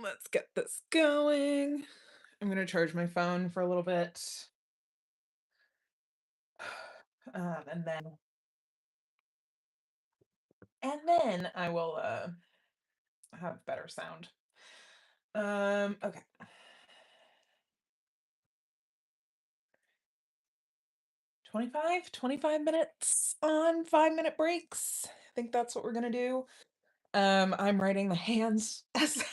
Let's get this going. I'm gonna charge my phone for a little bit. And then I will have better sound. Okay. 25 minutes on 5-minute breaks. I think that's what we're gonna do. I'm writing the hands essay.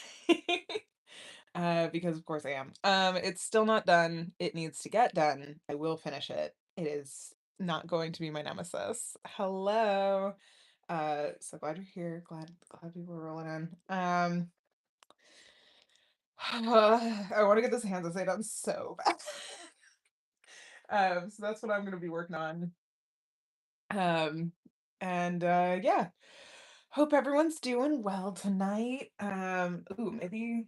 Because of course I am. It's still not done. It needs to get done. I will finish it. It is not going to be my nemesis. Hello. So glad you're here. Glad we were rolling in. I want to get this hands essay done so bad. So that's what I'm gonna be working on. Um, and yeah, hope everyone's doing well tonight. Ooh, maybe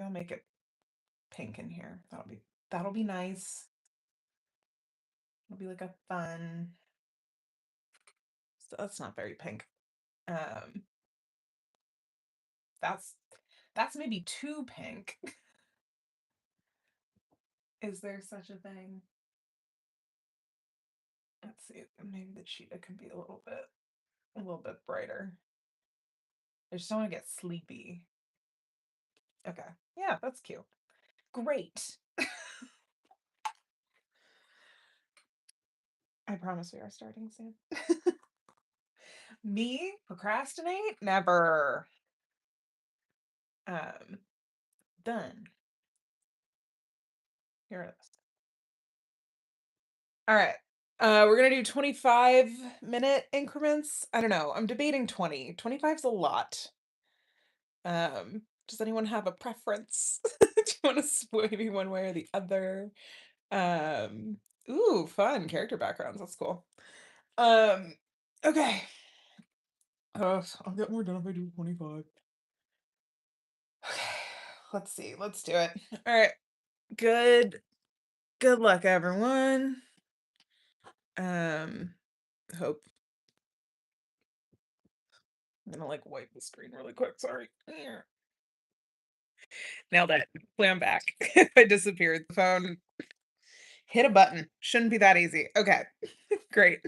I'll make it pink in here. That'll be nice. It'll be like a fun. So that's not very pink. Um, that's that's maybe too pink. Is there such a thing? Let's see. Maybe the cheetah can be a little bit brighter. I just don't want to get sleepy. Okay. Yeah, that's cute. Great. I promise we are starting soon. Me procrastinate? Never. Um, done. Here it is. All right. We're gonna do 25-minute increments. I don't know. I'm debating 20. 25's a lot. Does anyone have a preference? Do you want to sway me one way or the other? Um, ooh, fun character backgrounds. That's cool. Um, okay. I'll get more done if I do 25. Okay, let's see. Let's do it. All right. Good luck, everyone. Um, hope I'm gonna like wipe the screen really quick. Sorry. Nailed it. Hopefully I'm back. I disappeared. The phone hit a button. Shouldn't be that easy. Okay. Great.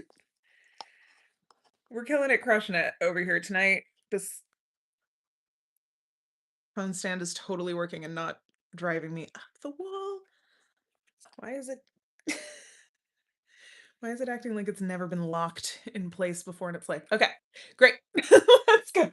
We're killing it, crushing it over here tonight. This phone stand is totally working and not driving me up the wall. Why is it why is it acting like it's never been locked in place before in its life? Okay, great. Let's go.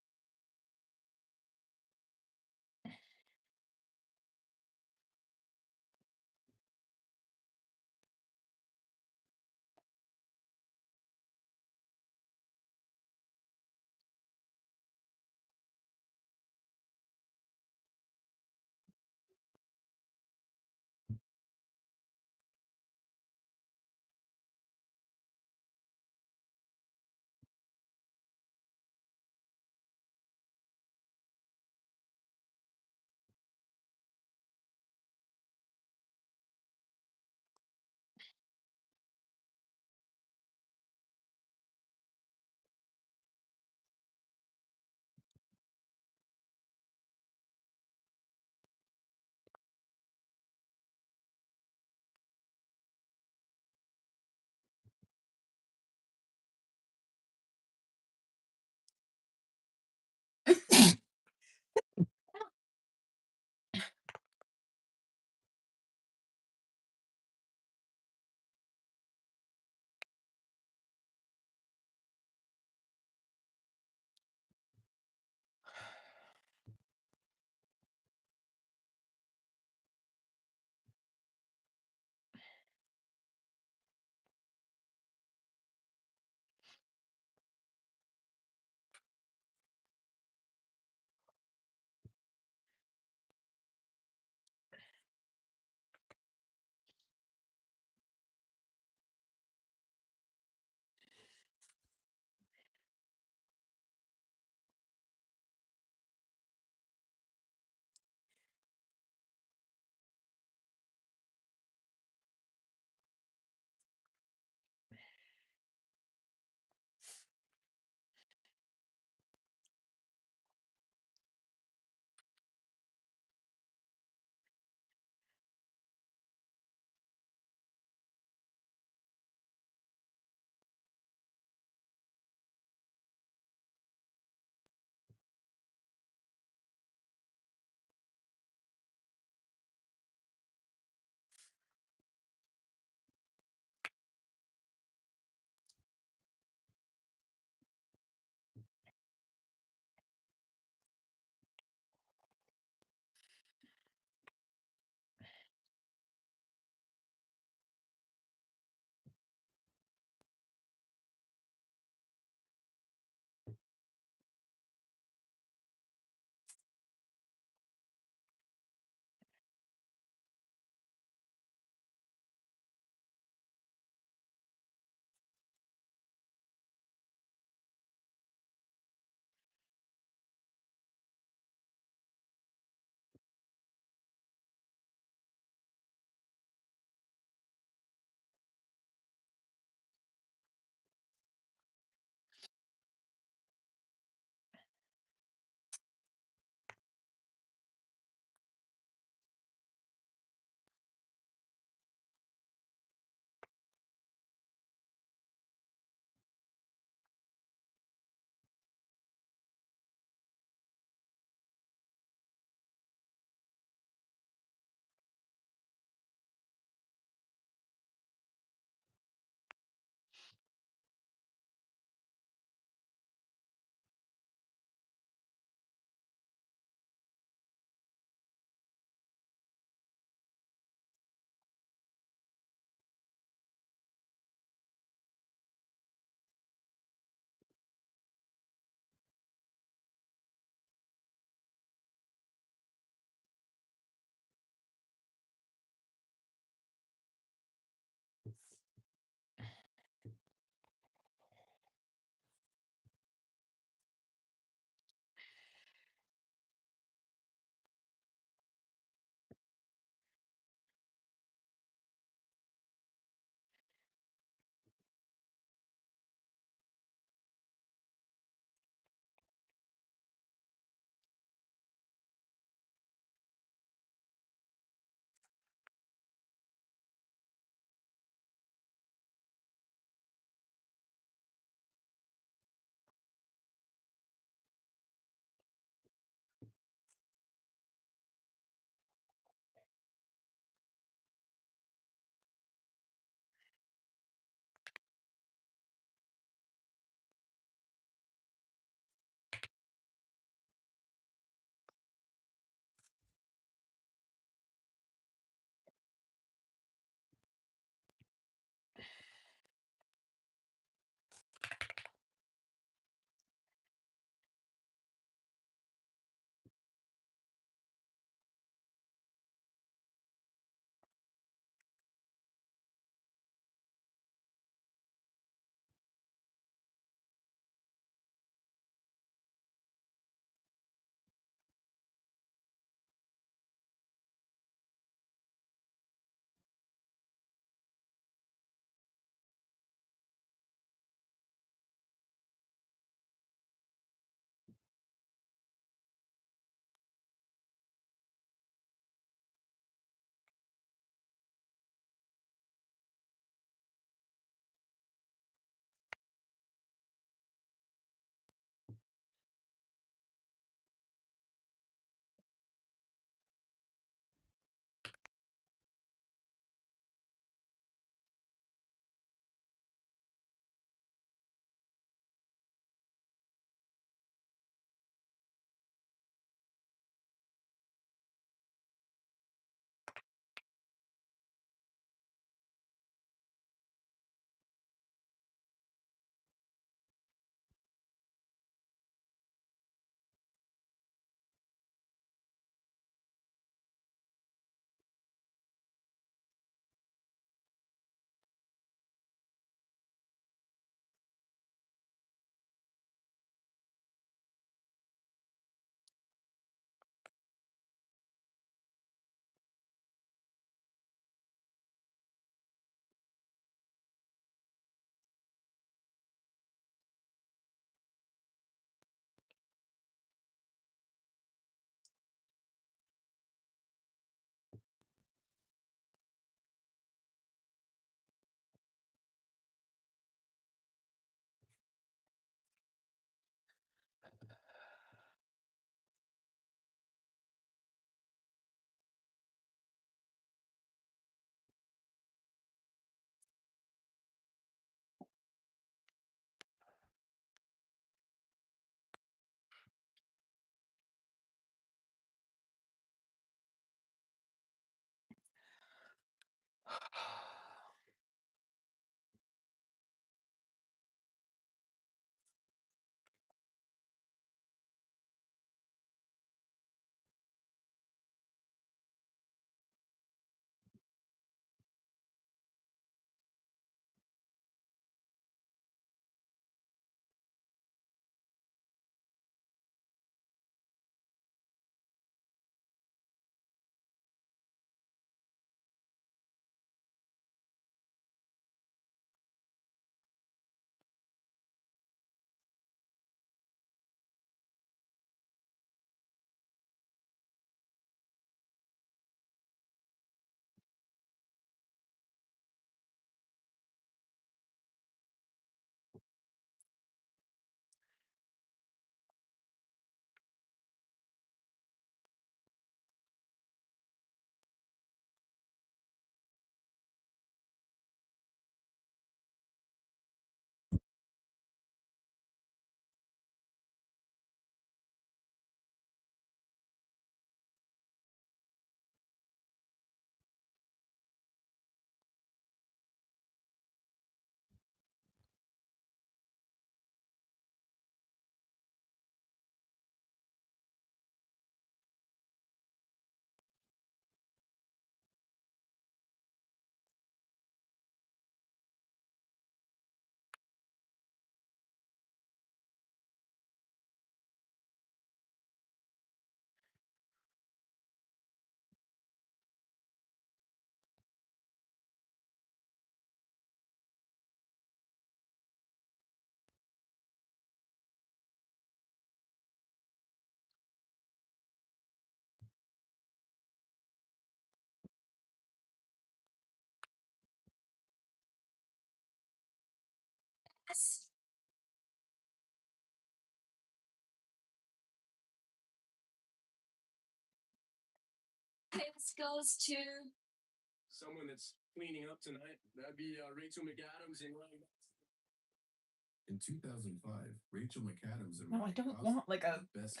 In 2005, Rachel McAdams and No, I Ryan don't Gosling want like were a best.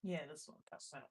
yeah, this one got sound.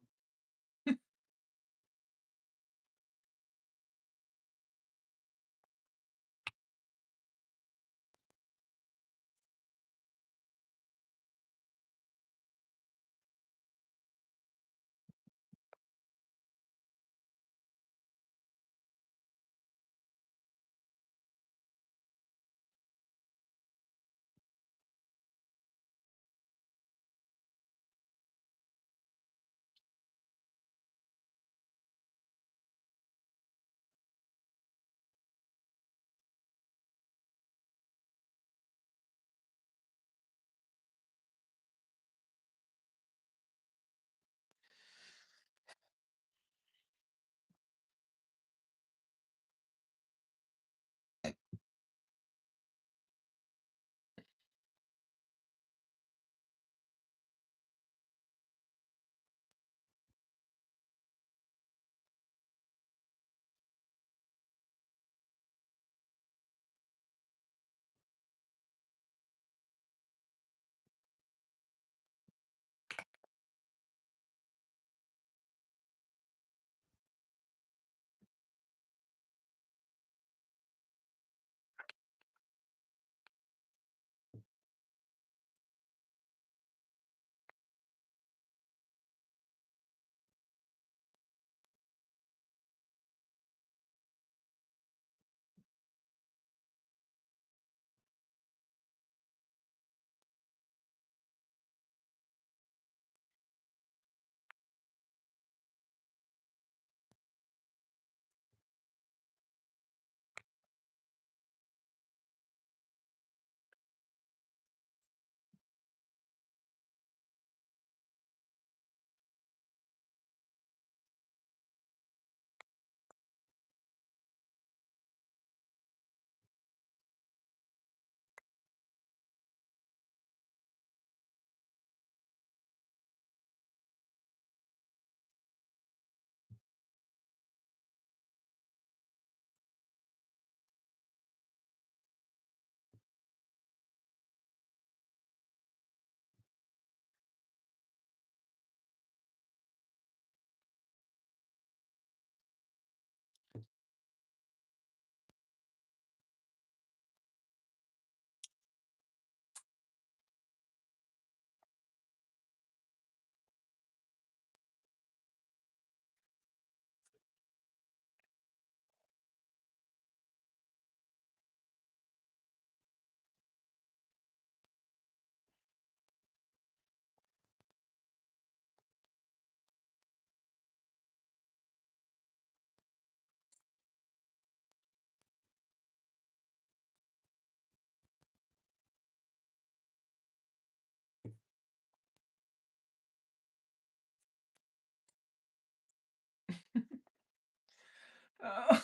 Oh.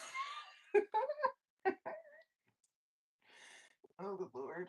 Oh, good lord.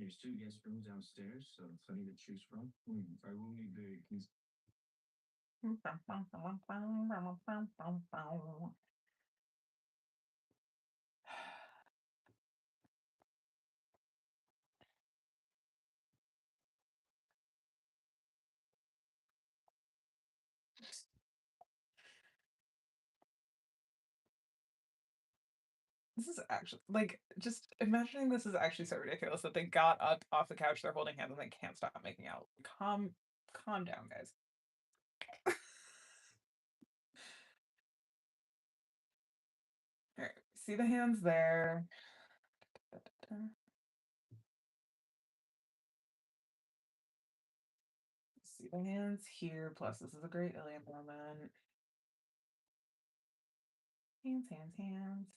There's two guest rooms downstairs, so plenty to choose from. I will need the keys. This is actually like just imagining this is actually so ridiculous that they got up off the couch, they're holding hands and they can't stop making out. Calm down, guys. All right, see the hands there. See the hands here. Plus, this is a great alien moment. Hands, hands, hands.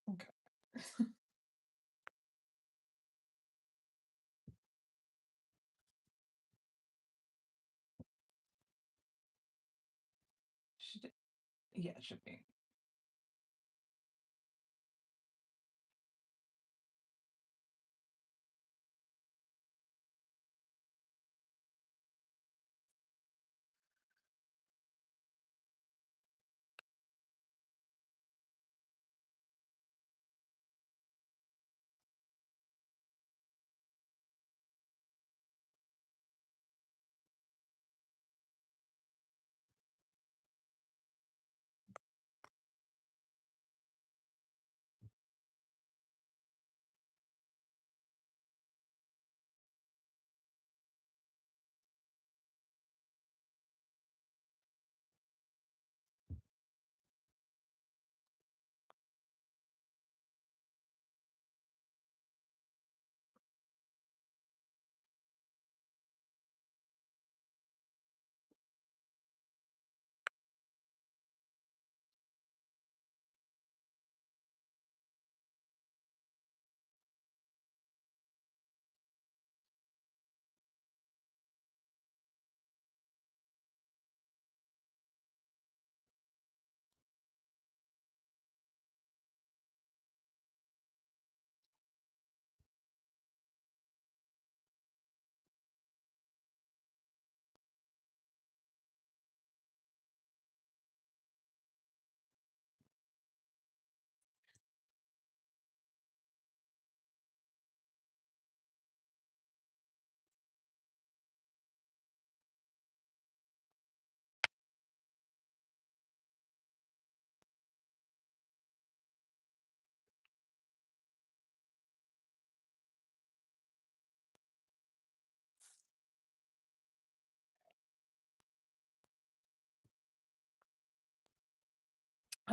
Okay. Should yeah, it should be.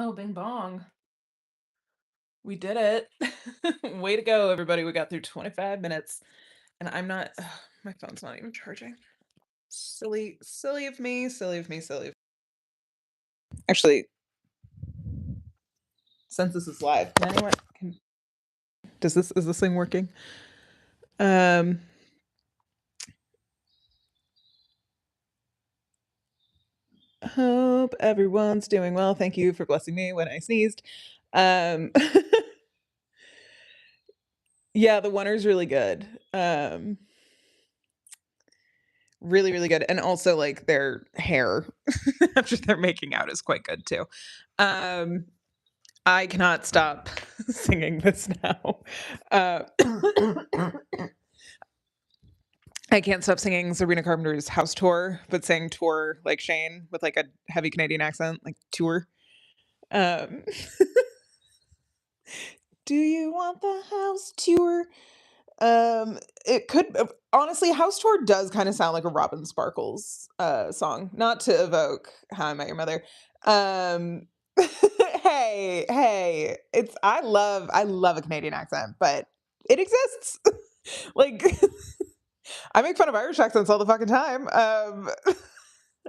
Oh, bing bong. We did it. Way to go, everybody. We got through 25 minutes. And I'm not, ugh, my phone's not even charging. Silly, silly of me, silly of me, silly. Actually, since this is live, can anyone, is this thing working? Um, hope everyone's doing well. Thank you for blessing me when I sneezed. Um, yeah, the oner's really good. Really, really good. And also like their hair after they're making out is quite good too. Um, I cannot stop singing this now. Uh, I can't stop singing Sabrina Carpenter's House Tour, but saying tour like Shane with like a heavy Canadian accent, like tour. Um, do you want the house tour? It could honestly, House Tour does kind of sound like a Robin Sparkles song. Not to evoke How I Met Your Mother. Um, hey, it's I love a Canadian accent, but it exists. Like I make fun of Irish accents all the fucking time.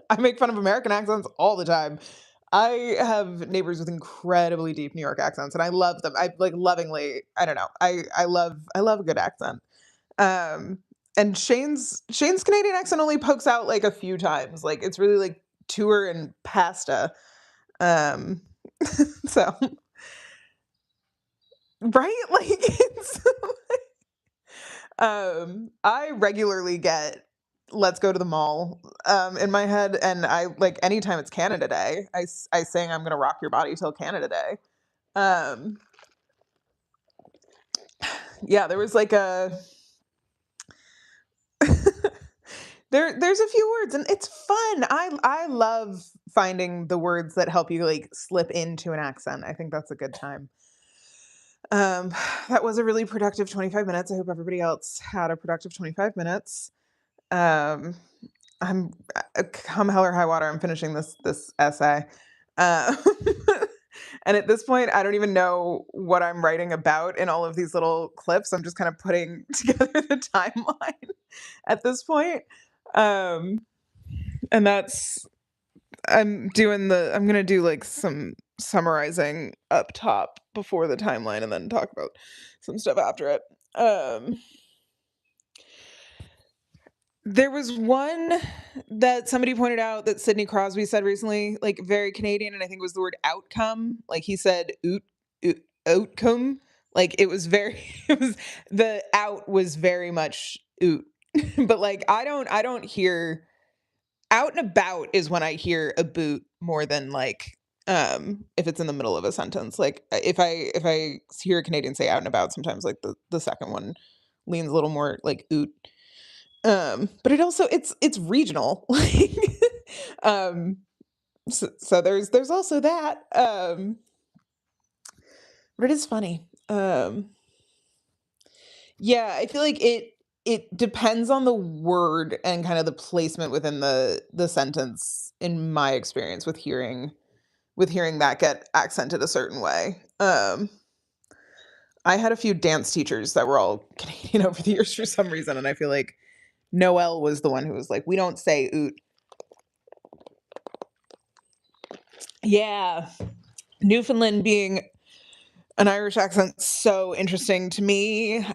I make fun of American accents all the time. I have neighbors with incredibly deep New York accents, and I love them. I like lovingly. I don't know. I love a good accent. Um, and Shane's Canadian accent only pokes out like a few times. Like it's really like tour and pasta. Um, so right, like it's I regularly get "Let's go to the mall" in my head, and I like anytime it's Canada Day, I sing "I'm gonna rock your body till Canada Day." Um, yeah, there was like a there's a few words, and it's fun. I love finding the words that help you like slip into an accent. I think that's a good time. Um, that was a really productive 25 minutes. I hope everybody else had a productive 25 minutes. Um, I'm come hell or high water. I'm finishing this essay, uh, and at this point, I don't even know what I'm writing about in all of these little clips. I'm just kind of putting together the timeline at this point, um, and that's I'm gonna do like some summarizing up top before the timeline, and then talk about some stuff after it. Um, There was one that somebody pointed out that Sidney Crosby said recently, like very Canadian, and I think it was the word outcome. Like he said, outcome. Like it was very, it was the out was very much oot, but like I don't hear out and about is when I hear a boot more than like if it's in the middle of a sentence. Like if I hear a Canadian say out and about, sometimes like the second one leans a little more like oot. But it also it's regional. Like, um, so there's also that. But it is funny. Yeah, I feel like it depends on the word and kind of the placement within the sentence in my experience with hearing that get accented a certain way. I had a few dance teachers that were all Canadian over the years for some reason, and I feel like Noelle was the one who was like, "We don't say oot." Yeah, Newfoundland being an Irish accent so interesting to me.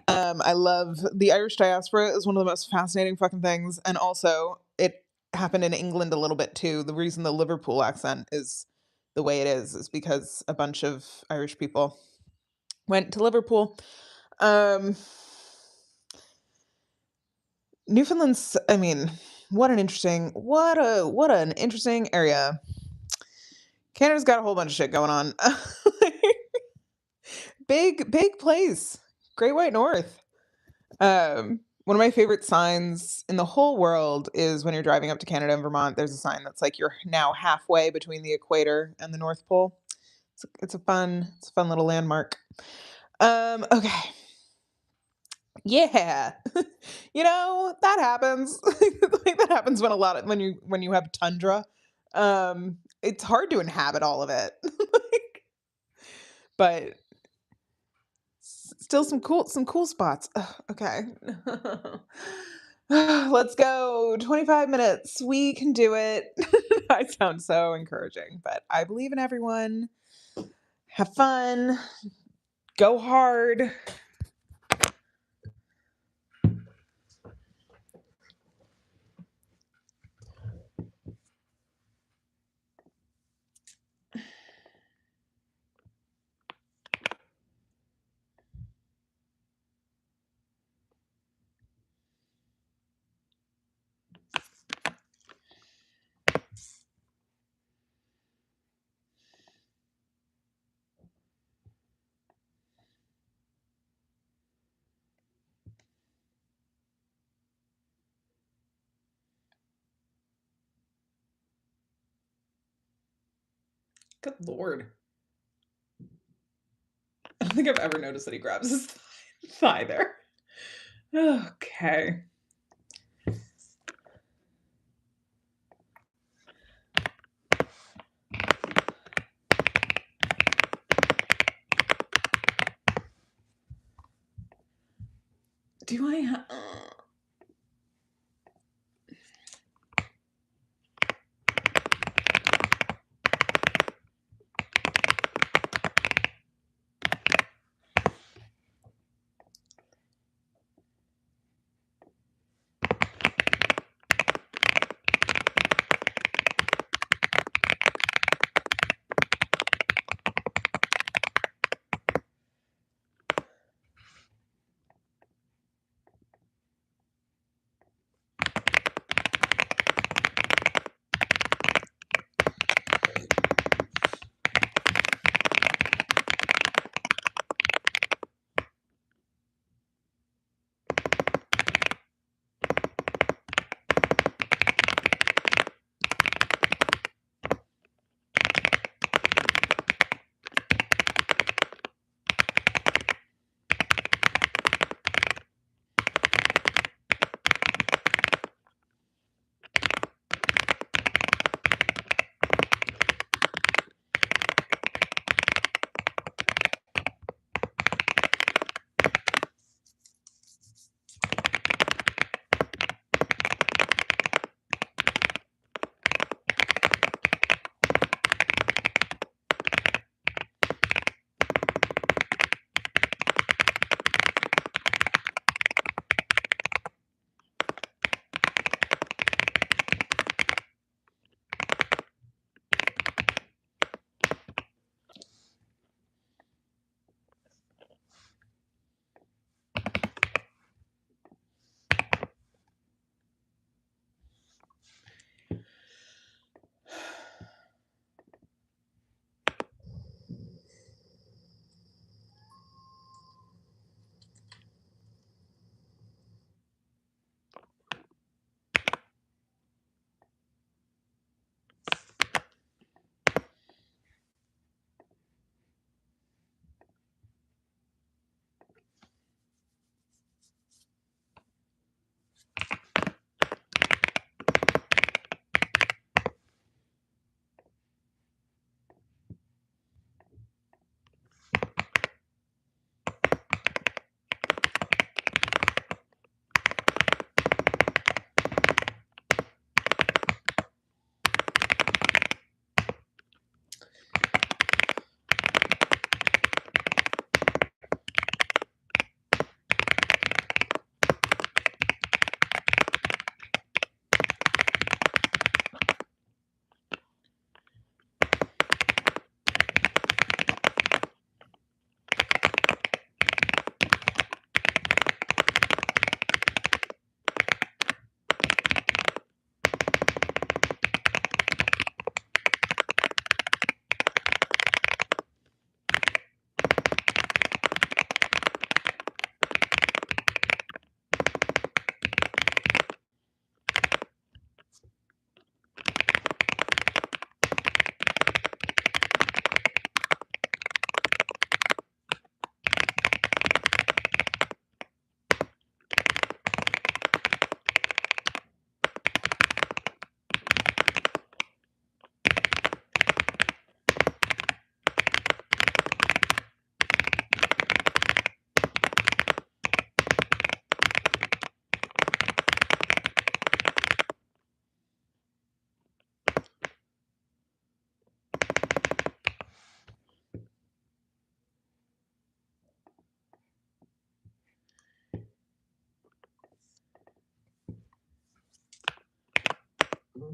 I love the Irish diaspora is one of the most fascinating fucking things, and also it happened in England a little bit too. The reason the Liverpool accent is the way it is because a bunch of Irish people went to Liverpool. Um, Newfoundland's, I mean, what an interesting area. Canada's got a whole bunch of shit going on. Big place. Great White North. One of my favorite signs in the whole world is when you're driving up to Canada and Vermont, there's a sign that's like you're now halfway between the equator and the North Pole. It's a fun little landmark. Okay. Yeah. That happens. Like that happens when a lot of when you have tundra. It's hard to inhabit all of it. But still some cool spots. Ugh, okay. Let's go. 25 minutes. We can do it. I sound so encouraging, but I believe in everyone. Have fun. Go hard. Good lord. I don't think I've ever noticed that he grabs his thigh there. Okay. Do I have.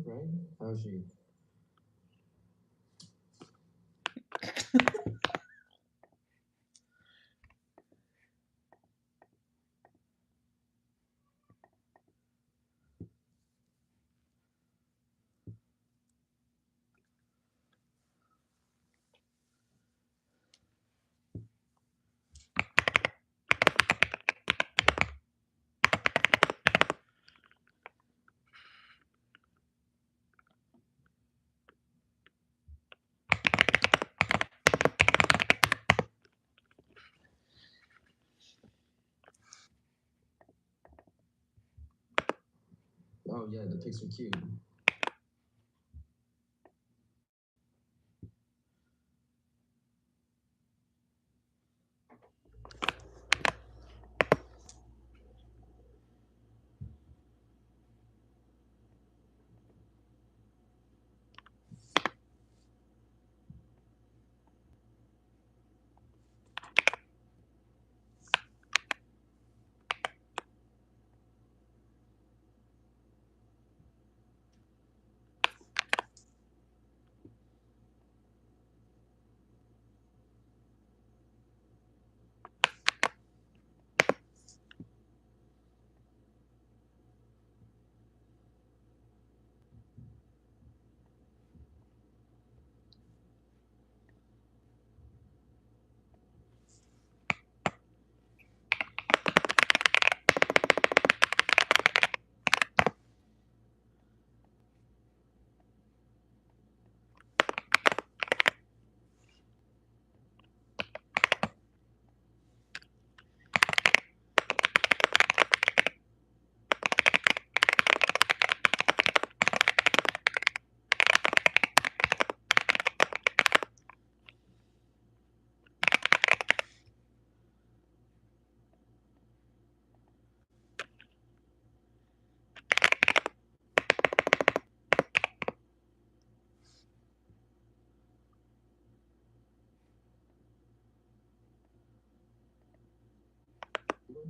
Right? How's she? yeah, the pics are cute.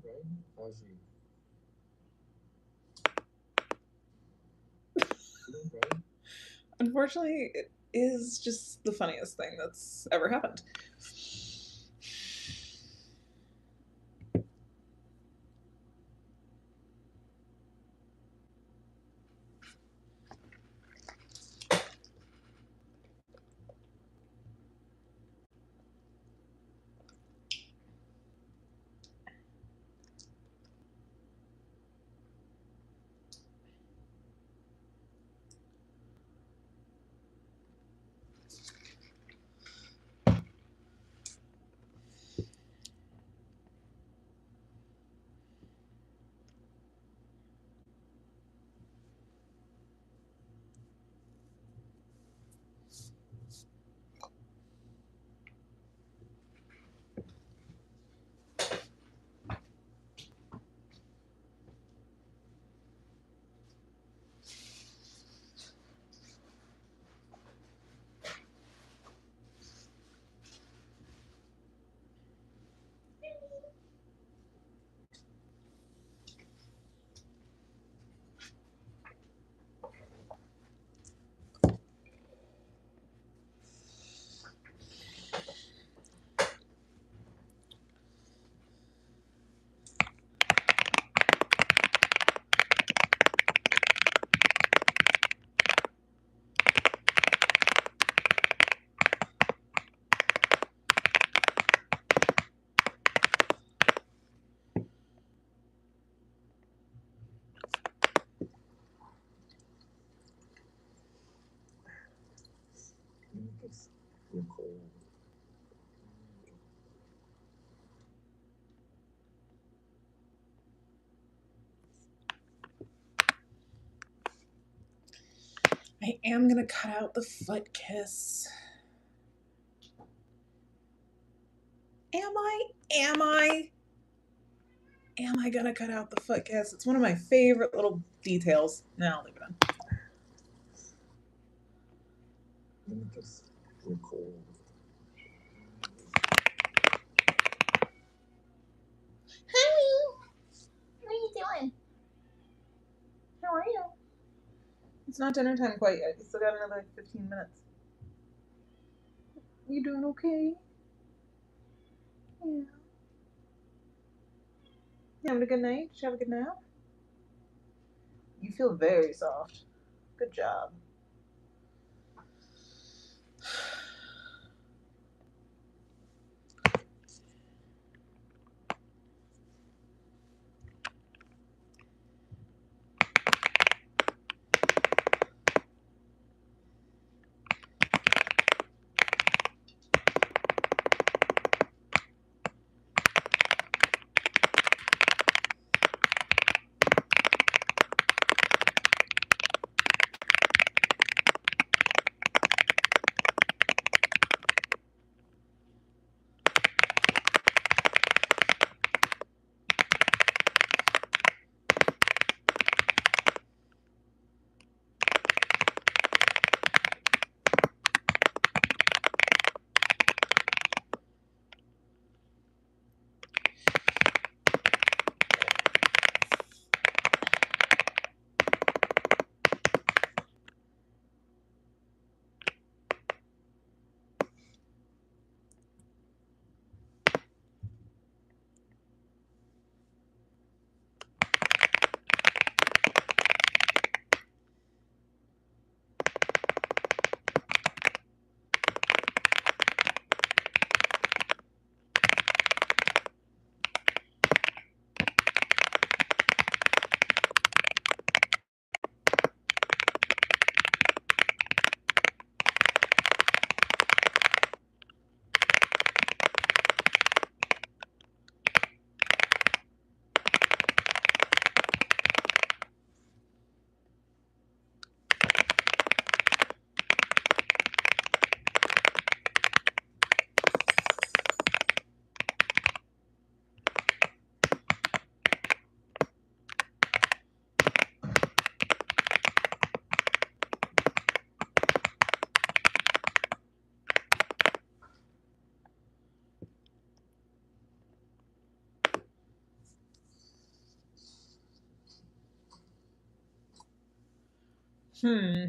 Right? How's she? Right? Unfortunately, it is just the funniest thing that's ever happened. You're cold. I am gonna cut out the foot kiss. Am I? Am I? Am I gonna cut out the foot kiss? It's one of my favorite little details. No, I'll leave it in. You're cold. Honey, what are you doing? How are you? It's not dinner time quite yet. You still got another 15 minutes. You doing okay? Yeah. You having a good night? Did you have a good nap? You feel very soft. Good job. Hmm.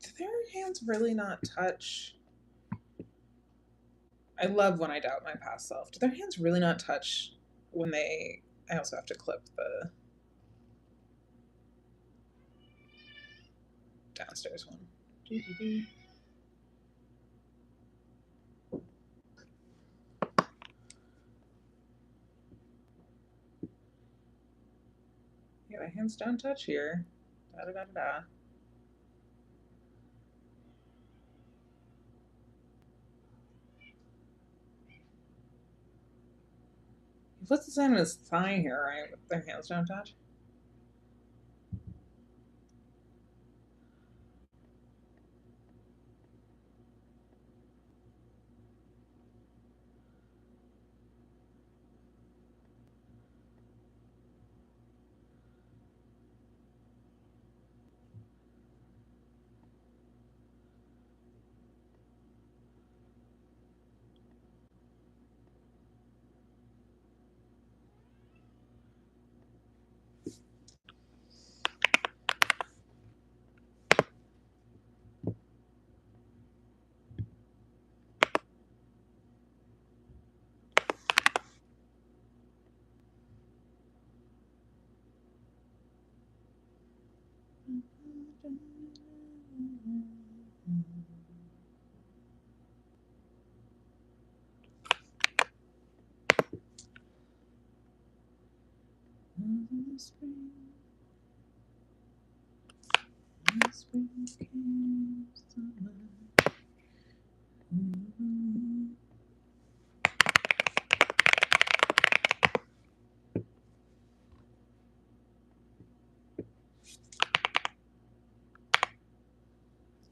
Do their hands really not touch? I love when I doubt my past self. Do their hands really not touch when they? I also have to clip the downstairs one. Yeah, my hands don't touch here. Da da da da. He puts his hand on his thigh here, right? Their hands don't touch.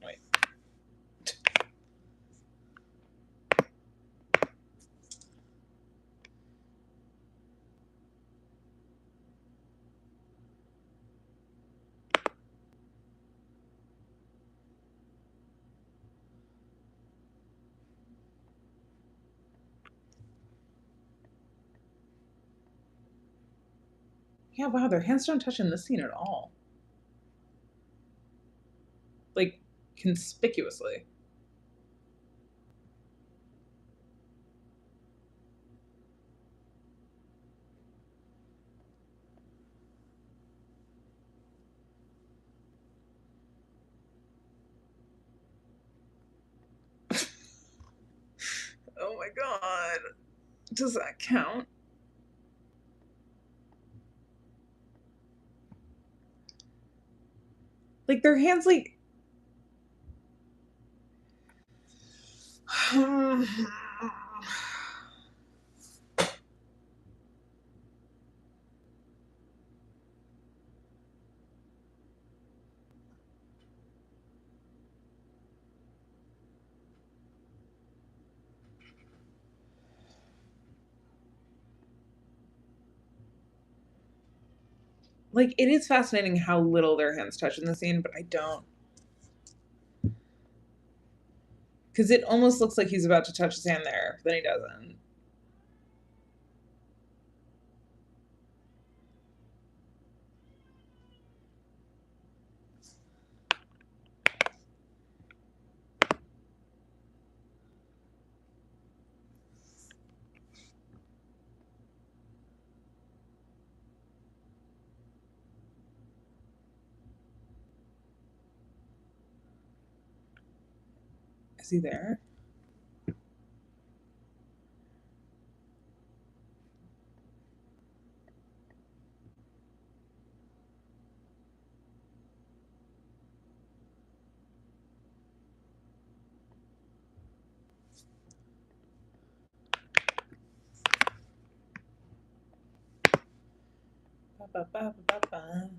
Wait. Yeah, wow, their hands don't touch in this scene at all. Like, conspicuously. Oh my god. Does that count? Like, their hands, like. Like, it is fascinating how little their hands touch in the scene, but I don't. Because it almost looks like he's about to touch his hand there, but then he doesn't. Is he there? Ba, ba, ba, ba, ba.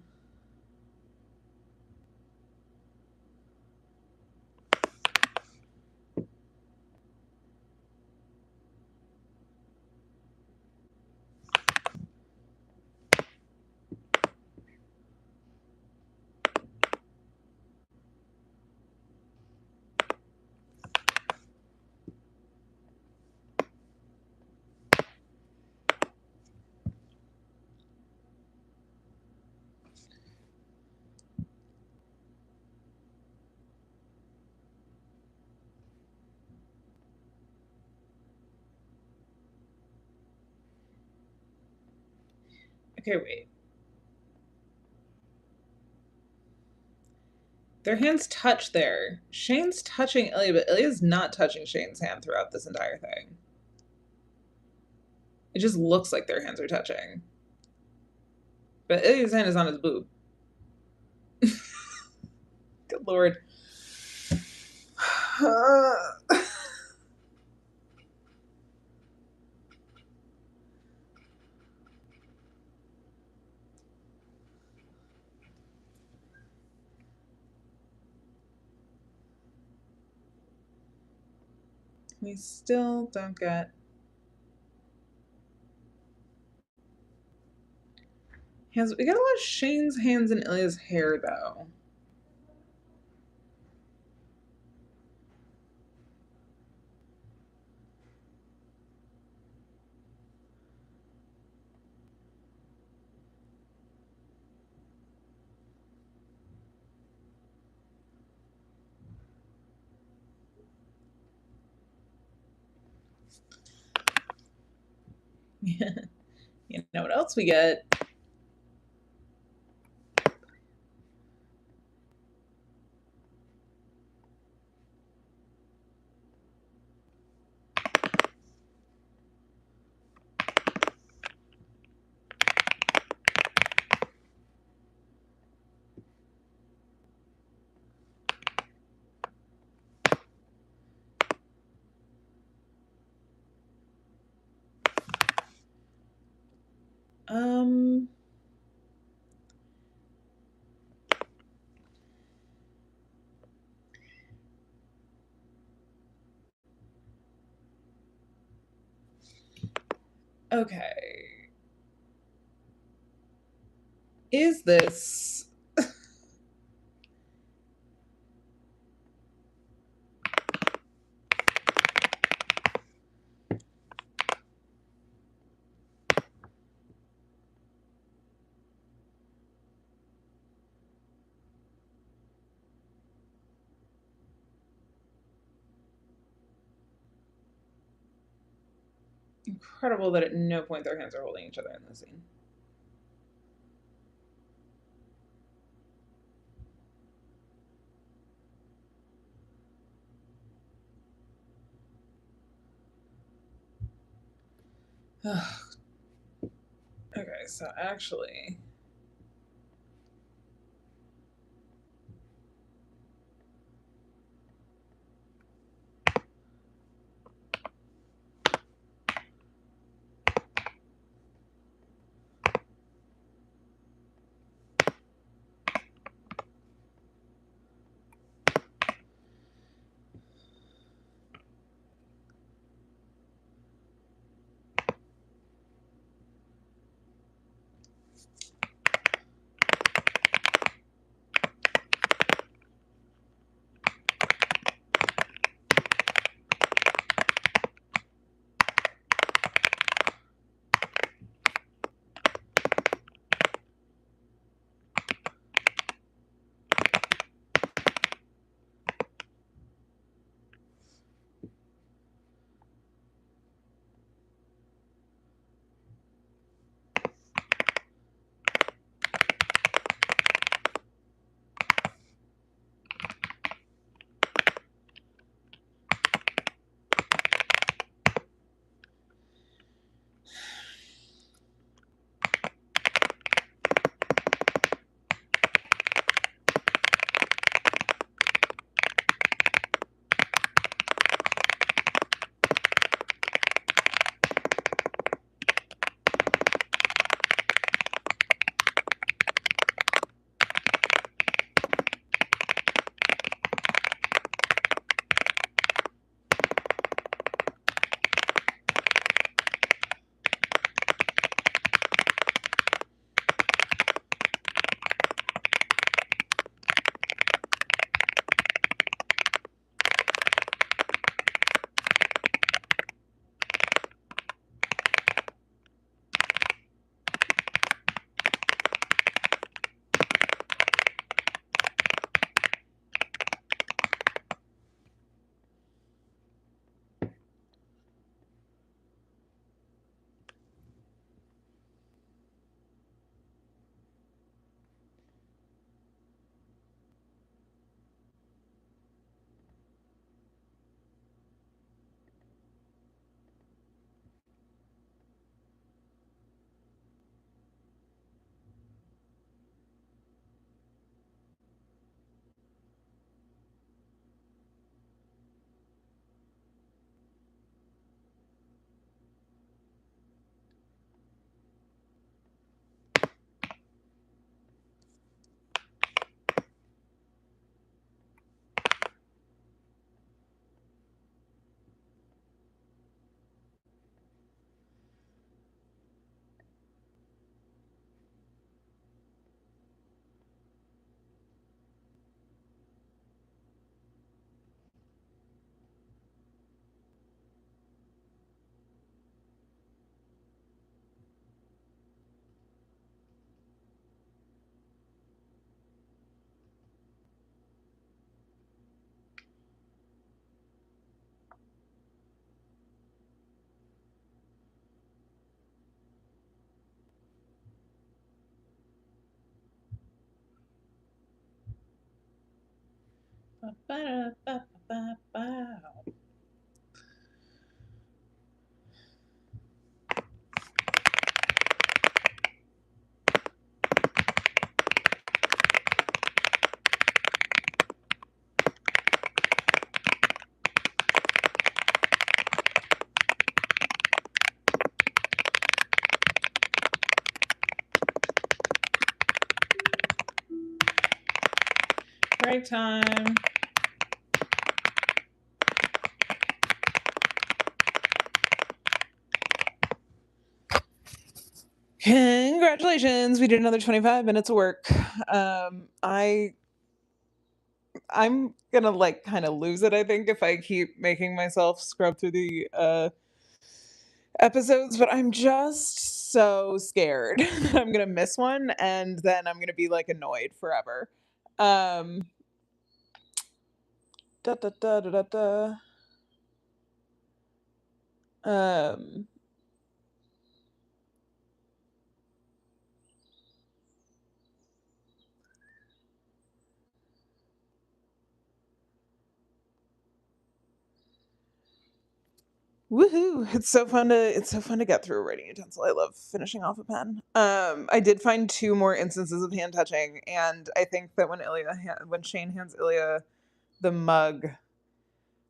Okay, wait. Their hands touch there. Shane's touching Ilya, but Ilya's not touching Shane's hand throughout this entire thing. It just looks like their hands are touching. But Ilya's hand is on his boob. Good lord. We still don't get hands. We got a lot of Shane's hands in Ilya's hair, though. You know what else we get? Um. Okay. Is this. Incredible that at no point their hands are holding each other in this scene. Okay, so actually. Break time. Congratulations, we did another 25 minutes of work. I'm gonna like kind of lose it, I think, if I keep making myself scrub through the episodes, but I'm just so scared that I'm gonna miss one and then I'm gonna be like annoyed forever. Um da da da da da da. Um Woohoo! It's so fun to get through a writing utensil. I love finishing off a pen. I did find two more instances of hand touching, and I think that when Shane hands Ilya the mug,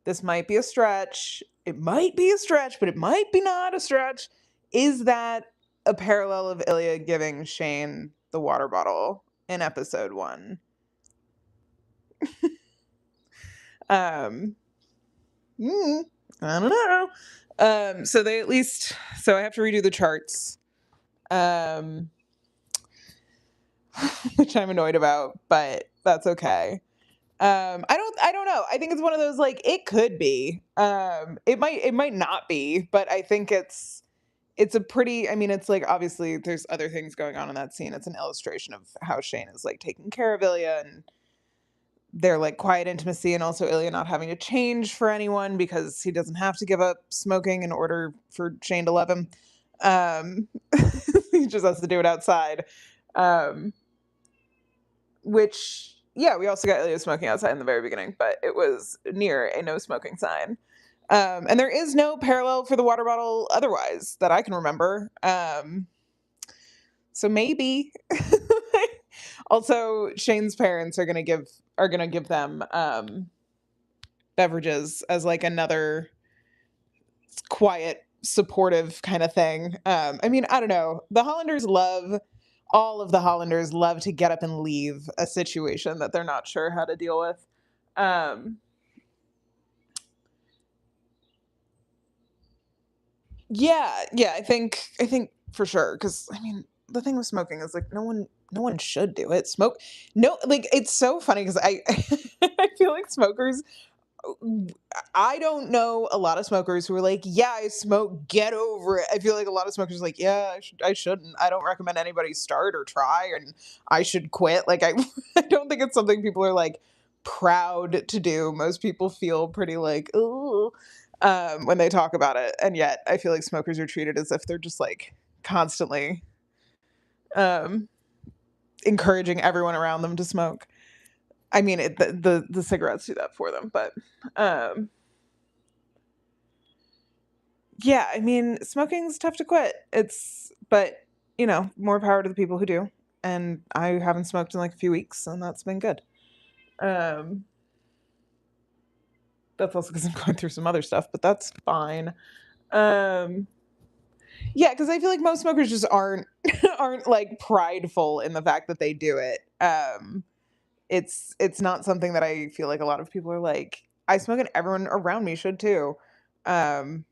this might be a stretch. It might be a stretch, but it might be not a stretch. Is that a parallel of Ilya giving Shane the water bottle in episode 1? Um, mm, I don't know. So they at least so I have to redo the charts. Um, which I'm annoyed about, but that's okay. I don't know. I think it's one of those like it could be. It might not be, but I think it's a pretty I mean it's like obviously there's other things going on in that scene. It's an illustration of how Shane is like taking care of Ilya and their like quiet intimacy and also Ilya not having to change for anyone because he doesn't have to give up smoking in order for Shane to love him. Um he just has to do it outside. Um which yeah, we also got Ilya smoking outside in the very beginning, but it was near a no smoking sign. And there is no parallel for the water bottle otherwise that I can remember. So maybe. Also, Shane's parents are gonna give them beverages as like another quiet, supportive kind of thing. I mean, I don't know. All of the Hollanders love to get up and leave a situation that they're not sure how to deal with. Um, yeah, I think for sure because I mean the thing with smoking is like no one should do it. Smoke no like it's so funny because I I feel like smokers I don't know a lot of smokers who are like, yeah, I smoke, get over it. I feel like a lot of smokers are like, yeah, I shouldn't. I don't recommend anybody start or try, and I should quit. Like, I don't think it's something people are like proud to do. Most people feel pretty like, ooh, when they talk about it. And yet, I feel like smokers are treated as if they're just like constantly um, encouraging everyone around them to smoke. I mean, the cigarettes do that for them, but um, yeah, I mean, smoking's tough to quit. But you know, more power to the people who do. And I haven't smoked in like a few weeks, and that's been good. Um, that's also because I'm going through some other stuff, but that's fine. Um, yeah, because I feel like most smokers just aren't like prideful in the fact that they do it. It's not something that I feel like a lot of people are like. I smoke, and everyone around me should too. Um,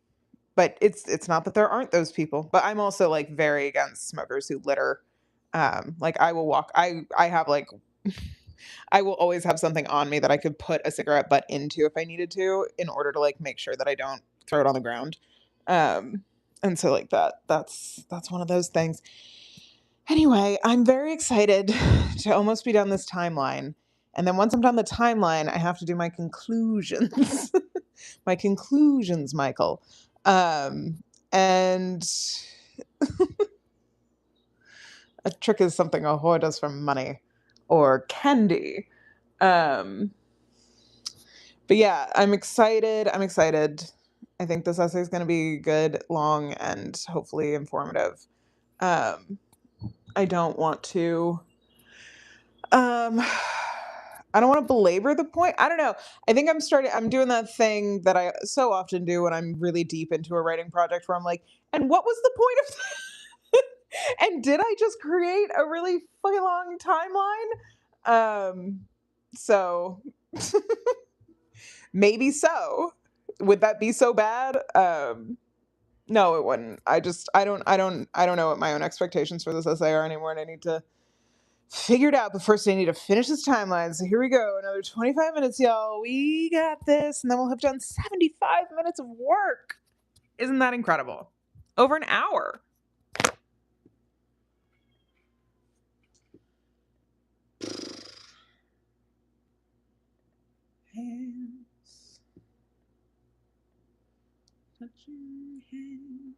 but it's not that there aren't those people, but I'm also like very against smokers who litter. Like I will walk I have like I will always have something on me that I could put a cigarette butt into if I needed to in order to like make sure that I don't throw it on the ground. Um and so like that's one of those things. Anyway, I'm very excited to almost be done this timeline. And then once I'm done the timeline, I have to do my conclusions. My conclusions, Michael. And a trick is something a whore does for money or candy. Um, But yeah, I'm excited. I'm excited. I think this essay is going to be good, long, and hopefully informative. Um, I don't want to. Um, I don't want to belabor the point. I don't know. I think I'm doing that thing that I so often do when I'm really deep into a writing project where I'm like, and what was the point of that? And did I just create a really fucking long timeline? So maybe so. Would that be so bad? No, it wouldn't. I don't know what my own expectations for this essay are anymore, and I need to figure it out. But first, I need to finish this timeline. So here we go. Another 25 minutes, y'all. We got this, and then we'll have done 75 minutes of work. Isn't that incredible? Over an hour. Hands touching hands.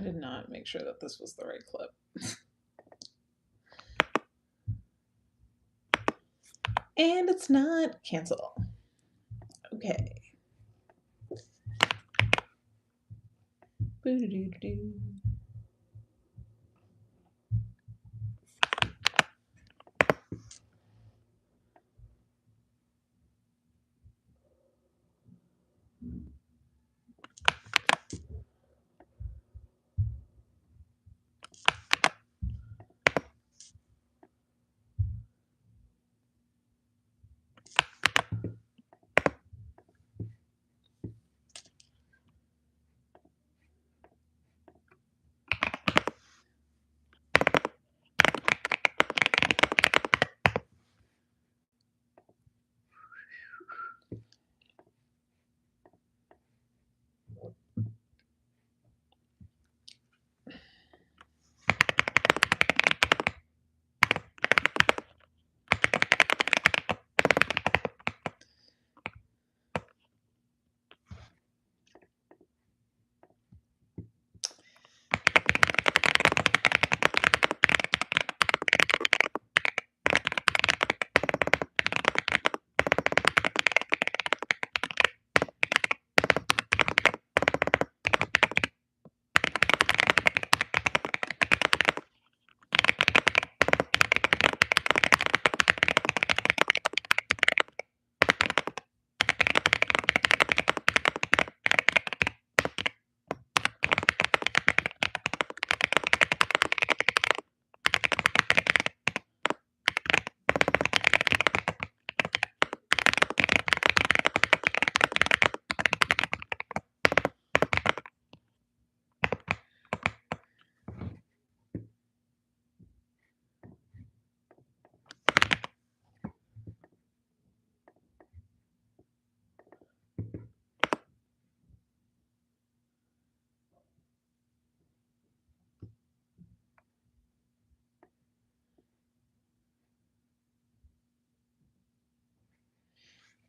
did not make sure that this was the right clip. And it's not. Cancel. Okay. Boo-doo-doo-doo.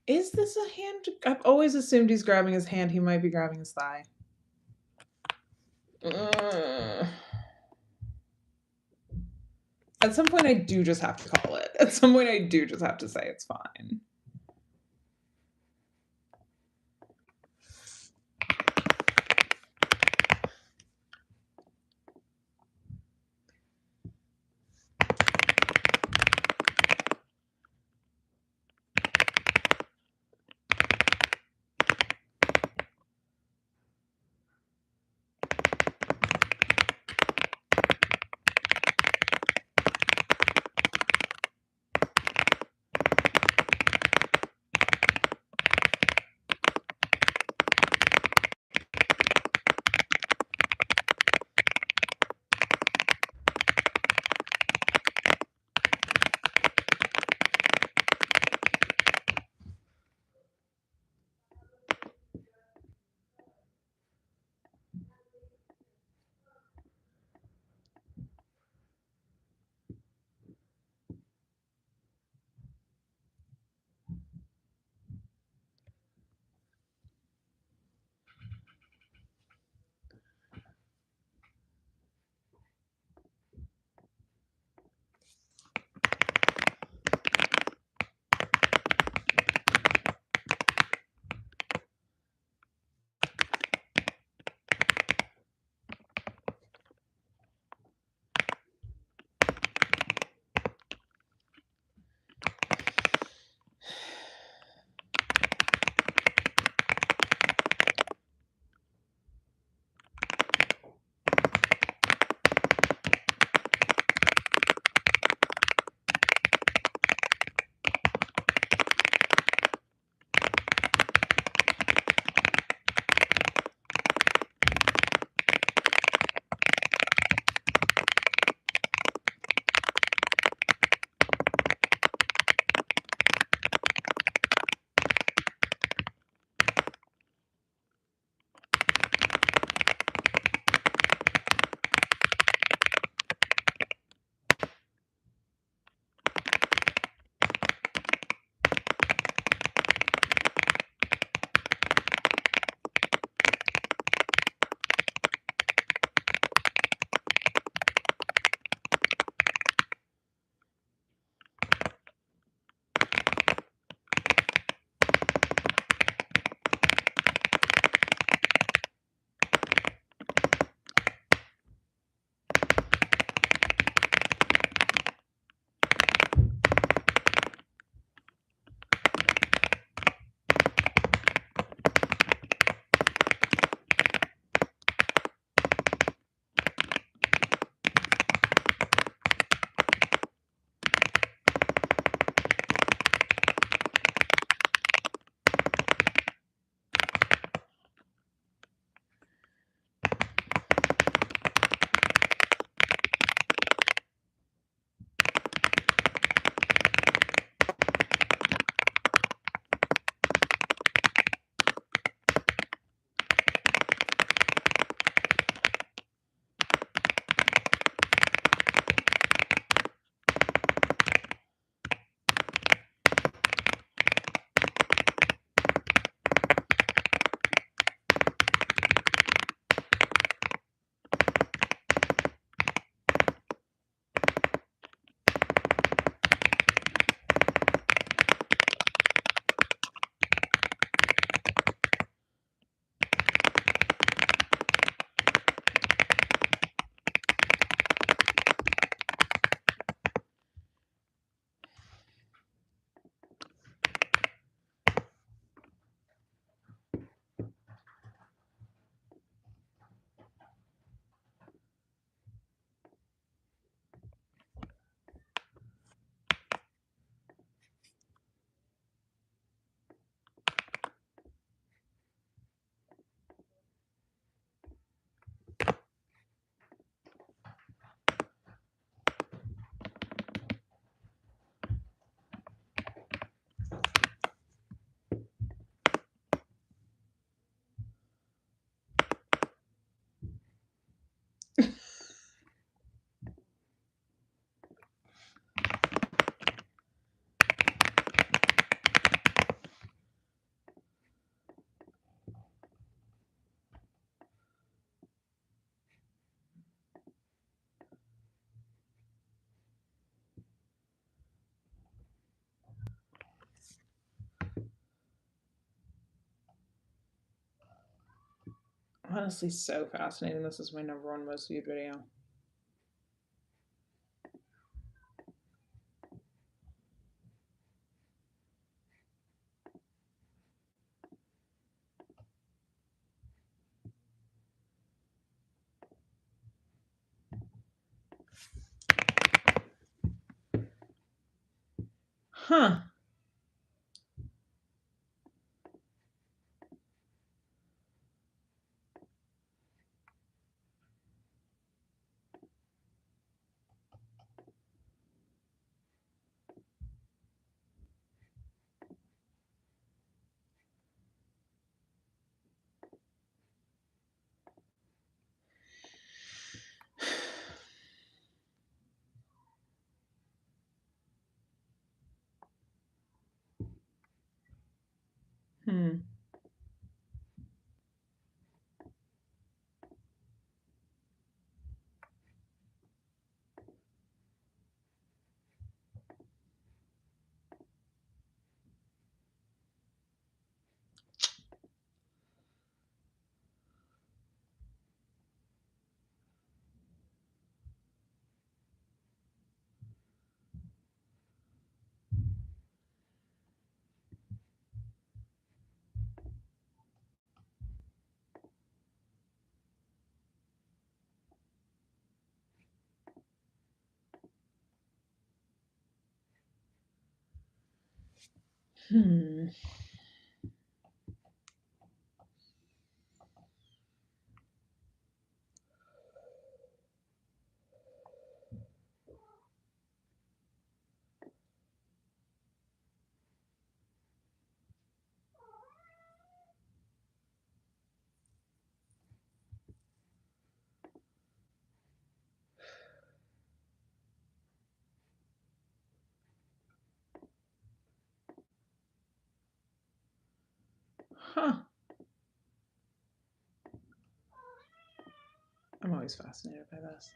Is this a hand? I've always assumed he's grabbing his hand. He might be grabbing his thigh. At some point, I do just have to call it. At some point, I do just have to say it's fine. honestly so fascinating. This is my number one most viewed video. Huh. Hmm. Hmm. Huh. I'm always fascinated by this.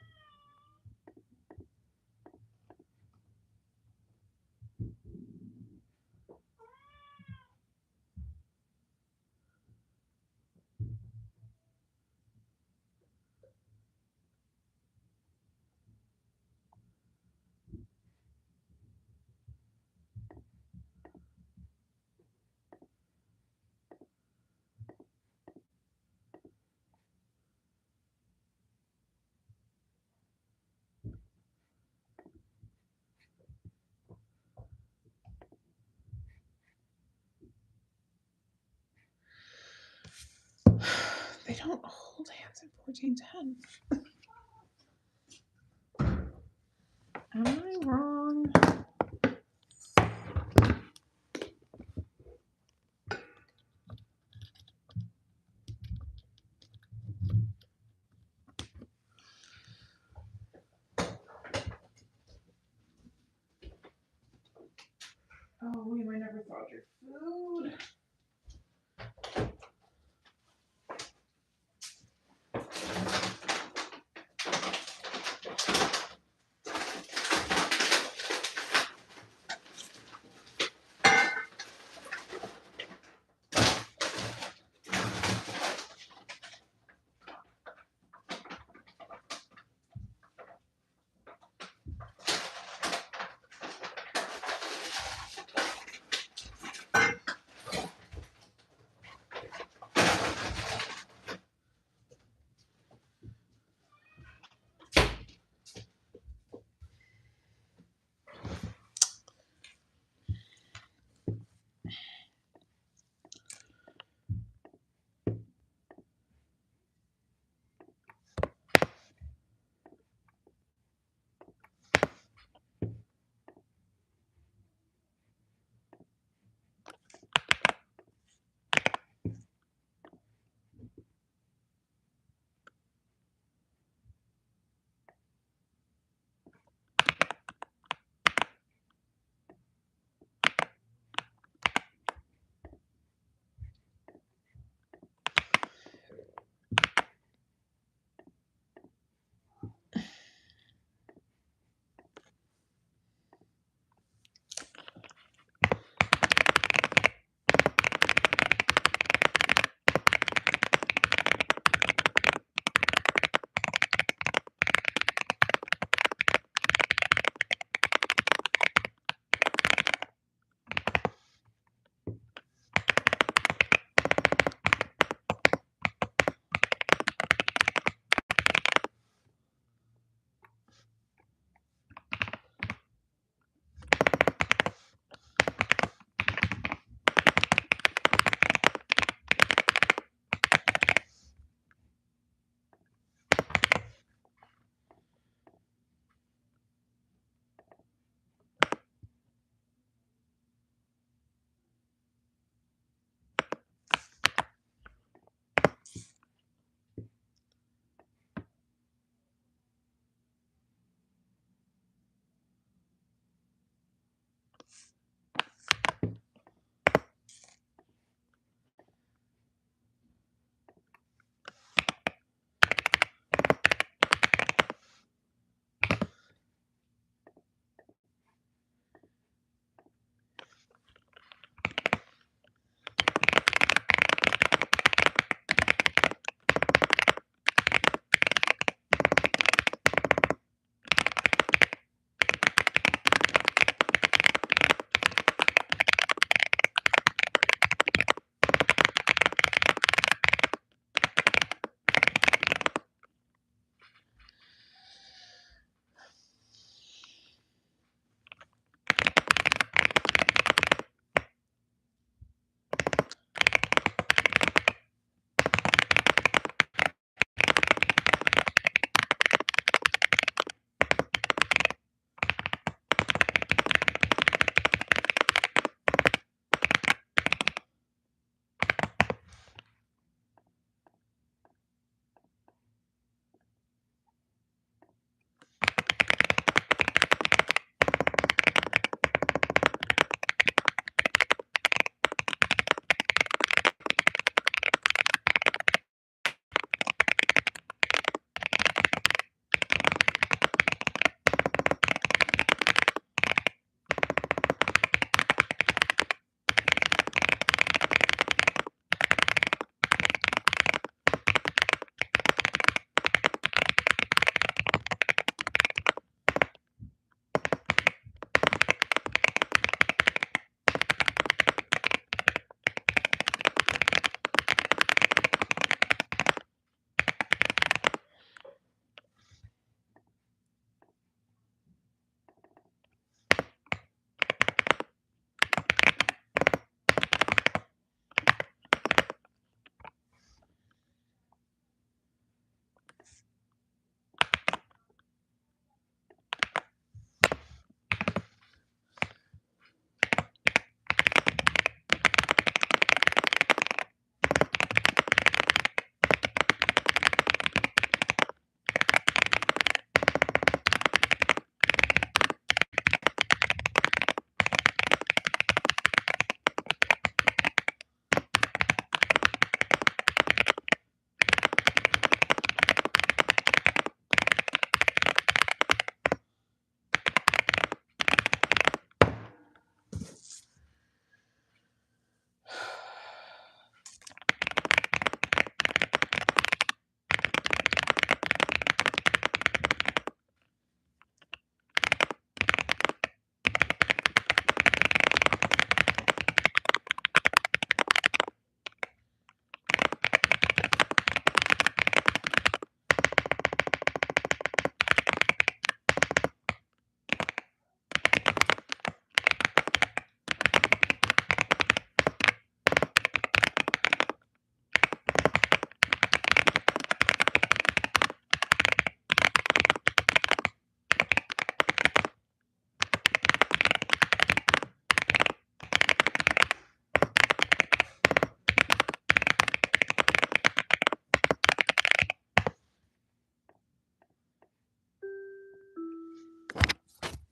They don't hold hands in 1410. Am I wrong? Oh, William, I never thought your food.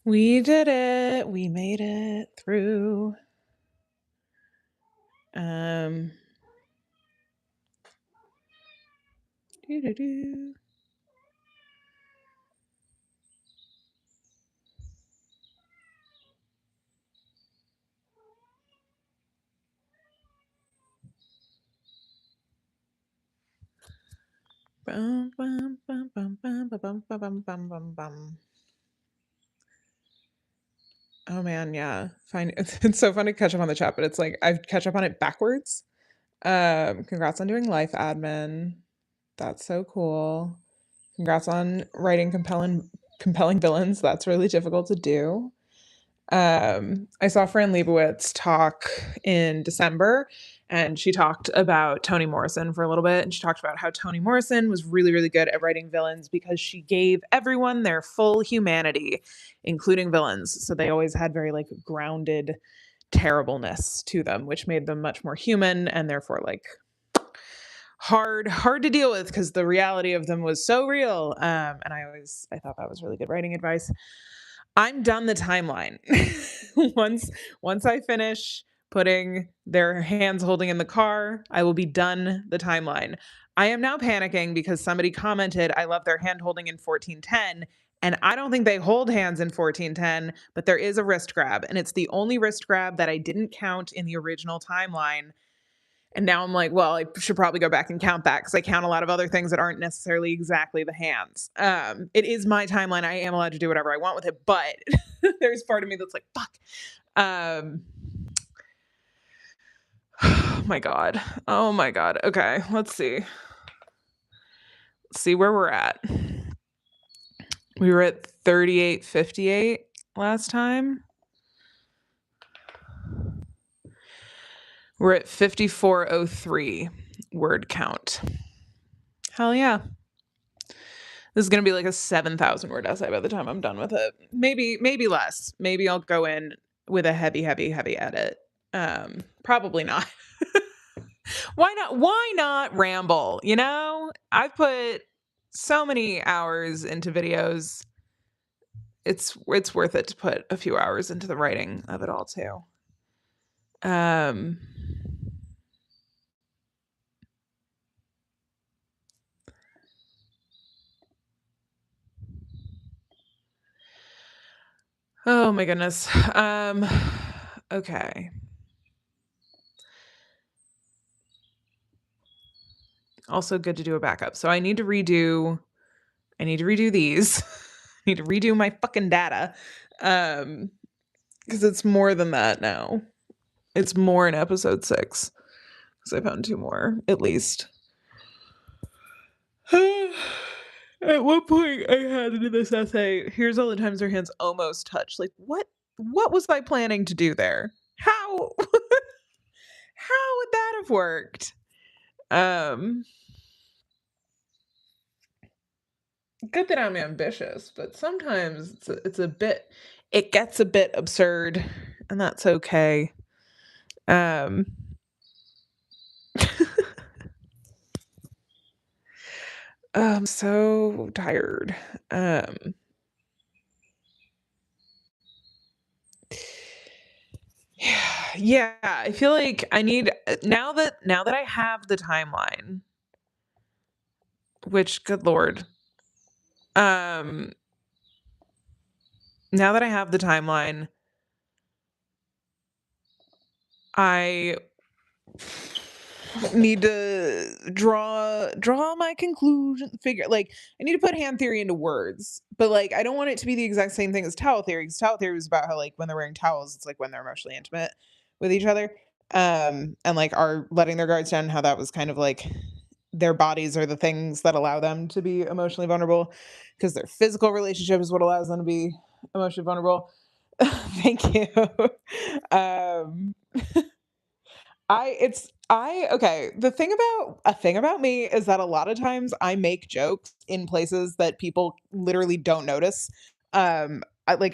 We did it. We made it through. Um, doo-doo-doo. Bum, bum, bum, bum, bum, bum, bum, bum, bum, bum, bum. Oh man, yeah. Fine. It's so fun to catch up on the chat, but it's like I catch up on it backwards. Congrats on doing life admin. That's so cool. Congrats on writing compelling villains. That's really difficult to do. I saw Fran Lebowitz talk in December, and she talked about Toni Morrison for a little bit. And she talked about how Toni Morrison was really, really good at writing villains because she gave everyone their full humanity, including villains. So they always had very like grounded terribleness to them, which made them much more human and therefore like hard to deal with because the reality of them was so real. And I thought that was really good writing advice. I'm done the timeline. once once I finish putting their hands holding in the car, I will be done the timeline. I am now panicking because somebody commented I love their hand holding in 1410, and I don't think they hold hands in 1410, but there is a wrist grab, and it's the only wrist grab that I didn't count in the original timeline. And now I'm like, well, I should probably go back and count that because I count a lot of other things that aren't necessarily exactly the hands. It is my timeline. I am allowed to do whatever I want with it, but there's part of me that's like, fuck. Um, oh my god. Oh my god. Okay, let's see. Let's see where we're at. We were at 3858 last time. We're at 5403 word count. Hell yeah. This is going to be like a 7,000 word essay by the time I'm done with it. Maybe less. Maybe I'll go in with a heavy edit. Probably not. Why not ramble, you know? I've put so many hours into videos. It's worth it to put a few hours into the writing of it all too. Um Oh my goodness. Okay. Also good to do a backup. So I need to redo these. I need to redo my fucking data. Because it's more than that now. It's more in episode 6. Because I found 2 more, at least. At one point I had in this essay, here's all the times their hands almost touch. Like what was I planning to do there? How how would that have worked? Um Good that I'm ambitious, but sometimes it gets a bit absurd, and that's okay. Um, I'm so tired. Um, yeah, I feel like I need now that I have the timeline, which good lord. Um, Now that I have the timeline, I need to draw my conclusion figure like I need to put hand theory into words, but like I don't want it to be the exact same thing as towel theory because towel theory is about how like when they're wearing towels it's like when they're emotionally intimate with each other, and like are letting their guards down, how that was kind of like their bodies are the things that allow them to be emotionally vulnerable because their physical relationship is what allows them to be emotionally vulnerable. Thank you. um I okay, the thing about me is that a lot of times I make jokes in places that people literally don't notice.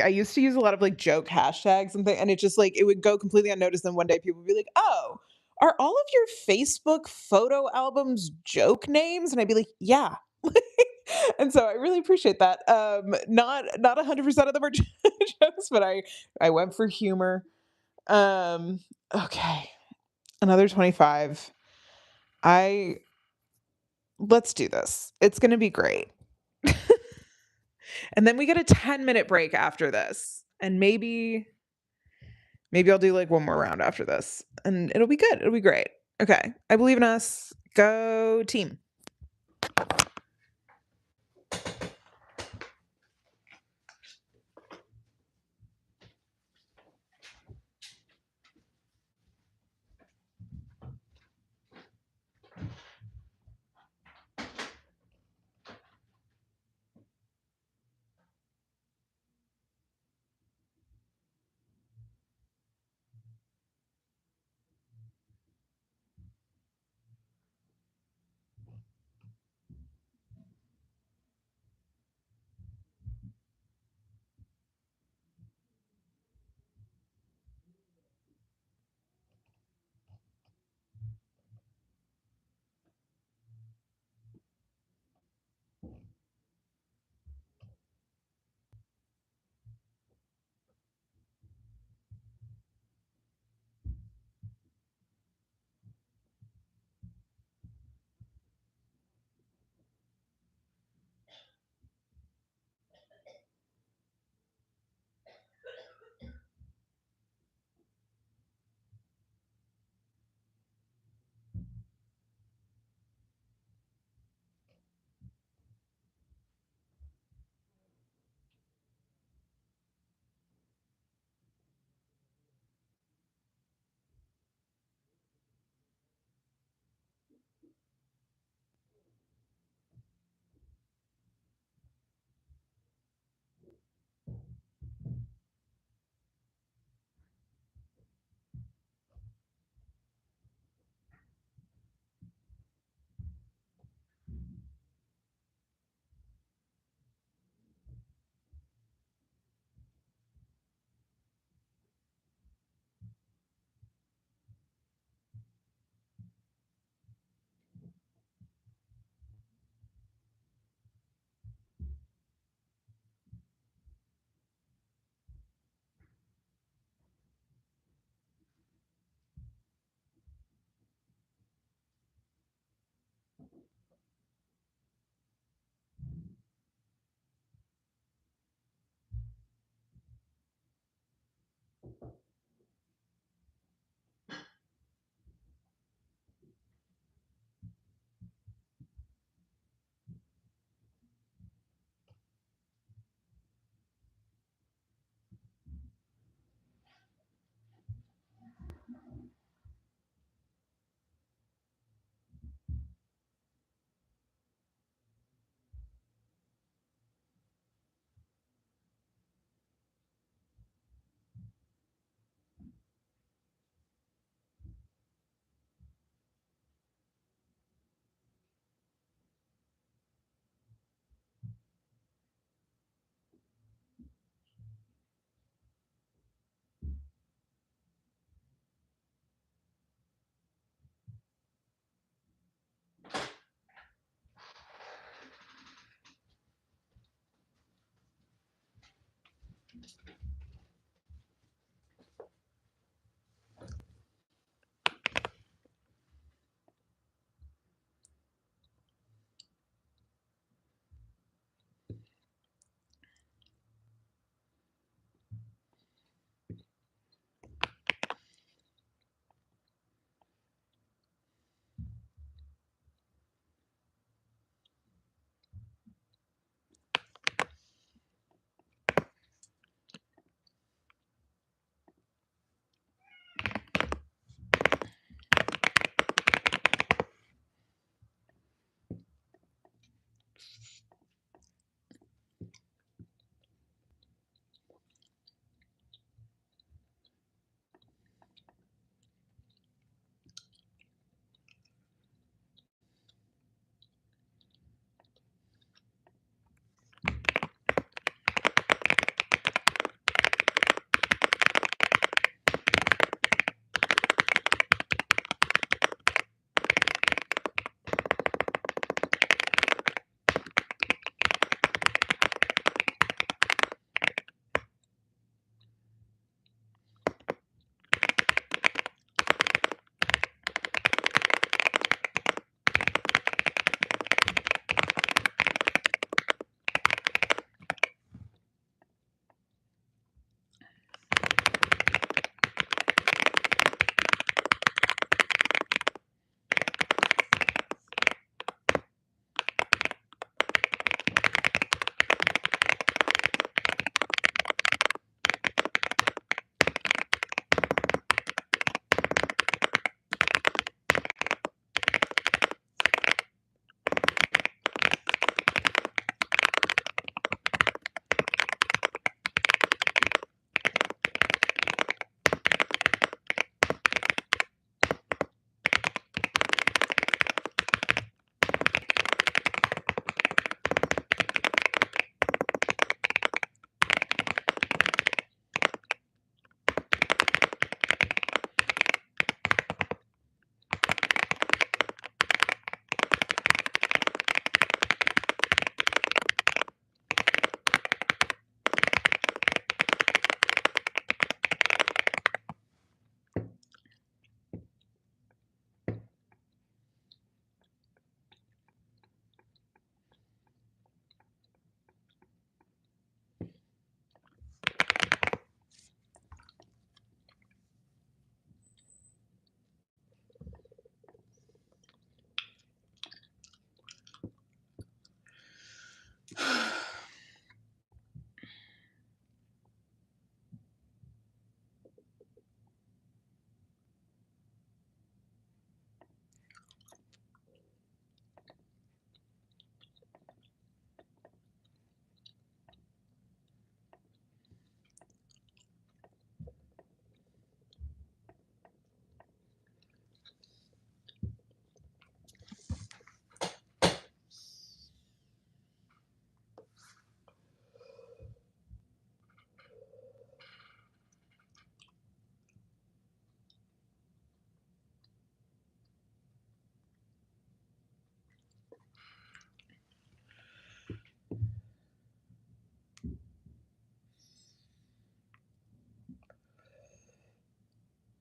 I used to use a lot of like joke hashtags and it just like it would go completely unnoticed. And one day people would be like, "Oh, are all of your Facebook photo albums joke names?" And I'd be like, "Yeah." And so I really appreciate that. Not 100% of them are jokes, but I went for humor. Um, okay, another 25. I Let's do this. It's gonna be great. And then we get a 10-minute break after this. And maybe I'll do like one more round after this. And it'll be good. It'll be great. Okay. I believe in us. Go team.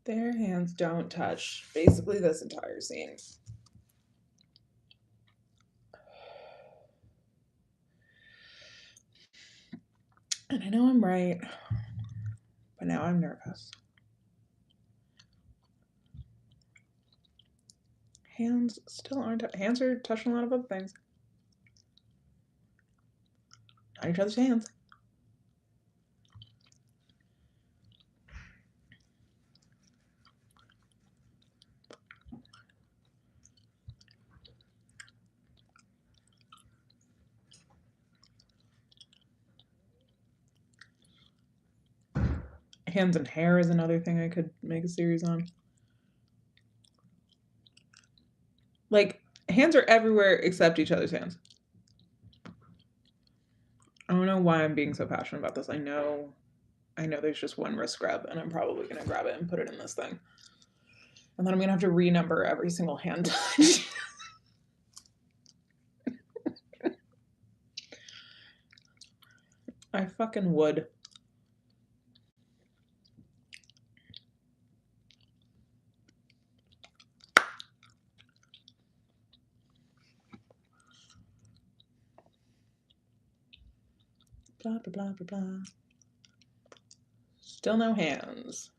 Their hands don't touch basically this entire scene. And I know I'm right, but now I'm nervous. Hands still aren't. Hands are touching a lot of other things. Not each other's hands. Hands and hair is another thing I could make a series on. Like, hands are everywhere except each other's hands. I don't know why I'm being so passionate about this. I know there's just one wrist scrub, and I'm probably gonna grab it and put it in this thing. And then I'm gonna have to renumber every single hand touch. I fucking would. Blah, blah, blah, blah, blah. Still no hands.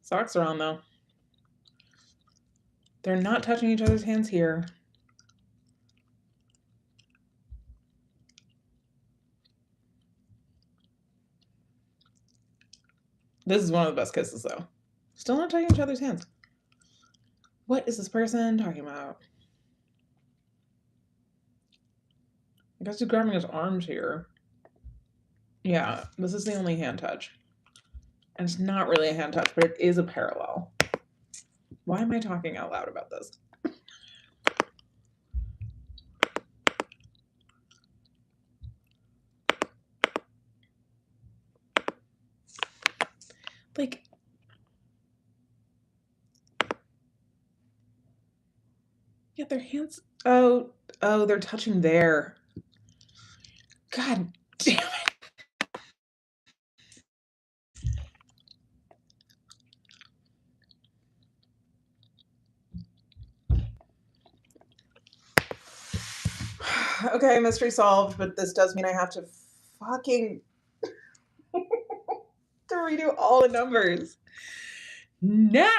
Socks are on, though. They're not touching each other's hands here. This is one of the best kisses, though. Still not touching each other's hands. What is this person talking about? I guess he's grabbing his arms here. Yeah, this is the only hand touch. And it's not really a hand touch, but it is a parallel. Why am I talking out loud about this? Like, yeah, their hands. Oh, they're touching there. God damn it. Okay, mystery solved, but this does mean I have to fucking to redo all the numbers. No.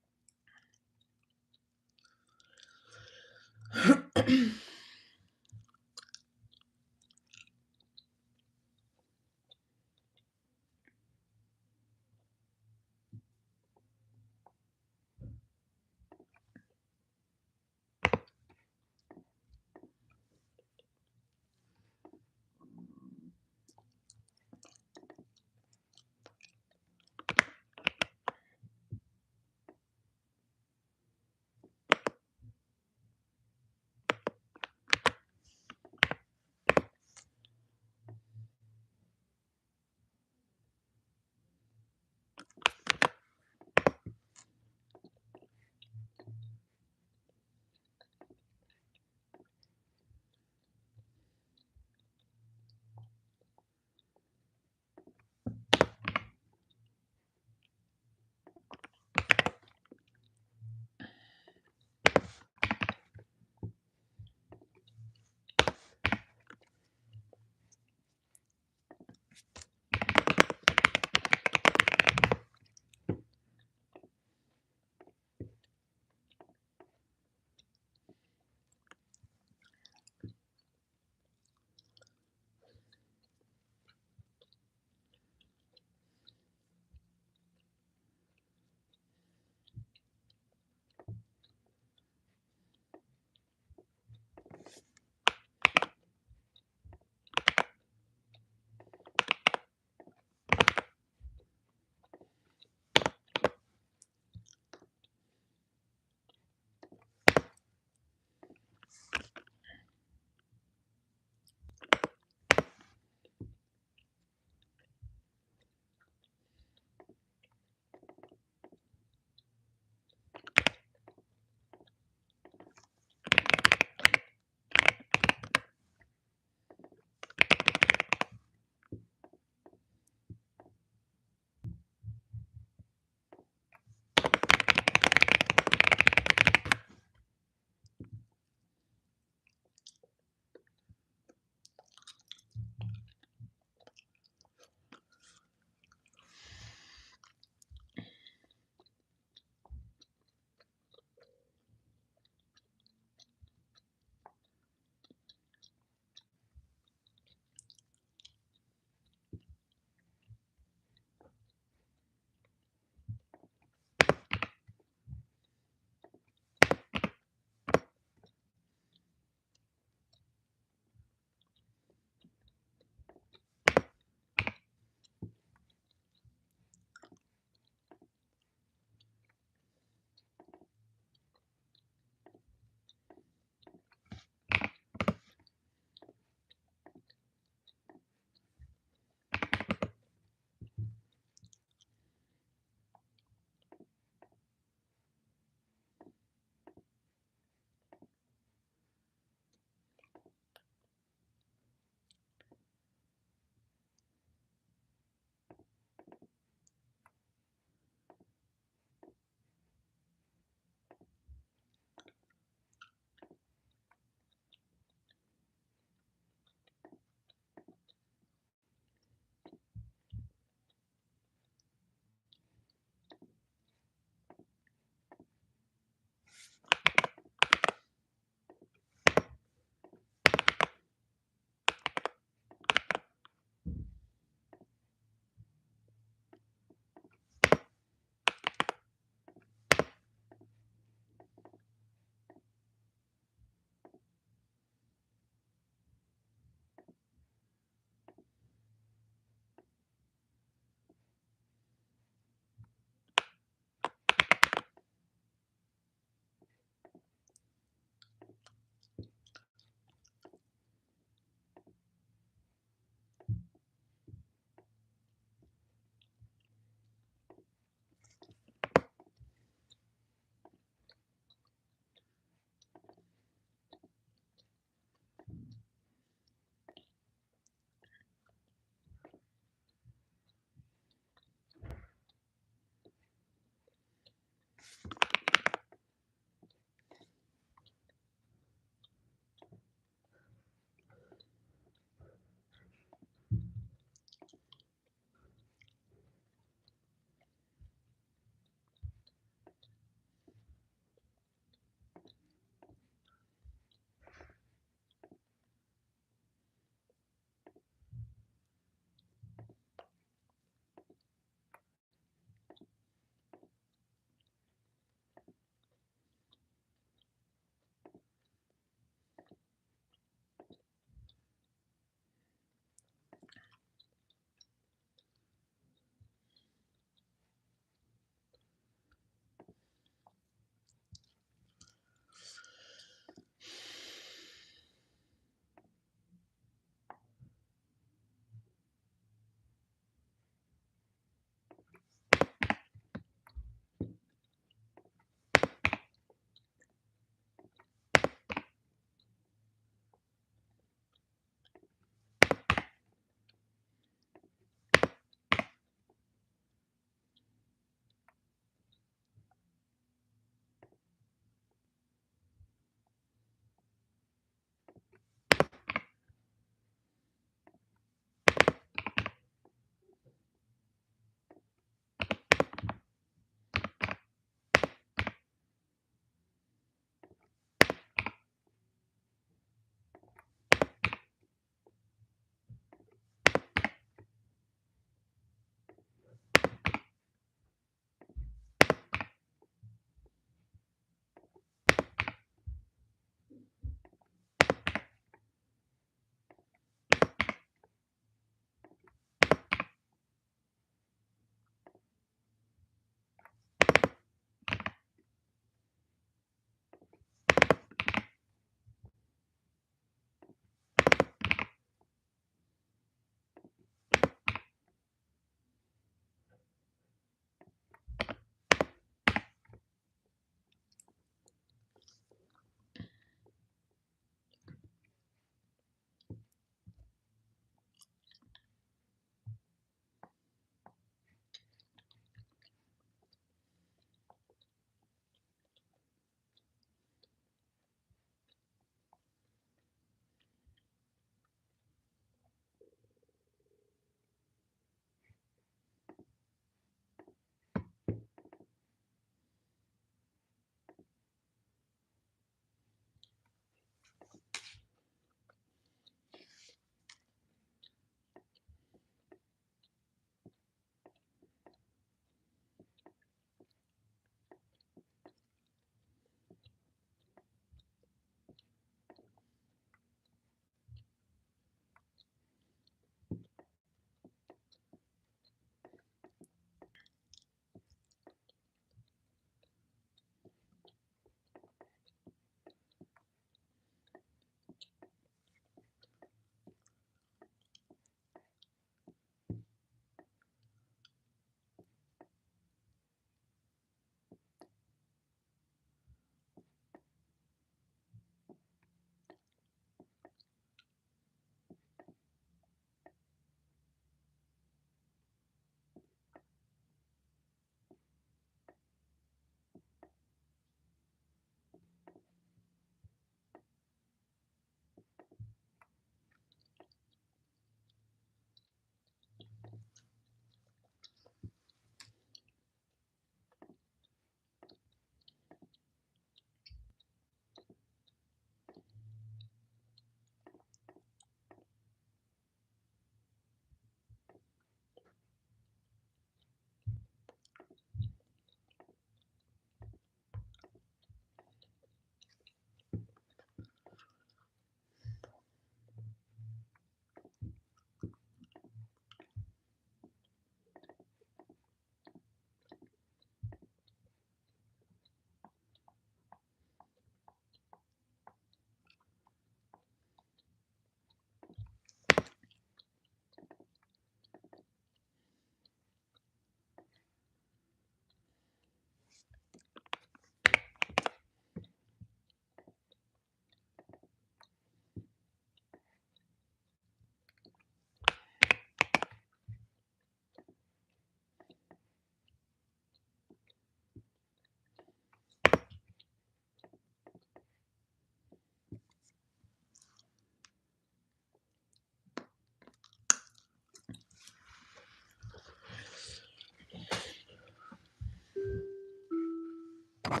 Oh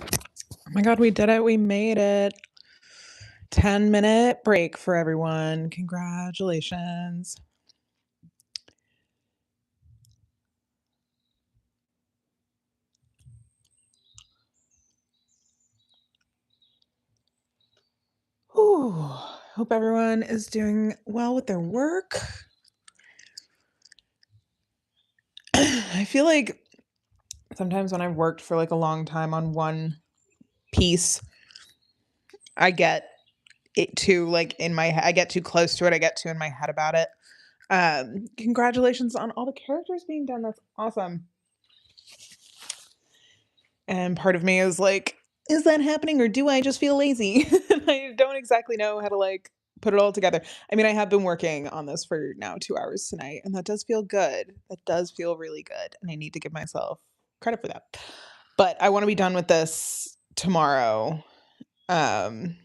my god, we did it. We made it. 10-minute break for everyone. Congratulations. Whew. Hope everyone is doing well with their work. I feel like sometimes when I've worked for like a long time on one piece, I get it too like in my head. I get too close to it. I get too in my head about it. Congratulations on all the characters being done. That's awesome. And part of me is like, is that happening or do I just feel lazy? I don't exactly know how to like put it all together. I mean, I have been working on this for now 2 hours tonight, and that does feel good. That does feel really good, and I need to give myself credit for that. But I want to be done with this tomorrow. Um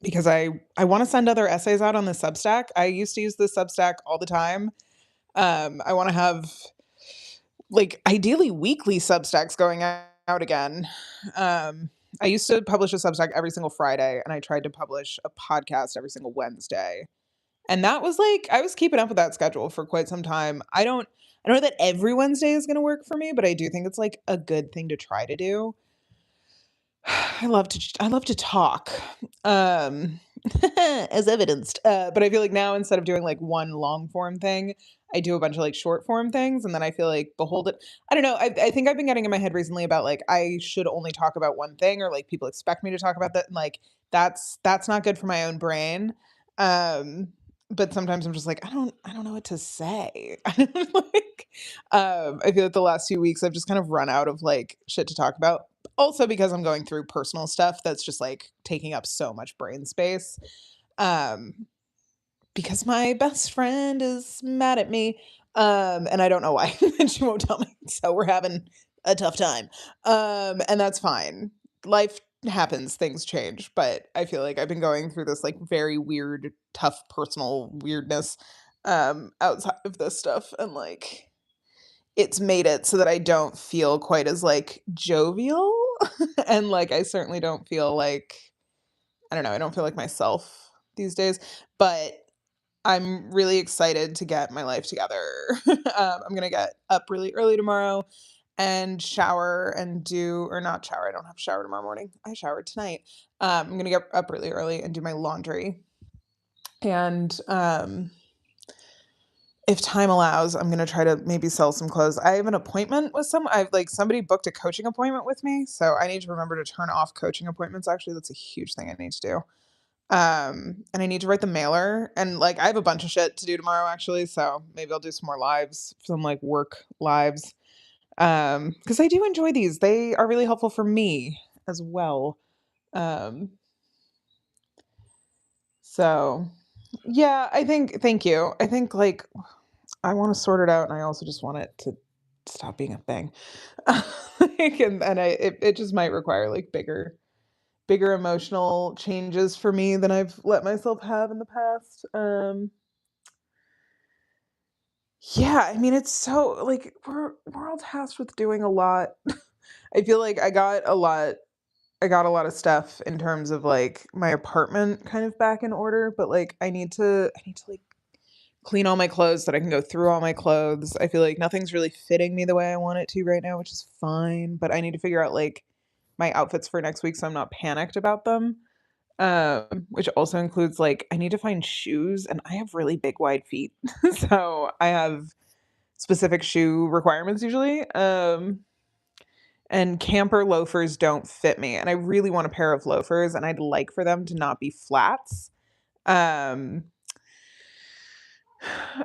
because I want to send other essays out on the Substack. I used to use the Substack all the time. I want to have like ideally weekly Substacks going out again. I used to publish a Substack every single Friday, and I tried to publish a podcast every single Wednesday. And that was like I was keeping up with that schedule for quite some time. I don't know that every Wednesday is going to work for me, but I do think it's like a good thing to try to do. I love to talk, um, as evidenced, but I feel like now instead of doing, like, one long form thing, I do a bunch of, like, short form things, and then I feel like behold it I don't know, I think I've been getting in my head recently about, like, I should only talk about one thing or, like, people expect me to talk about that, and, like, that's not good for my own brain, um, but sometimes I'm just like, I don't know what to say. I don't like, I feel like the last few weeks I've just kind of run out of, like, shit to talk about. Also because I'm going through personal stuff that's just, like, taking up so much brain space, um, because my best friend is mad at me, and I don't know why, and she won't tell me, so we're having a tough time, and that's fine. Life happens, things change, but I feel like I've been going through this, like, very weird, tough personal weirdness, outside of this stuff, and, like, it's made it so that I don't feel quite as, like, jovial, and, like, I certainly don't feel like I don't know, I don't feel like myself these days, but I'm really excited to get my life together. I'm gonna get up really early tomorrow and shower and do or not shower, I don't have to shower tomorrow morning, I showered tonight. I'm gonna get up really early and do my laundry, and, if time allows, I'm gonna try to maybe sell some clothes. I have an appointment with I've like somebody booked a coaching appointment with me, so I need to remember to turn off coaching appointments. Actually, that's a huge thing I need to do. And I need to write the mailer, and like I have a bunch of shit to do tomorrow actually, so maybe I'll do some more lives, some like work lives. Because I do enjoy these. They are really helpful for me as well. Um, so yeah, I think thank you. I think like I wanna sort it out, and I also just want it to stop being a thing. Like, and it just might require, like, bigger emotional changes for me than I've let myself have in the past. Yeah, I mean, it's so like, we're all tasked with doing a lot. I feel like I got a lot of stuff in terms of, like, my apartment kind of back in order, but, like, I need to, like, clean all my clothes so that I can go through all my clothes. I feel like nothing's really fitting me the way I want it to right now, which is fine, but I need to figure out, like, my outfits for next week so I'm not panicked about them. Which also includes, like, I need to find shoes, and I have really big, wide feet. So, I have specific shoe requirements usually, and camper loafers don't fit me, and I really want a pair of loafers, and I'd like for them to not be flats. Um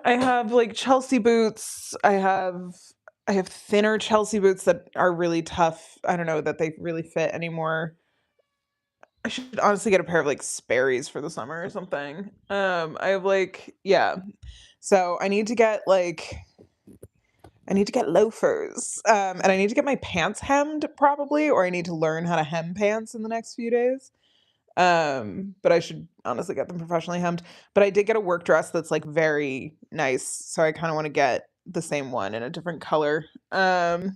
I have, like, Chelsea boots. I have thinner Chelsea boots that are really tough. I don't know that they really fit anymore. I should honestly get a pair of, like, Sperry's for the summer or something. I have, like yeah. So, I need to get loafers, and I need to get my pants hemmed probably, or I need to learn how to hem pants in the next few days. But I should honestly get them professionally hemmed. But I did get a work dress that's, like, very nice, so I kinda wanna get the same one in a different color. Oh,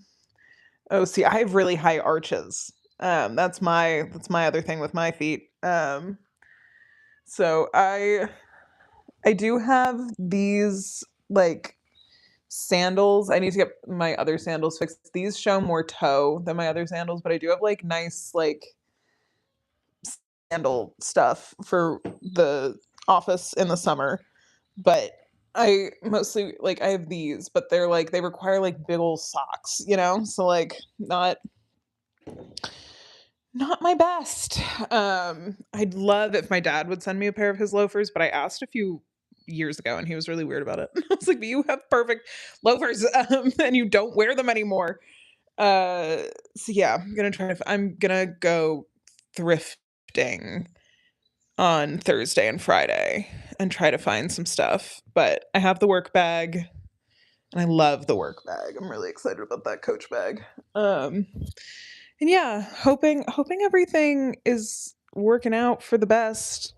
see, I have really high arches. That's my other thing with my feet. So I do have these like sandals. I need to get my other sandals fixed. These show more toe than my other sandals, but I do have like nice like sandal stuff for the office in the summer. But I mostly like I have these, but they're like they require like big old socks, you know? So like not my best. I'd love if my dad would send me a pair of his loafers, but I asked a few years ago and he was really weird about it. I was like, "But you have perfect loafers, and you don't wear them anymore." Uh, so yeah, I'm gonna go thrifting on Thursday and Friday and try to find some stuff. But I have the work bag and I love the work bag. I'm really excited about that Coach bag. Um, and yeah, hoping everything is working out for the best.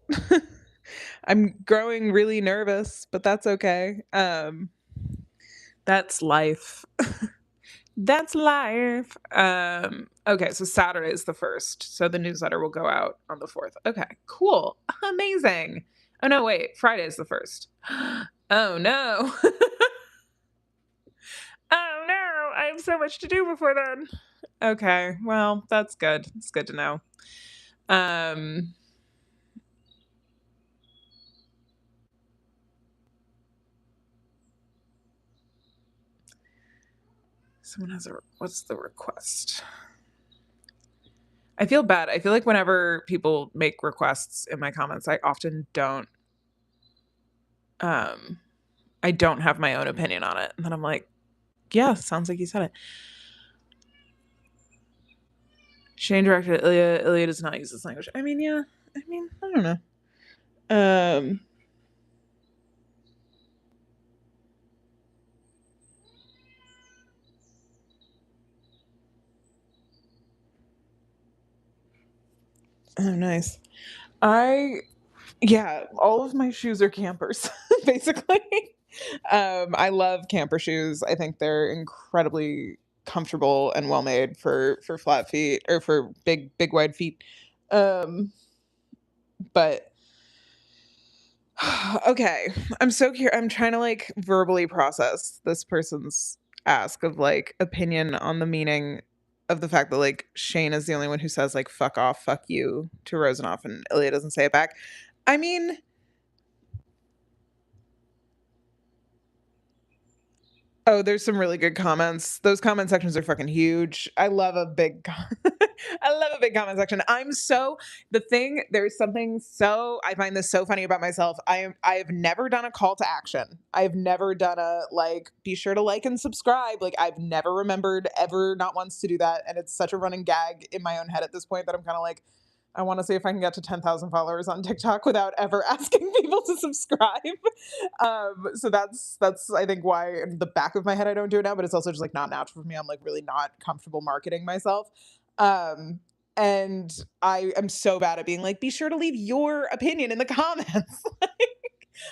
I'm growing really nervous, but that's okay. That's life. That's life. Okay, so Saturday is the first. So the newsletter will go out on the 4th. Okay, cool. Amazing. Oh no, wait, Friday is the first. Oh no. Oh no, I have so much to do before then. Okay, well, that's good. It's good to know. Um, someone has what's the request? I feel bad. I feel like whenever people make requests in my comments, um I don't have my own opinion on it. And then I'm like, yeah, sounds like you said it. Shane directed Ilya. Ilya does not use this language. I mean, yeah. I mean, I don't know. Um oh nice. I Yeah, all of my shoes are campers, basically. I love camper shoes. I think they're incredibly comfortable and well made for flat feet or for big wide feet. Um, but okay, I'm trying to like verbally process this person's ask of like opinion on the meaning of the fact that like Shane is the only one who says like fuck off, fuck you to Rosenoff and Ilya doesn't say it back. I mean, oh, there's some really good comments. Those comment sections are fucking huge. I love a big I love a big comment section. There's something so I find this so funny about myself. I have never done a call to action. I've never done a like be sure to like and subscribe. Like I've never remembered ever not once to do that and it's such a running gag in my own head at this point that I'm kind of like I want to see if I can get to 10,000 followers on TikTok without ever asking people to subscribe. So that's I think why in the back of my head I don't do it now, but it's also just like not natural for me. I'm like really not comfortable marketing myself. Um, and I am so bad at being like, be sure to leave your opinion in the comments.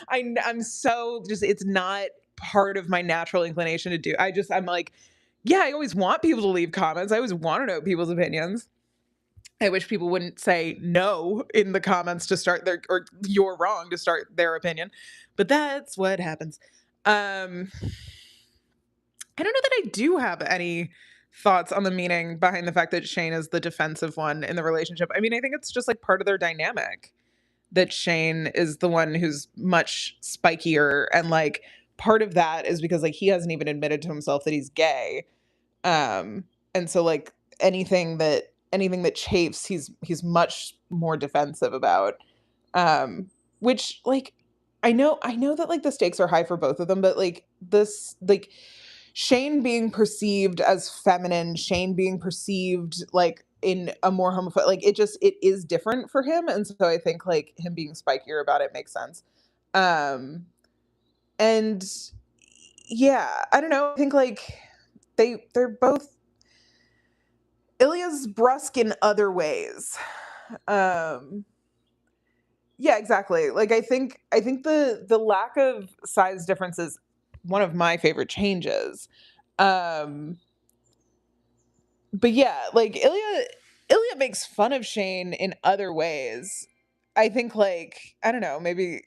I'm so just it's not part of my natural inclination to do. I'm like, yeah, I always want people to leave comments. I always want to know people's opinions. I wish people wouldn't say no in the comments to start their or you're wrong to start their opinion. But that's what happens. Um I don't know that I do have any thoughts on the meaning behind the fact that Shane is the defensive one in the relationship. I mean, I think it's just like part of their dynamic that Shane is the one who's much spikier and like part of that is because like he hasn't even admitted to himself that he's gay. And so like anything that chafes, he's much more defensive about. Which like I know that like the stakes are high for both of them, but like this like Shane being perceived as feminine, Shane being perceived like in a more homophobic like it is different for him. And so I think like him being spikier about it makes sense. Um and yeah, I don't know. I think like they're both Ilya's brusque in other ways. Um, yeah, exactly. Like I think the lack of size difference is one of my favorite changes. Um, but yeah, like Ilya. Ilya makes fun of Shane in other ways. I think, like, I don't know, maybe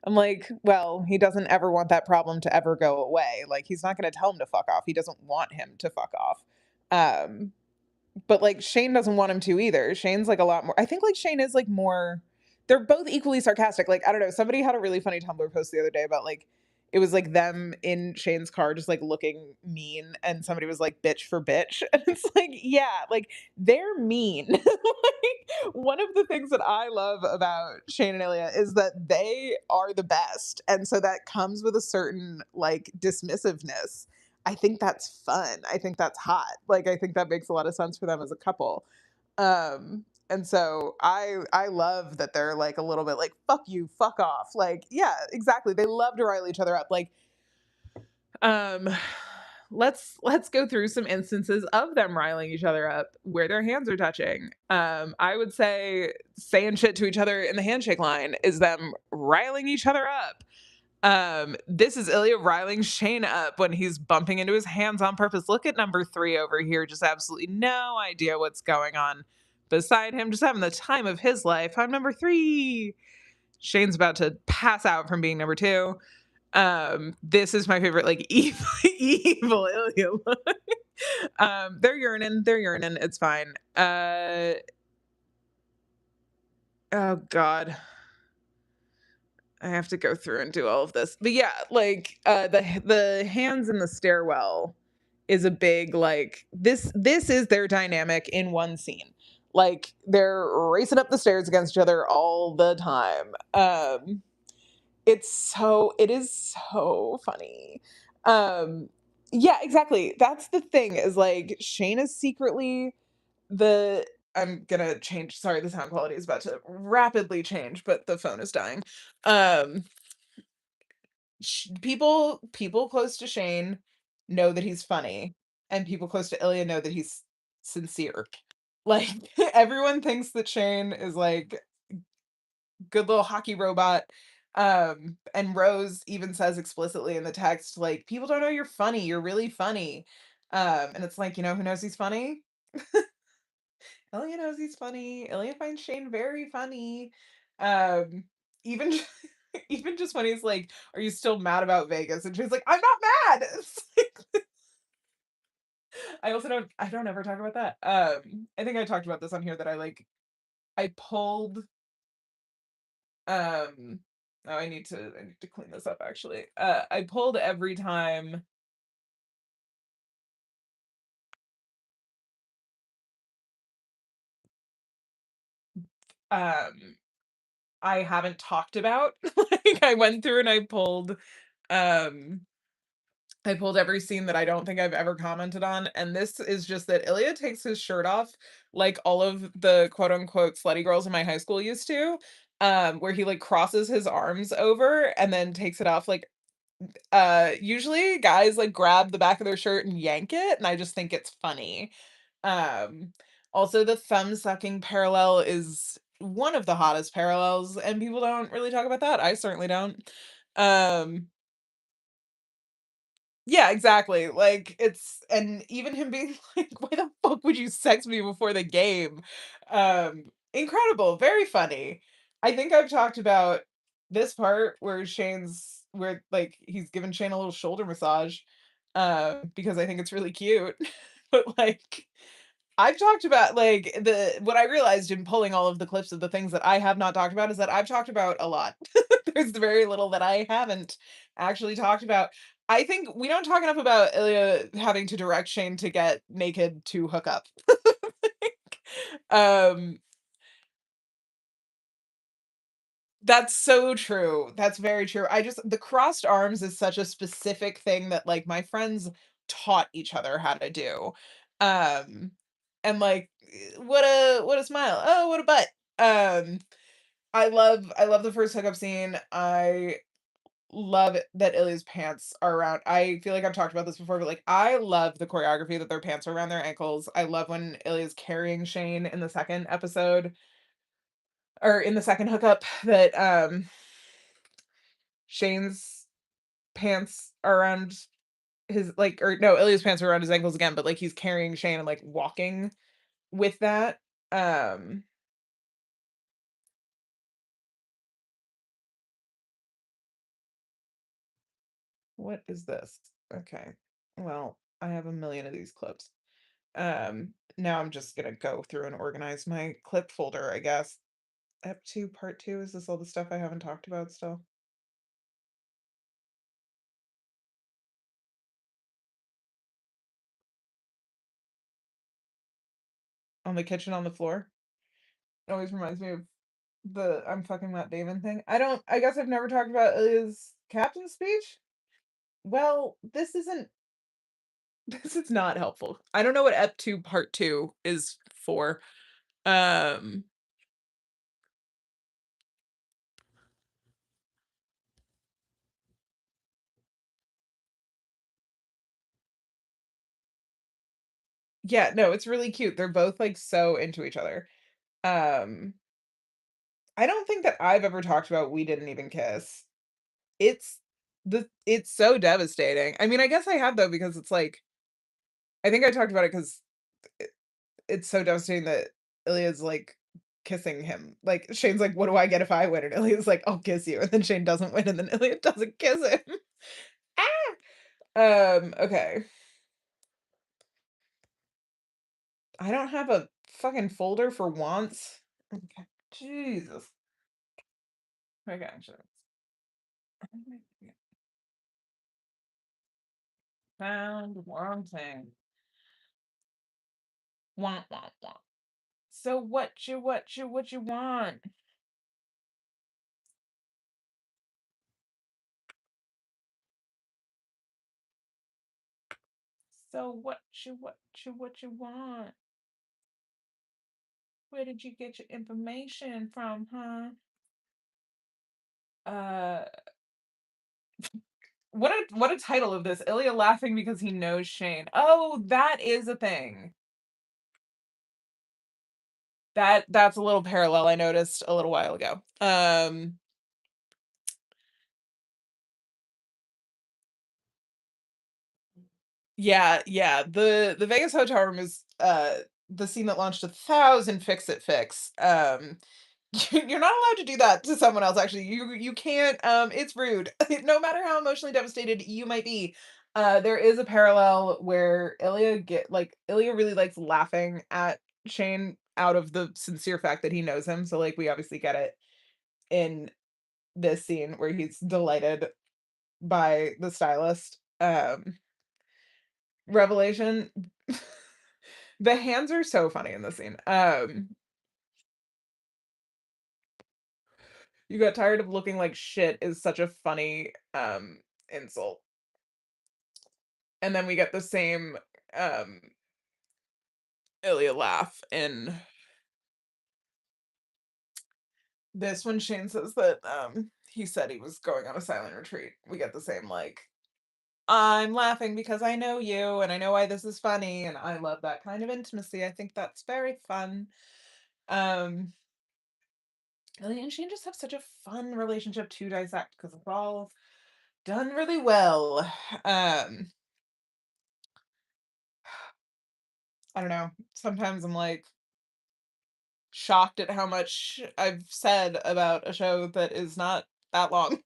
I'm like, well, he doesn't ever want that problem to ever go away. Like, he's not gonna tell him to fuck off. He doesn't want him to fuck off. Um, but, like, Shane doesn't want him to either. Shane's, like, a lot more I think, like, Shane is, like, more they're both equally sarcastic. Like, I don't know, somebody had a really funny Tumblr post the other day about, like it was, like, them in Shane's car just, like, looking mean, and somebody was like, "Bitch for bitch." And it's like, yeah, like, they're mean. Like, one of the things that I love about Shane and Ilya is that they are the best, and so that comes with a certain, like, dismissiveness. I think that's fun. I think that's hot. Like, I think that makes a lot of sense for them as a couple. And so I love that they're like a little bit like fuck you, fuck off. Like, yeah, exactly. They love to rile each other up. Like, um let's go through some instances of them riling each other up where their hands are touching. I would say saying shit to each other in the handshake line is them riling each other up. This is Ilya riling Shane up when he's bumping into his hands on purpose. Look at number 3 over here, just absolutely no idea what's going on beside him, just having the time of his life. I'm number 3. Shane's about to pass out from being number 2. This is my favorite, like, evil Ilya look. They're urinating, it's fine. Oh god. I have to go through and do all of this. But yeah, like the hands in the stairwell is a big like this is their dynamic in one scene. Like they're racing up the stairs against each other all the time. It is so funny. Um yeah, exactly. That's the thing is like Shane is secretly the I'm gonna change. Sorry, the sound quality is about to rapidly change, but the phone is dying. Um people close to Shane know that he's funny, and people close to Ilya know that he's sincere. Like everyone thinks that Shane is like good little hockey robot. And Rose even says explicitly in the text, like, people don't know you're funny, you're really funny. And it's like, you know who knows he's funny? Ilya knows he's funny. Ilya finds Shane very funny. Um, even even just when he's like, "Are you still mad about Vegas?" And she's like, "I'm not mad." It's like- I don't ever talk about that. I think I talked about this on here that I pulled um oh I need to clean this up actually. I pulled every time um I haven't talked about. Like I went through and um I pulled every scene that I don't think I've ever commented on, and this is just that Ilya takes his shirt off like all of the quote unquote slutty girls in my high school used to, where he like crosses his arms over and then takes it off like usually guys like grab the back of their shirt and yank it, and I just think it's funny. Um Also the thumb sucking parallel is one of the hottest parallels, and people don't really talk about that. I certainly don't. Um Yeah, exactly. Like, it's and even him being like, "Why the fuck would you sex me before the game?" Incredible, very funny. I think I've talked about this part where, like, he's giving Shane a little shoulder massage, because I think it's really cute. But, like, I've talked about, like, the what I realized in pulling all of the clips of the things that I have not talked about is that I've talked about a lot. There's very little that I haven't actually talked about. I think we don't talk enough about Ilya having to direct Shane to get naked to hook up. Um, that's so true. That's very true. The crossed arms is such a specific thing that, like, my friends taught each other how to do. Um, and, like, what a smile. Oh, what a butt. Um, I love the first hookup scene. I love it that Ilya's pants are around I feel like I've talked about this before, but, like, I love the choreography that their pants are around their ankles. I love when Ilya's carrying Shane in the second episode or in the second hookup that, Shane's pants are around his like or no, Ilya's pants are around his ankles again, but, like, he's carrying Shane and, like, walking. with that, um what is this? Okay. Well, I have a million of these clips. Now I'm just gonna go through and organize my clip folder, I guess. Up to part 2, is this all the stuff I haven't talked about still? On the kitchen on the floor? It always reminds me of the "I'm fucking Matt Damon" thing. I guess I've never talked about Ilya's captain's speech? Well, this isn't this is not helpful. I don't know what Ep 2 part 2 is for. Um, yeah, no, it's really cute. They're both, like, so into each other. Um, I don't think that I've ever talked about "We Didn't Even Kiss." It's it's so devastating. I mean, I guess I have though because it's like I think I talked about it 'cause it's so devastating that Ilya's, like, kissing him. Like, Shane's like, "What do I get if I win?" And Ilya's like, "I'll kiss you." And then Shane doesn't win, and then Ilya doesn't kiss him. Okay. I don't have a fucking folder for wants. Okay. Jesus. Okay, sure. Found wanting. Want. So what you want? So what you want? Where did you get your information from, huh? Uh, what a title of this. Ilya laughing because he knows Shane. Oh, that is a thing. That's a little parallel I noticed a little while ago. Yeah, yeah. The Vegas hotel room is the scene that launched 1,000 fix-it-fics. You're not allowed to do that to someone else, actually. You can't, it's rude. No matter how emotionally devastated you might be. There is a parallel where Ilya really likes laughing at Shane out of the sincere fact that he knows him. So like we obviously get it in this scene where he's delighted by the stylist. Revelation. The hands are so funny in this scene. You got tired of looking like shit is such a funny insult. And then we get the same um Ilya laugh in this when Shane says that he said he was going on a silent retreat. We get the same like I'm laughing because I know you and I know why this is funny and I love that kind of intimacy. I think that's very fun. Um Ilya and Shane just have such a fun relationship to dissect because it's all done really well. Um I don't know. Sometimes I'm like shocked at how much I've said about a show that is not that long.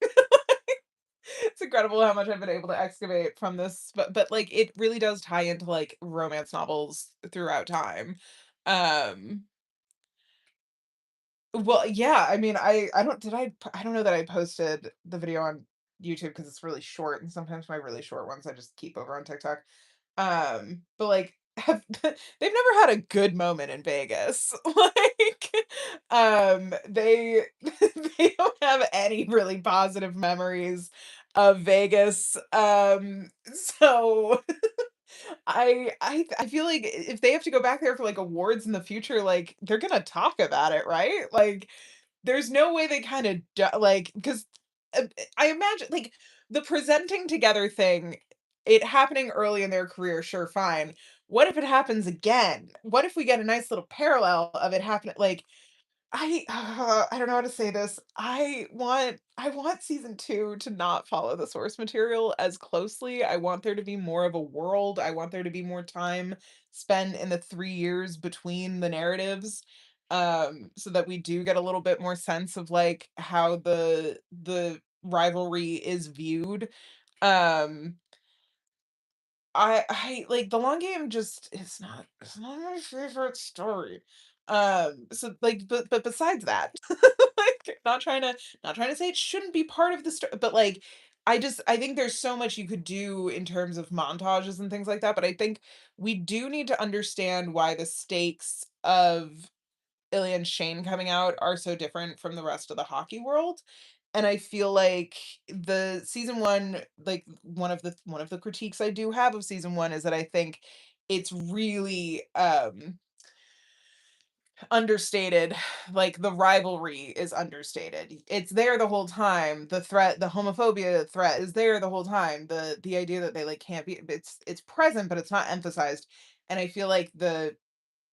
It's incredible how much I've been able to excavate from this, but like it really does tie into like romance novels throughout time. Um well, yeah, I mean, I don't know that I posted the video on YouTube because it's really short and sometimes my really short ones I just keep over on TikTok. But like they've never had a good moment in Vegas. Like they don't have any really positive memories of Vegas. So I feel like if they have to go back there for like awards in the future, like they're gonna talk about it, right? Like there's no way they kinda like, 'cause, I imagine like, the presenting together thing, it happening early in their career, sure, fine. What if it happens again? What if we get a nice little parallel of it happening like, I don't know how to say this. I want season 2 to not follow the source material as closely. I want there to be more of a world. I want there to be more time spent in the 3 years between the narratives, so that we do get a little bit more sense of, like, how the rivalry is viewed. Um I like, the long game just it's not my favorite story. So, like, but besides that, like, not trying to say it shouldn't be part of the story, but, like, I think there's so much you could do in terms of montages and things like that, but I think we do need to understand why the stakes of Ilya and Shane coming out are so different from the rest of the hockey world. And I feel like the season 1, like, one of the critiques I do have of season 1 is that I think it's really, understated. Like, the rivalry is understated. It's there the whole time. The homophobia threat is there the whole time. The idea that they, like, can't be it's present, but it's not emphasized. And I feel like the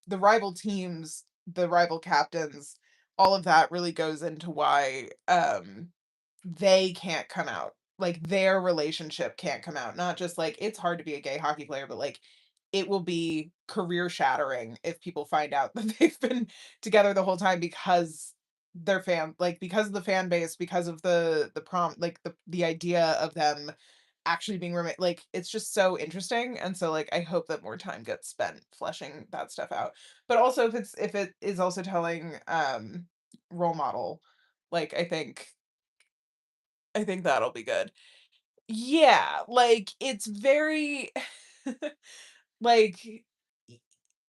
rival teams, the rival captains, all of that really goes into why, they can't come out. Like, their relationship can't come out. Not just, like, it's hard to be a gay hockey player, but, like, it will be career shattering if people find out that they've been together the whole time because because of the fan base, because of the prom like, the idea of them actually being like, it's just so interesting, and so, like, I hope that more time gets spent fleshing that stuff out. But also if it is also telling, role model, like, I think that'll be good. Yeah, like, it's very like y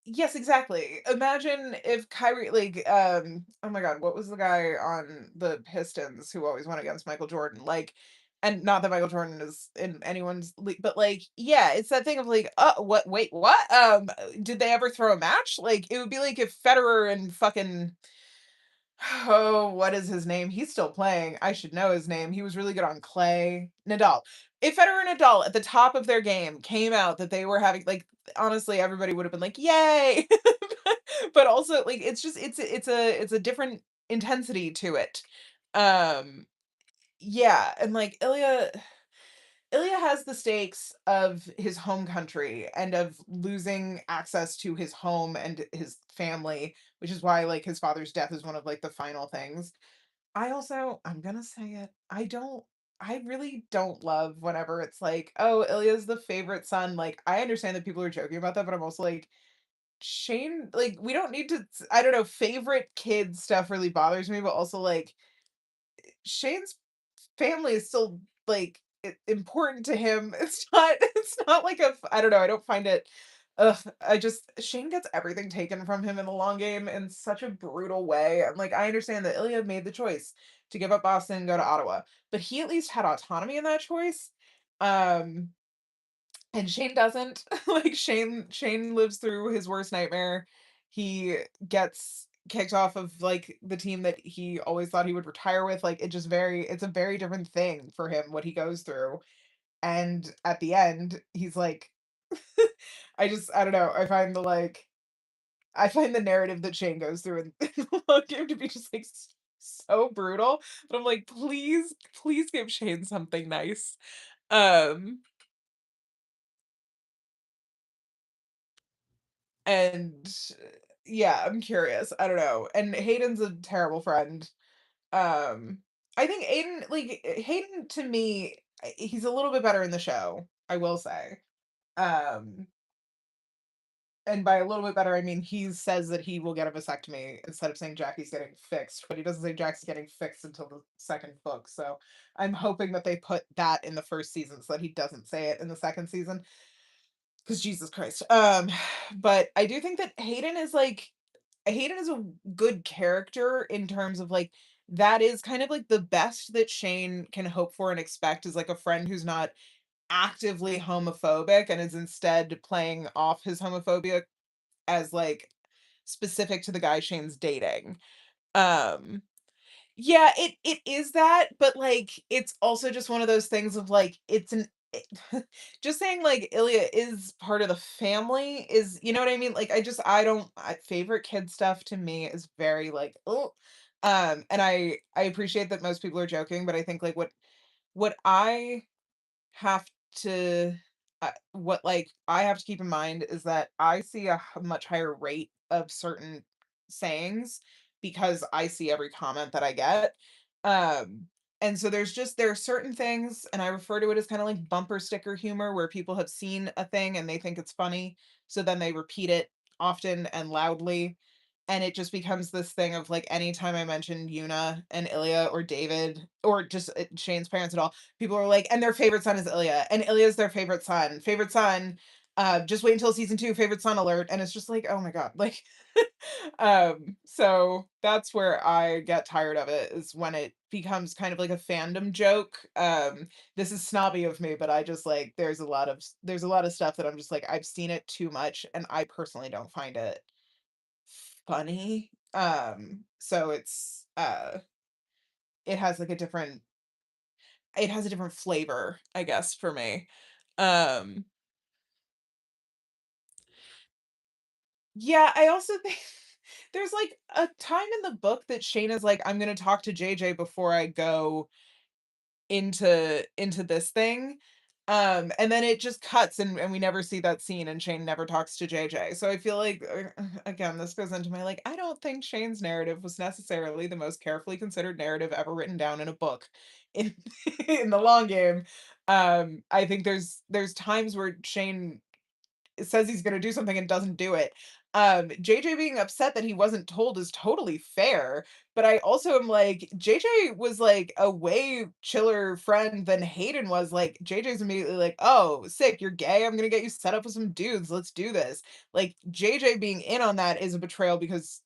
yes, exactly. Imagine if Kyrie oh my god, what was the guy on the Pistons who always went against Michael Jordan? Like, and not that Michael Jordan is in anyone's league, but, like, yeah, it's that thing of, like, what wait, what? Did they ever throw a match?" Like, it would be like if Federer and fucking oh, what is his name? He's still playing. I should know his name. He was really good on clay. Nadal. If Federer and Nadal at the top of their game came out that they were having, like, honestly, everybody would have been like, "Yay!" But also, like, it's just it's a different intensity to it. Um, yeah, and, like, Ilya has the stakes of his home country and of losing access to his home and his family, which is why, like, his father's death is one of, like, the final things. I'm gonna say it, I really don't love whenever it's like, "Oh, Ilya's the favorite son." Like, I understand that people are joking about that, but I'm also like, Shane, like, we don't need to I don't know, favorite kid stuff really bothers me, but also, like, Shane's family is still, like, important to him. It's not like I don't know, I don't find it ugh, I just Shane gets everything taken from him in the long game in such a brutal way. I'm like, I understand that Ilya made the choice to give up Boston and go to Ottawa, but he at least had autonomy in that choice. Um, and Shane doesn't. Like, Shane lives through his worst nightmare. He gets kicked off of, like, the team that he always thought he would retire with. Like, it's a very different thing for him what he goes through. And at the end, he's like I don't know. I find the narrative that Shane goes through in the long game to be just, like, so brutal. But I'm like, please give Shane something nice. Um And yeah, I'm curious. I don't know. And Hayden's a terrible friend. Um, I think Hayden to me, he's a little bit better in the show, I will say. Um, and by a little bit better, I mean he says that he will get a vasectomy instead of saying Jackie's getting fixed, but he doesn't say Jackie's getting fixed until the second book. So I'm hoping that they put that in the first season so that he doesn't say it in the second season. Because Jesus Christ. But I do think that Hayden is a good character in terms of, like, that is kind of like the best that Shane can hope for and expect is, like, a friend who's not actively homophobic and is instead playing off his homophobia as, like, specific to the guy Shane's dating. Um, yeah, it is that, but, like, it's also just one of those things of, like, it's an it just saying, like, Ilya is part of the family is you know what I mean? Like, I don't favorite kid stuff to me is very, like, oh, and I appreciate that most people are joking, but I think, like, what I have to what, like, I have to keep in mind is that I see a much higher rate of certain sayings because I see every comment that I get. Um, and so there are certain things, and I refer to it as kind of like bumper sticker humor where people have seen a thing and they think it's funny. So then they repeat it often and loudly. And it just becomes this thing of like anytime I mention Yuna and Ilya or David or just Shane's parents at all, people are like, and their favorite son is Ilya, and Ilya's their favorite son. Favorite son, just wait until season 2, favorite son alert. And it's just like, oh my God. Like so that's where I get tired of it is when it becomes kind of like a fandom joke. This is snobby of me, but I just like there's a lot of stuff that I'm just like, I've seen it too much and I personally don't find it funny. So it has like it has a different flavor, I guess, for me. Um, yeah, I also think there's like a time in the book that Shane is like, I'm gonna talk to JJ before I go into this thing. And then it just cuts and we never see that scene and Shane never talks to JJ. So I feel like again, this goes into my like, I don't think Shane's narrative was necessarily the most carefully considered narrative ever written down in a book in in the long game. I think there's times where Shane says he's gonna do something and doesn't do it. JJ being upset that he wasn't told is totally fair, but I also am like, JJ was like a way chiller friend than Hayden was. Like, JJ's immediately like, "Oh, sick, you're gay. I'm gonna get you set up with some dudes. Let's do this." Like, JJ being in on that is a betrayal because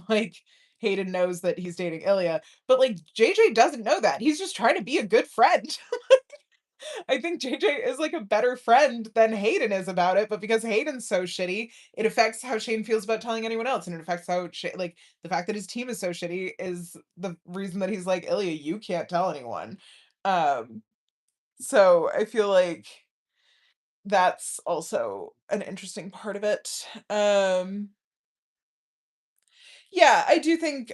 like Hayden knows that he's dating Ilya, but like JJ doesn't know that. He's just trying to be a good friend. I think JJ is like a better friend than Hayden is about it, but because Hayden's so shitty, it affects how Shane feels about telling anyone else, and it affects how like the fact that his team is so shitty is the reason that he's like, Ilya, you can't tell anyone. Um, so I feel like that's also an interesting part of it. Yeah, I do think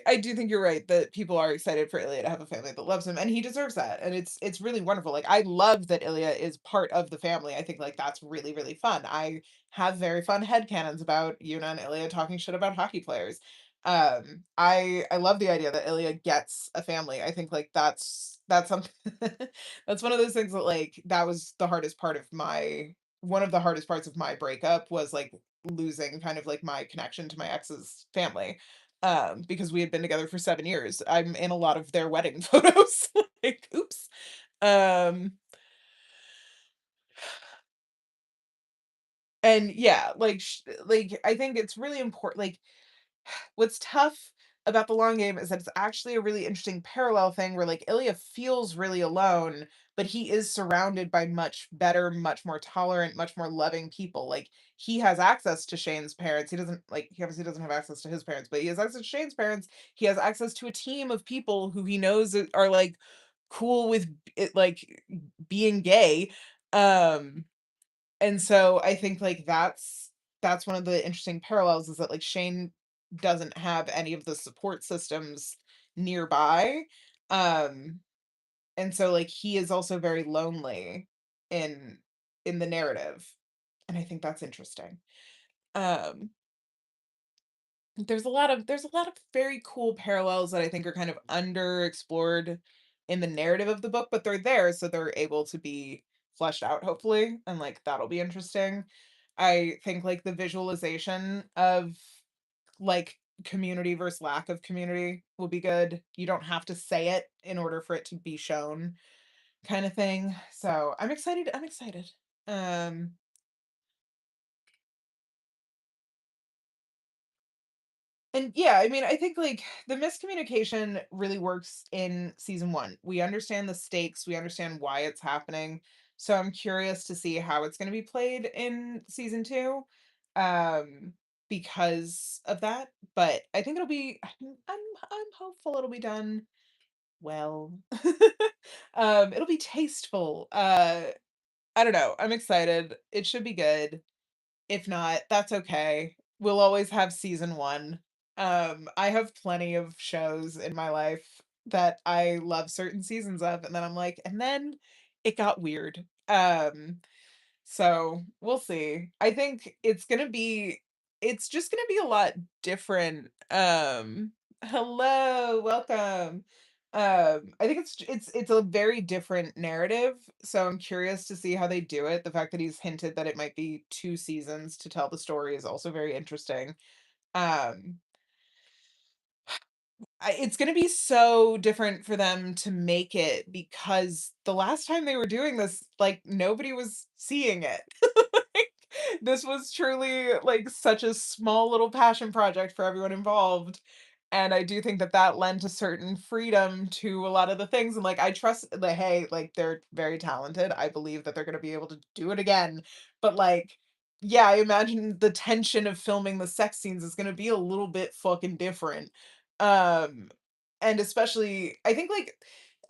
you're right that people are excited for Ilya to have a family that loves him, and he deserves that, and it's really wonderful. Like, I love that Ilya is part of the family. I think, like, that's really, really fun. I have very fun headcanons about Yuna and Ilya talking shit about hockey players. I love the idea that Ilya gets a family. I think, like, that's something that's one of those things that, like, that was the hardest part of my one of the hardest parts of my breakup was, like, losing kind of, like, my connection to my ex's family because we had been together for 7 years. I'm in a lot of their wedding photos. Like, oops. Um, and yeah, like, I think it's really important like, what's tough about the long game is that it's actually a really interesting parallel thing where like Ilya feels really alone, but he is surrounded by much better, much more tolerant, much more loving people. Like he has access to Shane's parents. He doesn't like he obviously doesn't have access to his parents, but he has access to Shane's parents. He has access to a team of people who he knows are like cool with it like being gay. Um and so I think, like, that's one of the interesting parallels is that, like, Shane doesn't have any of the support systems nearby, um, and so, like, he is also very lonely in in the narrative, and I think that's interesting. Um there's a lot of very cool parallels that I think are kind of underexplored in the narrative of the book, but they're there, so they're able to be fleshed out, hopefully, and, like, that'll be interesting. I think, like, the visualization of, like, community versus lack of community will be good. You don't have to say it in order for it to be shown kinda thing, so I'm excited, I'm excited. Um And yeah, I mean, I think like the miscommunication really works in season one. We understand the stakes, we understand why it's happening. So I'm curious to see how it's going to be played in season two, um, because of that. But I think it'll be. I'm hopeful it'll be done well. It'll be tasteful. I don't know, I'm excited. It should be good. If not, that's okay. We'll always have season 1. I have plenty of shows in my life that I love certain seasons of, and then I'm like, "And then it got weird." So we'll see. I think it's just gonna be a lot different. Hello, welcome. I think it's a very different narrative, so I'm curious to see how they do it. The fact that he's hinted that it might be 2 seasons to tell the story is also very interesting. Um it's gonna be so different for them to make it because the last time they were doing this, like, nobody was seeing it. Like, this was truly, like, such a small little passion project for everyone involved, and I do think that that lent a certain freedom to a lot of the things, and, like, I trust that, hey, like, they're very talented, I believe that they're gonna be able to do it again, but, like, yeah, I imagine the tension of filming the sex scenes is gonna be a little bit fucking different. Um, and especially I think, like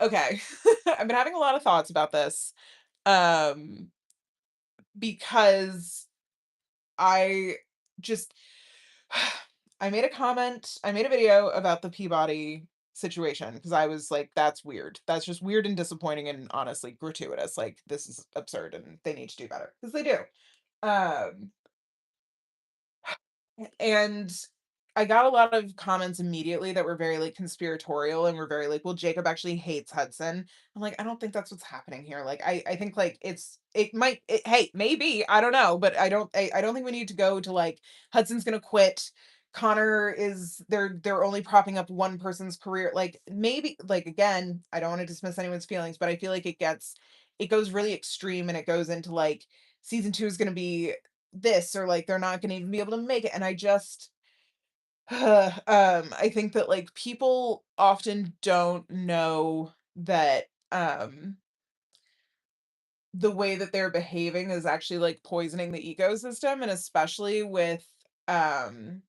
okay, I've been having a lot of thoughts about this, um, because I just I made a video about the Peabody situation because I was like, "That's weird. That's just weird and disappointing and honestly gratuitous, like, this is absurd and they need to do better because they do. Um And I got a lot of comments immediately that were very, like, conspiratorial and were very like, "Well, Jacob actually hates Hudson." I'm like, "I don't think that's what's happening here." Like, I think, like, it might hey, maybe, I don't know, but I don't think we need to go to, like, Hudson's gonna quit, Connor is they're only propping up one person's career. Like, maybe like, again, I don't wanna dismiss anyone's feelings, but I feel like it goes really extreme and it goes into, like, season 2 is gonna be this or like they're not going to even be able to make it and I just I think that like people often don't know that the way that they're behaving is actually like poisoning the ecosystem and especially um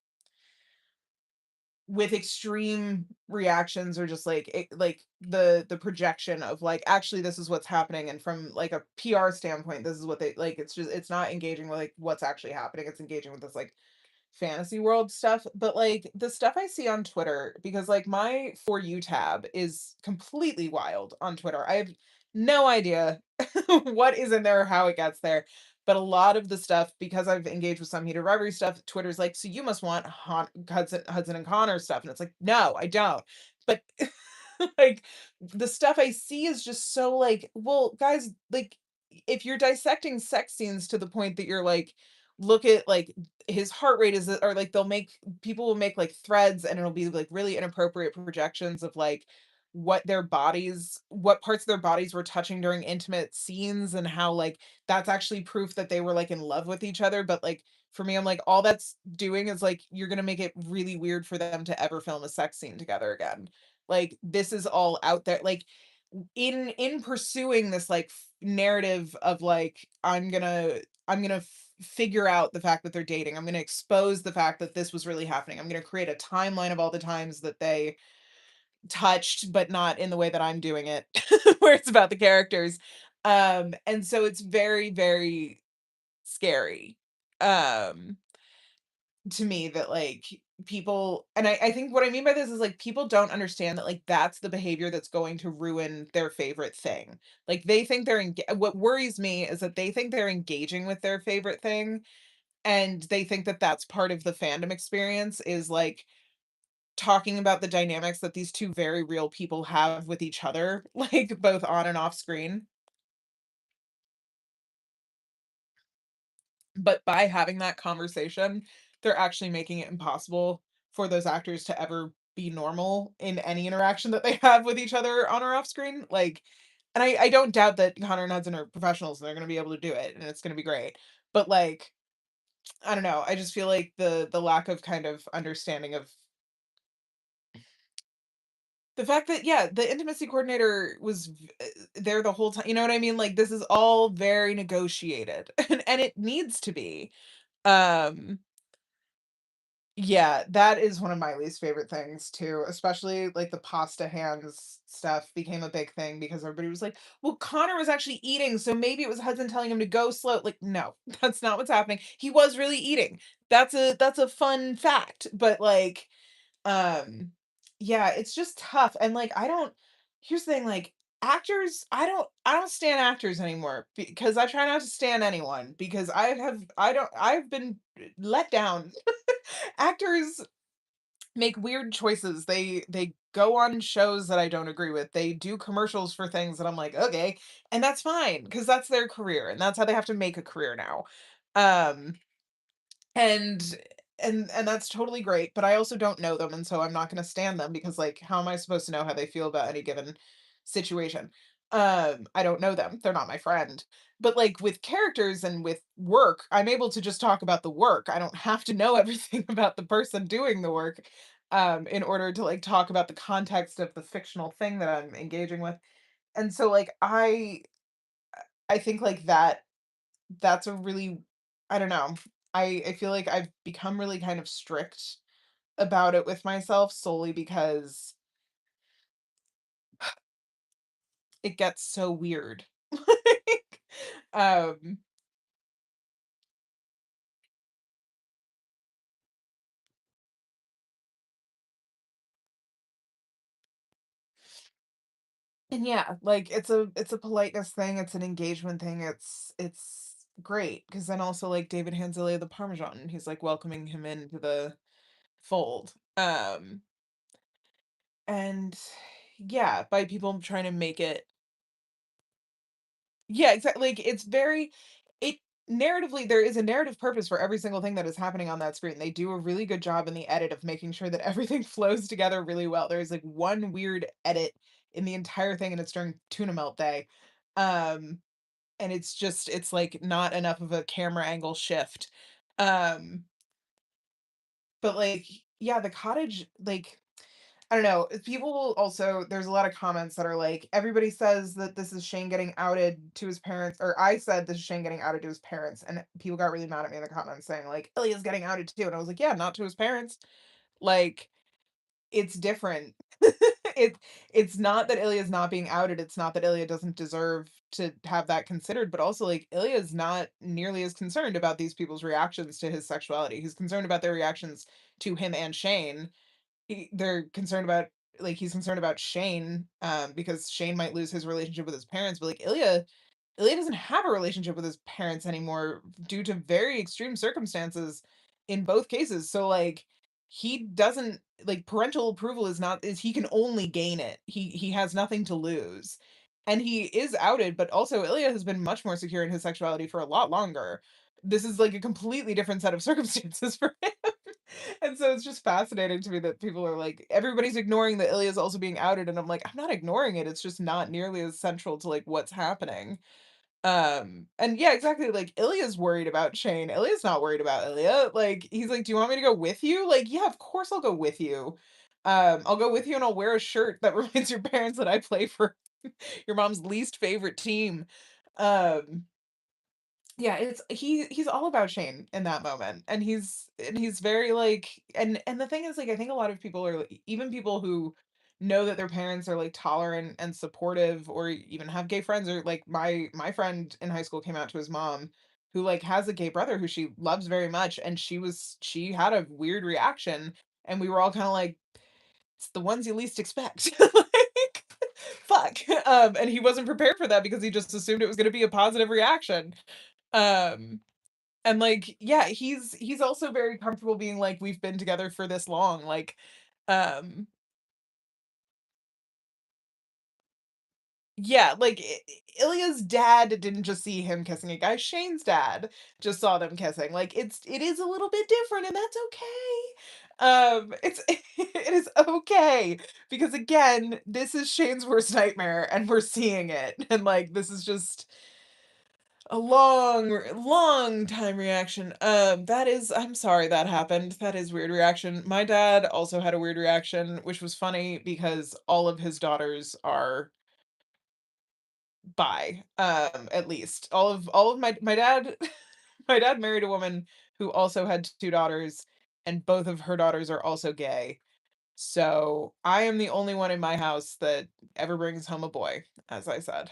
with extreme reactions or just like like the projection of like actually this is what's happening and from like a PR standpoint this is what they like it's not engaging with like what's actually happening, it's engaging with this like fantasy world stuff, but like the stuff I see on Twitter, because like my For You tab is completely wild on Twitter. I have no idea what is in there or how it gets there. But a lot of the stuff, because I've engaged with some heated rivalry stuff, Twitter's like, so you must want Hudson and Connor stuff. And it's like, no, I don't. But like the stuff I see is just so like, well, guys, like if you're dissecting sex scenes to the point that you're like, look at like his heart rate is or like they'll make people will make like threads and it'll be like really inappropriate projections of like what parts of their bodies were touching during intimate scenes and how like that's actually proof that they were like in love with each other, but like for me I'm like all that's doing is like you're going to make it really weird for them to ever film a sex scene together again. Like this is all out there like in pursuing this like narrative of like I'm gonna figure out the fact that they're dating. I'm gonna expose the fact that this was really happening. I'm gonna create a timeline of all the times that they touched, but not in the way that I'm doing it, where it's about the characters. And so it's very, very scary. Um, to me that like people and I think what I mean by this is like people don't understand that like that's the behavior that's going to ruin their favorite thing. Like they think what worries me is that they think they're engaging with their favorite thing and they think that that's part of the fandom experience is like talking about the dynamics that these two very real people have with each other, like both on and off screen. But by having that conversation, they're actually making it impossible for those actors to ever be normal in any interaction that they have with each other on or off screen. Like, and I don't doubt that Connor and Hudson are professionals and they're going to be able to do it and it's going to be great. But like, I don't know. I just feel like the lack of kind of understanding of the fact that yeah, the intimacy coordinator was there the whole time. You know what I mean? Like this is all very negotiated, and it needs to be. Um, Yeah, that is one of my least favorite things too, especially like the pasta hands stuff became a big thing because everybody was like, "Well, Connor was actually eating, so maybe it was Hudson telling him to go slow." Like, no, that's not what's happening. He was really eating. That's a fun fact, but like, um, yeah, it's just tough. And like, I don't. Here's the thing, like actors, I don't stand actors anymore because I try not to stand anyone because I've been let down. Actors make weird choices. They go on shows that I don't agree with. They do commercials for things that I'm like, "Okay." And that's fine because that's their career and that's how they have to make a career now. Um and and that's totally great, but I also don't know them, and so I'm not gonna stand them because, like, how am I supposed to know how they feel about any given situation? I don't know them, they're not my friend. But, like, with characters and with work, I'm able to just talk about the work. I don't have to know everything about the person doing the work, in order to, like, talk about the context of the fictional thing that I'm engaging with. And so, like, I think, like, that's a really I don't know. I feel like I've become really kind of strict about it with myself solely because it gets so weird. Like, um, and yeah, like it's a politeness thing, it's an engagement thing, it's great because then also like David Hanzillia the Parmesan, he's like welcoming him into the fold. And yeah, by people trying to make it. Yeah, exactly. Like, it's very it narratively, there is a narrative purpose for every single thing that is happening on that screen. They do a really good job in the edit of making sure that everything flows together really well. There's, like, one weird edit in the entire thing, and it's during tuna melt day. Um, and it's, like, not enough of a camera angle shift. Um, but, like, yeah, the cottage, like I don't know. People will also there's a lot of comments that are like, everybody says that this is Shane getting outed to his parents, or I said this is Shane getting outed to his parents, and people got really mad at me in the comments saying like, Ilya's getting outed too, and I was like, yeah, not to his parents. Like, it's different. it it's not that Ilya's not being outed. It's not that Ilya doesn't deserve to have that considered, but also like Ilya's not nearly as concerned about these people's reactions to his sexuality. He's concerned about their reactions to him and Shane. They're concerned about like he's concerned about Shane, because Shane might lose his relationship with his parents, but like Ilya doesn't have a relationship with his parents anymore due to very extreme circumstances in both cases. So like he doesn't like parental approval is not is he can only gain it. He has nothing to lose. And he is outed, but also Ilya has been much more secure in his sexuality for a lot longer. This is like a completely different set of circumstances for him. And so it's just fascinating to me that people are like, everybody's ignoring that Ilya's also being outed, and I'm like, I'm not ignoring it. It's just not nearly as central to like what's happening. And yeah, exactly. Like Ilya's worried about Shane. Ilya's not worried about Ilya. Like he's like, "Do you want me to go with you?" Like, yeah, of course I'll go with you. I'll go with you and I'll wear a shirt that reminds your parents that I play for your mom's least favorite team. Um, yeah, he's all about Shane in that moment, and he's very, like and the thing is, like, I think a lot of people are even people who know that their parents are, like, tolerant and supportive or even have gay friends or, like, my friend in high school came out to his mom who, like, has a gay brother who she loves very much, and she had a weird reaction, and we were all kinda like, "It's the ones you least expect." Like, fuck, and he wasn't prepared for that because he just assumed it was gonna be a positive reaction. Um, and like, yeah, he's also very comfortable being like, "We've been together for this long." Like, um, yeah, like Ilya's dad didn't just see him kissing a guy. Shane's dad just saw them kissing. Like, it is a little bit different, and that's okay. It's it is okay because again, this is Shane's worst nightmare, and we're seeing it, and like, this is just a long time reaction. That is I'm sorry that happened. That is weird reaction. My dad also had a weird reaction, which was funny because all of his daughters are bi, at least. All of my dad my dad married a woman who also had 2 daughters, and both of her daughters are also gay. So, I am the only one in my house that ever brings home a boy, as I said.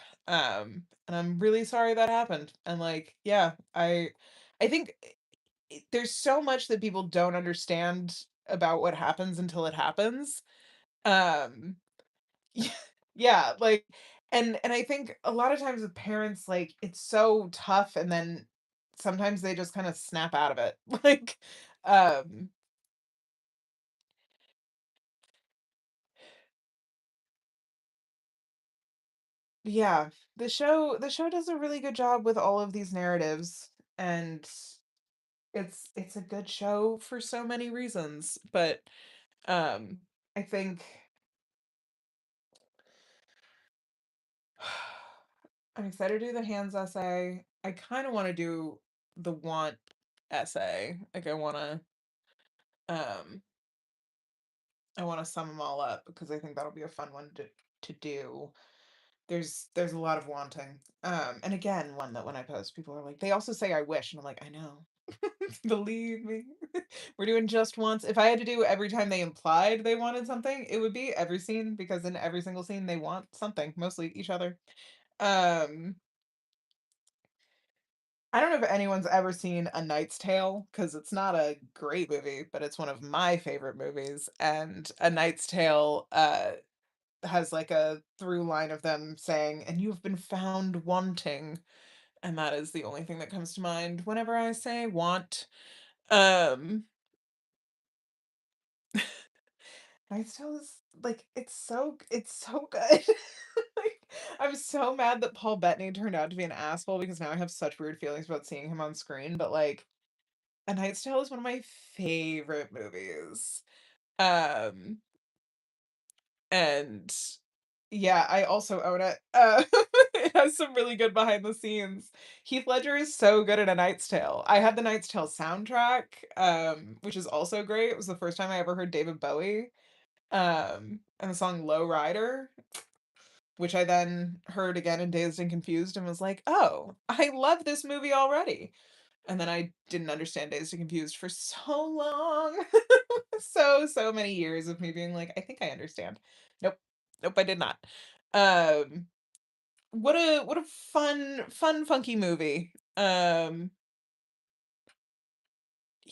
And I'm really sorry that happened. And, like, yeah, I think there's so much that people don't understand about what happens until it happens. Um, yeah, yeah, like, and I think a lot of times with parents, like, it's so tough, and then sometimes they just kinda snap out of it. Like, um, yeah, the show does a really good job with all of these narratives, and it's a good show for so many reasons, but, um, I think I'm excited to do the hands essay. I kinda wanna do the want essay. Like, um I wanna sum them all up because I think that'll be a fun one to do. There's a lot of wanting. And again, one that when I post, people are like, they also say I wish, and I'm like, I know. Believe me. We're doing just once. If I had to do every time they implied they wanted something, it would be every scene because in every single scene they want something, mostly each other. Um I don't know if anyone's ever seen A Knight's Tale because it's not a great movie, but it's one of my favorite movies. And A Knight's Tale has like a through line of them saying, "And you've been found wanting." And that is the only thing that comes to mind whenever I say want. Um Knight's Tale is like it's so good. Like, I'm so mad that Paul Bettany turned out to be an asshole because now I have such weird feelings about seeing him on screen, but like A Knight's Tale is one of my favorite movies. Um, and yeah, I also own it. It has some really good behind the scenes. Heath Ledger is so good at A Knight's Tale. I had the Knight's Tale soundtrack, which is also great. It was the first time I ever heard David Bowie, and the song Low Rider, which I then heard again in Dazed and Confused and was like, "Oh, I love this movie already." And then I didn't understand Dazed and Confused for so long. So many years of me being like, "I think I understand." Nope. Nope, I did not. Um, what a fun, funky movie.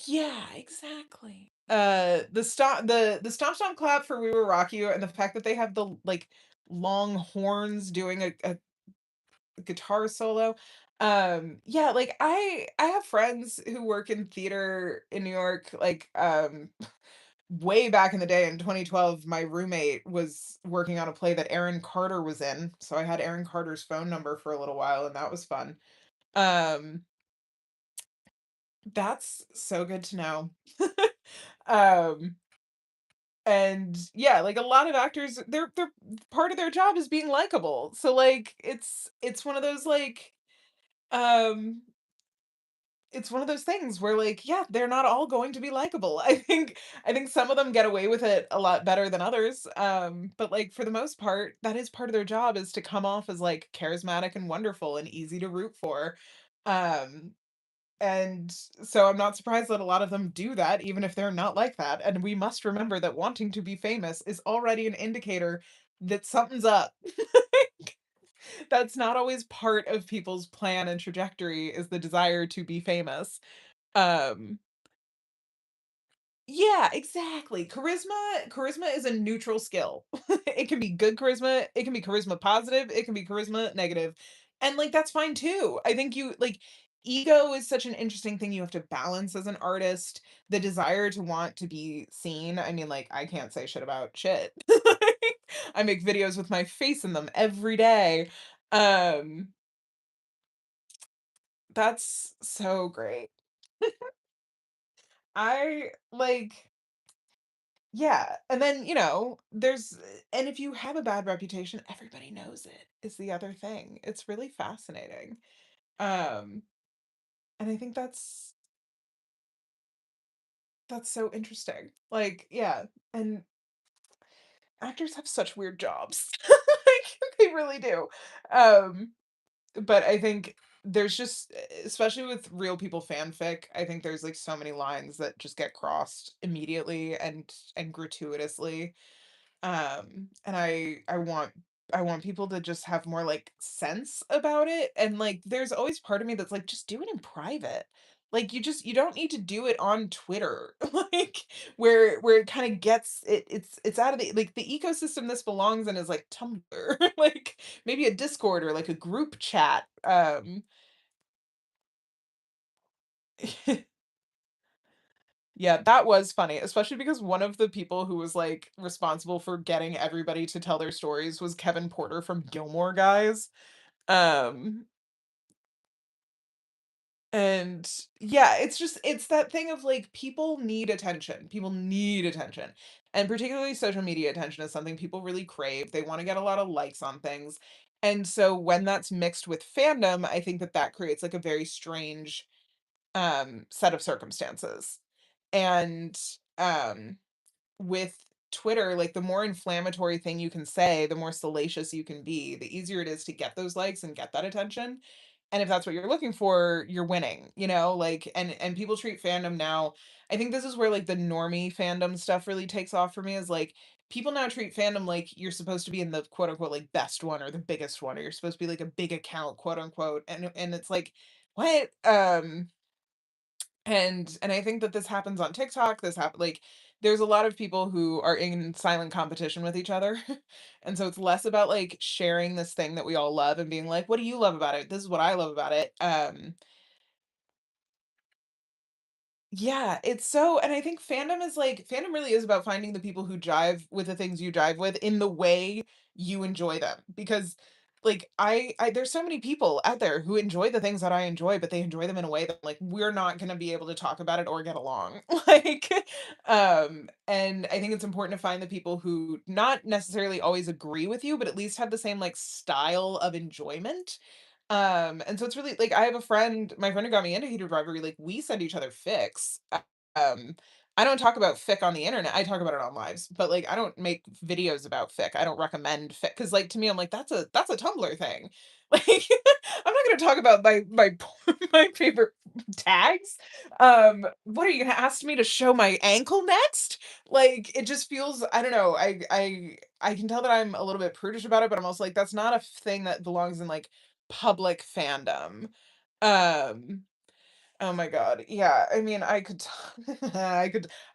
Yeah, exactly. The Stomp Stomp Clap for We Will Rock You and the fact that they have the, like, long horns doing a guitar solo. Yeah, like, I have friends who work in theater in New York, like, way back in the day in 2012, my roommate was working on a play that Aaron Carter was in, so I had Aaron Carter's phone number for a little while, and that was fun. Um, that's so good to know. Um, and yeah, like, a lot of actors, they're part of their job is being likable, so, like, it's one of those, like, um it's one of those things where, like, yeah, they're not all going to be likable. I think some of them get away with it a lot better than others, but, like, for the most part, that is part of their job is to come off as, like, charismatic and wonderful and easy to root for, um, and so I'm not surprised that a lot of them do that even if they're not like that, and we must remember that wanting to be famous is already an indicator that something's up. That's not always part of people's plan and trajectory is the desire to be famous. Um, yeah, exactly. Charisma is a neutral skill. It can be good charisma, it can be charisma positive, it can be charisma negative. And like that's fine too. I think you like ego is such an interesting thing you have to balance as an artist. The desire to want to be seen. I mean, like, I can't say shit about shit. Like, I make videos with my face in them every day. Um, that's so great. I like Yeah, and then, there's and if you have a bad reputation, everybody knows it, is the other thing. It's really fascinating. Um, and I think that's so interesting. Like, yeah, and actors have such weird jobs. Like, they really do. Um, but I think there's just especially with real people fanfic, I think there's, like, so many lines that just get crossed immediately and gratuitously. And I want people to just have more, like, sense about it, and, like, there's always part of me that's like, "Just do it in private." Like, you don't need to do it on Twitter, like, where it kinda gets it's out of the like, the ecosystem this belongs in is, like, Tumblr, like, maybe a Discord or, like, a group chat, Yeah, that was funny, especially because one of the people who was, like, responsible for getting everybody to tell their stories was Kevin Porter from Gilmore Guys. Um, and yeah, it's that thing of, like, people need attention. People need attention. And particularly social media attention is something people really crave. They wanna get a lot of likes on things. And so when that's mixed with fandom, I think that that creates, like, a very strange, set of circumstances. And, um with Twitter, like, the more inflammatory thing you can say, the more salacious you can be, the easier it is to get those likes and get that attention. And if that's what you're looking for, you're winning, you know? Like, and people treat fandom now I think this is where, like, the normie fandom stuff really takes off for me is, like, people now treat fandom like you're supposed to be in the quote unquote, like, best one or the biggest one, or you're supposed to be like a big account, quote unquote. And it's like, what? And I think that this happens on TikTok, this happen like, there's a lot of people who are in silent competition with each other, and so it's less about, like, sharing this thing that we all love and being like, "What do you love about it? This is what I love about it." Yeah, it's so and I think fandom really is about finding the people who jive with the things you jive with in the way you enjoy them. Because like I there's so many people out there who enjoy the things that I enjoy, but they enjoy them in a way that like we're not gonna be able to talk about it or get along. Like and I think it's important to find the people who not necessarily always agree with you, but at least have the same like style of enjoyment. And so it's really like I have a friend, my friend who got me into heated rivalry, like we send each other fics. Um, I don't talk about fic on the internet. I talk about it on lives, but like I don't make videos about fic. I don't recommend fic because like to me, I'm like, that's a Tumblr thing. Like I'm not gonna talk about my favorite tags. What are you gonna ask me to show my ankle next? Like it just feels, I don't know. I can tell that I'm a little bit prudish about it, but I'm also like, that's not a thing that belongs in like public fandom. Um, oh my god, yeah, I mean, I could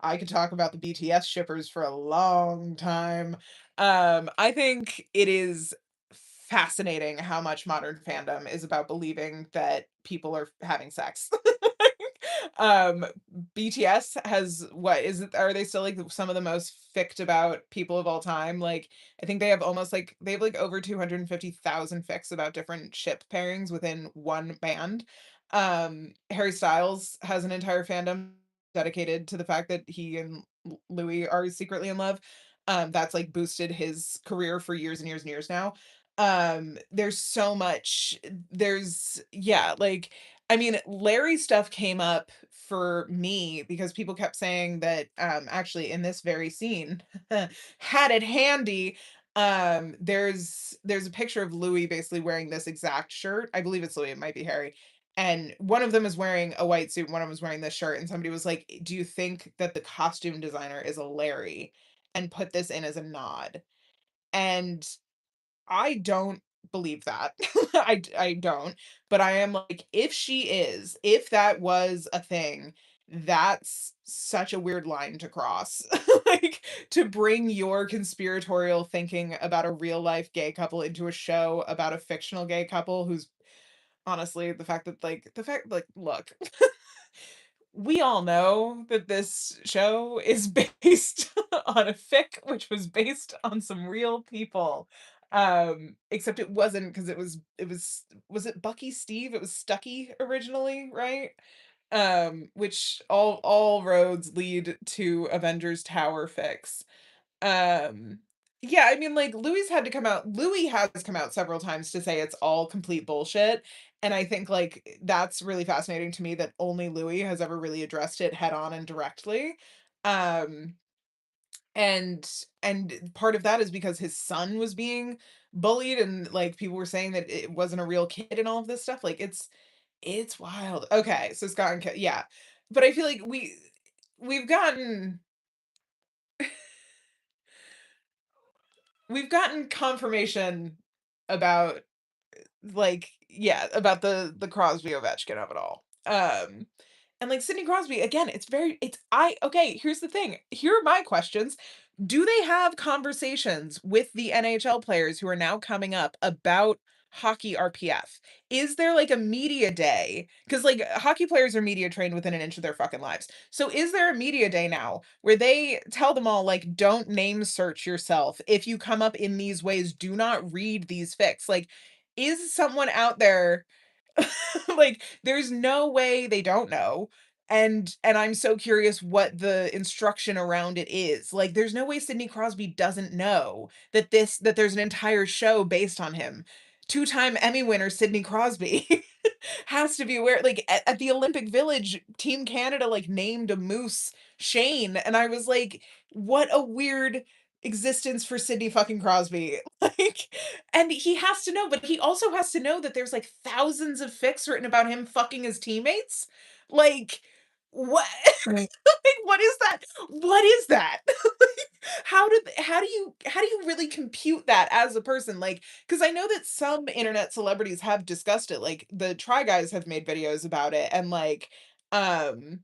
I could talk about the BTS shippers for a long time. I think it is fascinating how much modern fandom is about believing that people are having sex. Um, BTS has what is it are they still, like, some of the most ficked about people of all time? Like, I think they have almost, like they have, like, over 250,000 fics about different ship pairings within one band. Harry Styles has an entire fandom dedicated to the fact that he and Louis are secretly in love. That's, like, boosted his career for years and years and years now. There's so much there's yeah, like, I mean, Larry stuff came up for me because people kept saying that, actually in this very scene, had it handy, there's a picture of Louis basically wearing this exact shirt. I believe it's Louis, it might be Harry. And one of them is wearing a white suit, one of them is wearing this shirt, and somebody was like, "Do you think that the costume designer is a Larry?" And put this in as a nod. And I don't believe that. I don't, but I am like, if she is, if that was a thing, that's such a weird line to cross. Like, to bring your conspiratorial thinking about a real life gay couple into a show about a fictional gay couple who's honestly, the fact like, look, we all know that this show is based on a fic, which was based on some real people. Except it wasn't because was it Bucky Steve? It was Stucky originally, right? Which all roads lead to Avengers Tower fix. Um, yeah, I mean, like, Louis has come out several times to say it's all complete bullshit, and I think, like, that's really fascinating to me that only Louis has ever really addressed it head on and directly. Um, and part of that is because his son was being bullied and, like, people were saying that it wasn't a real kid and all of this stuff, like, it's wild. Okay, so Scott and K yeah. But I feel like we've gotten we've gotten confirmation about, like yeah, about the Crosby Ovechkin of it all. And, like, Sidney Crosby, again, it's I okay, here's the thing. Here are my questions. Do they have conversations with the NHL players who are now coming up about hockey RPF? Is there, like, a media day? Because like, hockey players are media trained within an inch of their fucking lives. So is there a media day now where they tell them all, like, "Don't name search yourself. If you come up in these ways, do not read these fics." Like, is someone out there like, there's no way they don't know, and I'm so curious what the instruction around it is. Like, there's no way Sidney Crosby doesn't know that there's an entire show based on him. Two-time Emmy winner Sidney Crosby has to be aware like, at the Olympic Village, Team Canada, like, named a moose Shane, and I was like, "What a weird existence for Sidney fucking Crosby." Like, and he has to know, but he also has to know that there's, like, thousands of fics written about him fucking his teammates. Like, what Right. like, what is that? What is that? How do you really compute that as a person? Like, because I know that some internet celebrities have discussed it, like, the Try Guys have made videos about it, and, like, um,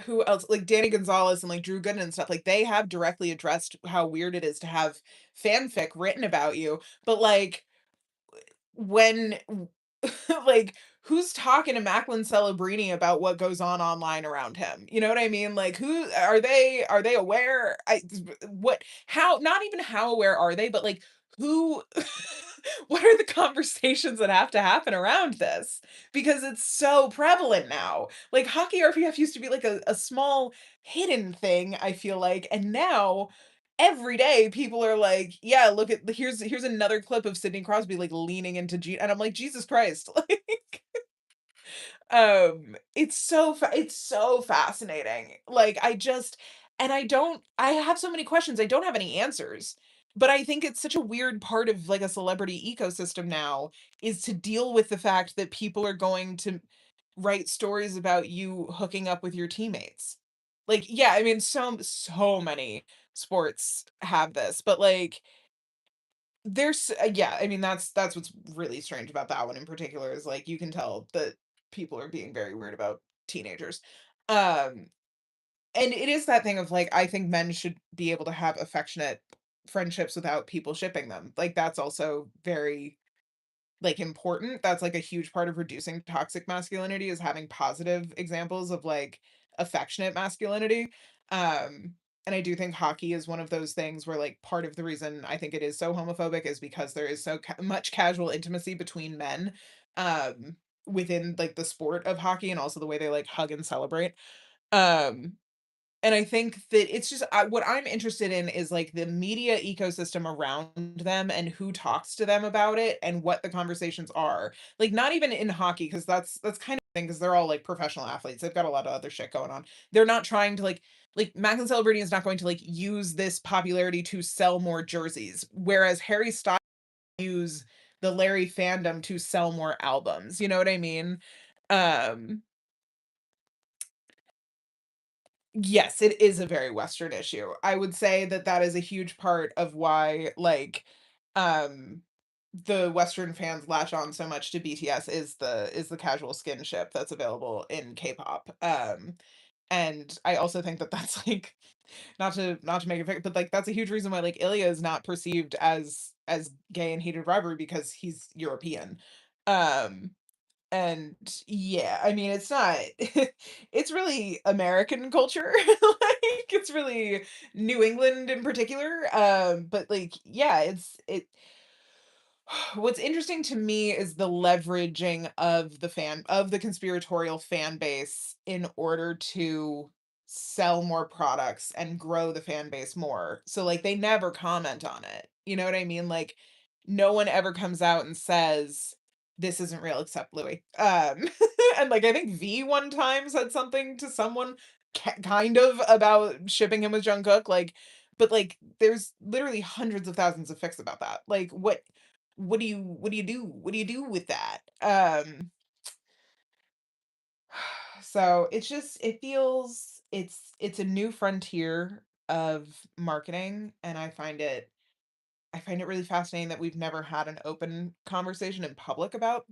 who else? Like, Danny Gonzalez and, like, Drew Gooden and stuff, like, they have directly addressed how weird it is to have fanfic written about you, but, like, when like, who's talking to Macklin Celebrini about what goes on online around him? You know what I mean? Like, who are they aware? What how not even how aware are they, but, like, who what are the conversations that have to happen around this? Because it's so prevalent now. Like, hockey RPF used to be, like, a small hidden thing, I feel like, and now every day people are like, "Yeah, look at here's another clip of Sidney Crosby, like, leaning into G," and I'm like, "Jesus Christ." Like, it's so fascinating. Like, I have so many questions, I don't have any answers, but I think it's such a weird part of, like, a celebrity ecosystem now, is to deal with the fact that people are going to write stories about you hooking up with your teammates. Like, yeah, I mean, so many sports have this, but, like, yeah, I mean, that's what's really strange about that one in particular is, like, you can tell that people are being very weird about teenagers. Um, and it is that thing of, like, I think men should be able to have affectionate friendships without people shipping them. Like, that's also very like, important. That's, like, a huge part of reducing toxic masculinity is having positive examples of, like, affectionate masculinity. And I do think hockey is one of those things where, like, part of the reason I think it is so homophobic is because there is so much casual intimacy between men, within, like, the sport of hockey and also the way they, like, hug and celebrate. Um and I think that it's just what I'm interested in is, like, the media ecosystem around them and who talks to them about it and what the conversations are. Like, not even in hockey, because that's kind of thing, because 'cause they're all, like, professional athletes. They've got a lot of other shit going on. They're not trying to, like, Macklin Celebrini is not going to, like, use this popularity to sell more jerseys, whereas Harry Styles use the Larry fandom to sell more albums, you know what I mean? Um Yes, it is a very Western issue. I would say that that is a huge part of why, like, um, the Western fans latch on so much to BTS is the casual skinship that's available in K-pop. And I also think that that's, like, not to make it big, but, like, that's a huge reason why, like, Ilya is not perceived as gay and heated rivalry because he's European. Um and yeah, I mean, it's not it's really American culture, like, it's really New England in particular, but, like, yeah, what's interesting to me is the leveraging of the conspiratorial fan base in order to sell more products and grow the fan base more. So, like, they never comment on it. You know what I mean? Like, no one ever comes out and says, "This isn't real," except Louis. And, like, I think V one time said something to someone kind of about shipping him with Jungkook, like, but, like, there's literally hundreds of thousands of fics about that. Like, what do you do with that? So it's just it feels it's a new frontier of marketing, and I find it really fascinating that we've never had an open conversation in public about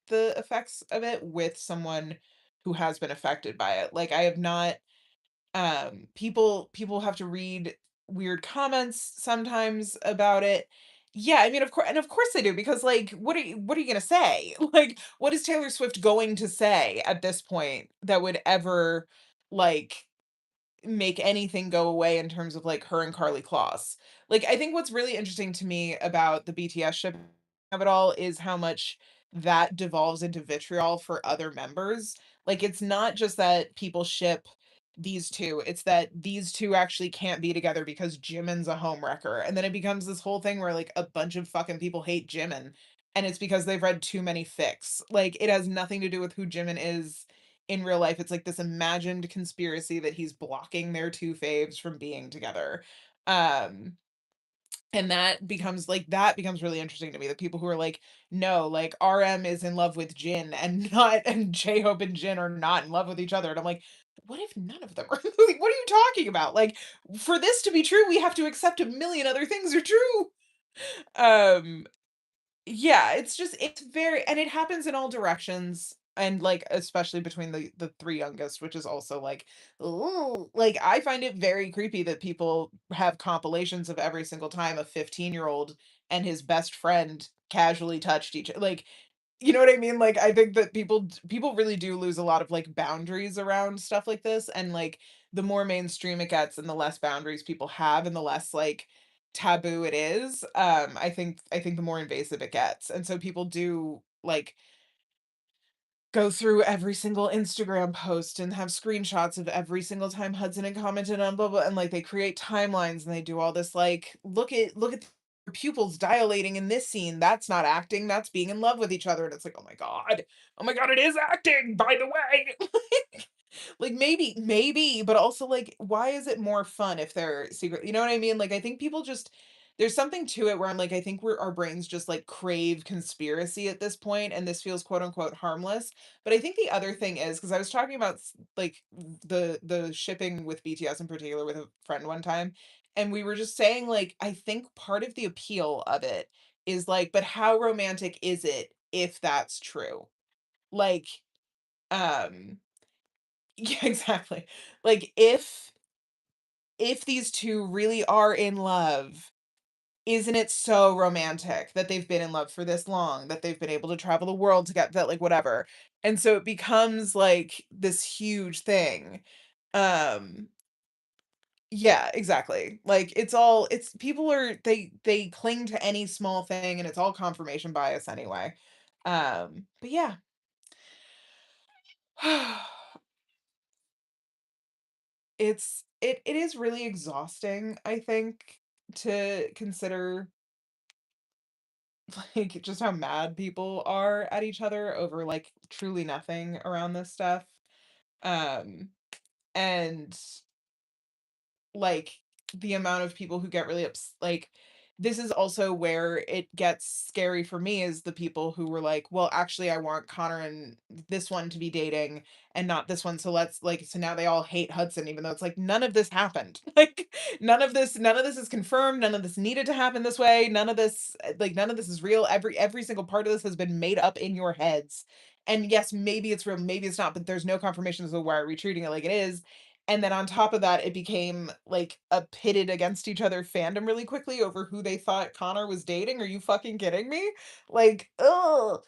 the effects of it with someone who has been affected by it. Like, I have not people have to read weird comments sometimes about it. Yeah, I mean, of course they do, because, like, what are you gonna say? Like, what is Taylor Swift going to say at this point that would ever, like, make anything go away in terms of, like, her and Carly Kloss? Like, I think what's really interesting to me about the BTS ship of it all is how much that devolves into vitriol for other members. Like, it's not just that people ship these 2, it's that these 2 actually can't be together because Jimin's a homewrecker, and then it becomes this whole thing where, like, a bunch of fucking people hate Jimin, and it's because they've read too many fics. Like, it has nothing to do with who Jimin is in real life. It's like this imagined conspiracy that he's blocking their 2 faves from being together. Um, and that becomes really interesting to me, the people who are like, "No, like, RM is in love with Jin and not and J-Hope and Jin are not in love with each other." And I'm like, "What if none of them are?" Like, what are you talking about? Like, for this to be true, we have to accept a million other things are true. Um yeah, it's just it's very and it happens in all directions, and, like, especially between the 3 youngest, which is also, like, ooh, like, I find it very creepy that people have compilations of every single time a 15-year-old and his best friend casually touched each like, you know what I mean? Like, I think that people really do lose a lot of, like, boundaries around stuff like this, and, like, the more mainstream it gets and the less boundaries people have and the less, like, taboo it is, I think the more invasive it gets, and so people do, like, go through every single Instagram post and have screenshots of every single time Hudson had commented on blah blah, and, like, they create timelines and they do all this, like, look at your pupils dilating in this scene. That's not acting. That's being in love with each other." And it's like, oh my god, it is acting, by the way. Like, maybe, but also, like, why is it more fun if they're secret, you know what I mean? Like, I think people just there's something to it where I'm like, I think our brains just, like, crave conspiracy at this point, and this feels quote unquote harmless. But I think the other thing is because I was talking about like the shipping with BTS in particular with a friend one time, and we were just saying, like, I think part of the appeal of it is like, but how romantic is it if that's true? Like, um yeah, exactly. Like, if these 2 really are in love, isn't it so romantic that they've been in love for this long, that they've been able to travel the world to get that, like, whatever. And so it becomes, like, this huge thing. Um, yeah, exactly. Like, it's people are they cling to any small thing, and it's all confirmation bias anyway. But yeah. It is really exhausting, I think, to consider, like, just how mad people are at each other over, like, truly nothing around this stuff. Um, and like, the amount of people who get really like, this is also where it gets scary for me is the people who were like, "Well, actually, I want Connor and this one to be dating and not this one, so let's like" so now they all hate Hudson, even though it's like, none of this happened. Like, none of this is confirmed, none of this needed to happen this way, none of this, like, none of this is real. Every single part of this has been made up in your heads. And yes, maybe it's real, maybe it's not, but there's no confirmation, so why are we treating it like it is? And then on top of that, it became like a pitted against each other fandom really quickly over who they thought Connor was dating. Are you fucking kidding me? Like, ugh.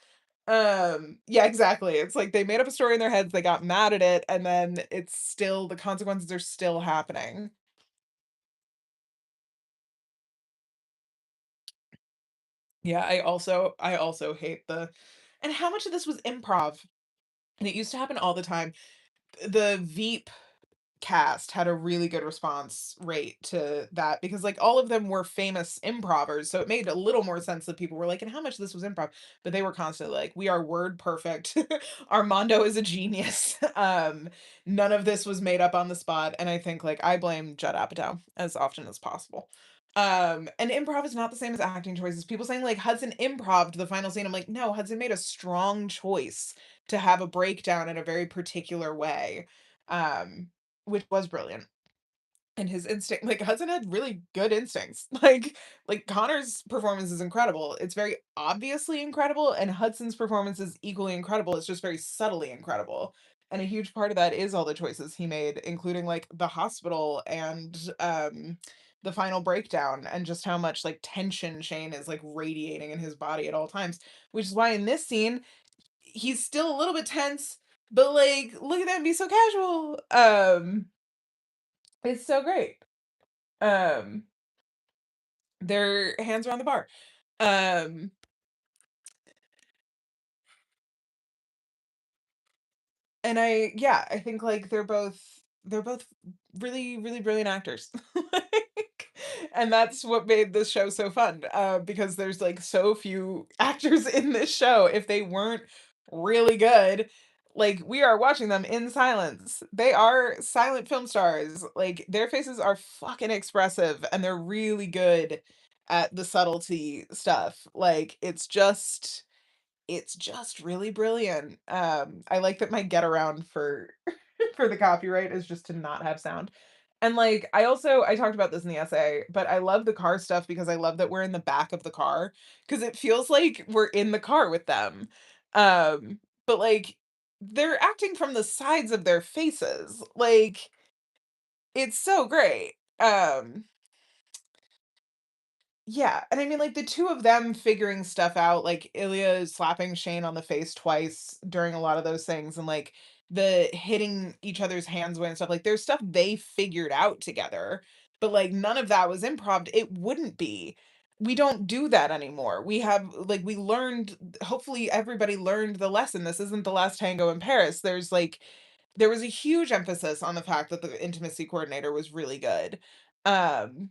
Yeah, exactly. It's like they made up a story in their heads, they got mad at it, and then it's still the consequences are still happening. Yeah, I also hate the and how much of this was improv? And it used to happen all the time. The Veep cast had a really good response rate to that because like all of them were famous improvers, so it made a little more sense that people were like, and how much of this was improv, but they were constantly like, we are word perfect. Armando is a genius. None of this was made up on the spot, and I think like I blame Judd Apatow as often as possible. And improv is not the same as acting choices. People saying like Hudson improved the final scene. I'm like, no, Hudson made a strong choice to have a breakdown in a very particular way. Um, which was brilliant. And his instinct, like Hudson had really good instincts. Like Connor's performance is incredible. It's very obviously incredible, and Hudson's performance is equally incredible. It's just very subtly incredible. And a huge part of that is all the choices he made, including like the hospital and the final breakdown and just how much like tension Shane is like radiating in his body at all times. Which is why in this scene, he's still a little bit tense, but like look at that be so casual. It's so great. Um, their hands are on the bar. Um, and I think like they're both really, really brilliant actors. Like, and that's what made this show so fun. Because there's like so few actors in this show. If they weren't really good, like we are watching them in silence. They are silent film stars. Like their faces are fucking expressive and they're really good at the subtlety stuff. Like it's just really brilliant. I like that my get around for for the copyright is just to not have sound. And like I talked about this in the essay, but I love the car stuff because I love that we're in the back of the car because it feels like we're in the car with them. But like they're acting from the sides of their faces. Like it's so great. Yeah, and I mean, like, the 2 of them figuring stuff out, like, Ilya slapping Shane on the face twice during a lot of those things, and, like, the hitting each other's hands away and stuff, like, there's stuff they figured out together, but, like, none of that was improv. It wouldn't be. We don't do that anymore. We have like, we learned hopefully everybody learned the lesson. This isn't the last tango in Paris. There was a huge emphasis on the fact that the intimacy coordinator was really good. Um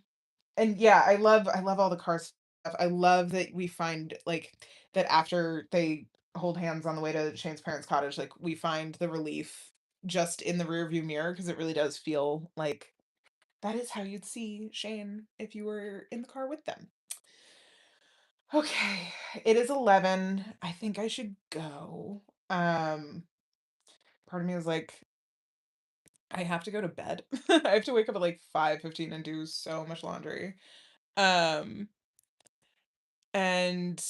and yeah, I love all the car stuff. I love that we find like that after they hold hands on the way to Shane's parents' cottage, like we find the relief just in the rearview mirror because it really does feel like that is how you'd see Shane if you were in the car with them. Okay, it is 11. I think I should go. Um, part of me is like, I have to go to bed. I have to wake up at like 5:15 and do so much laundry. Um, And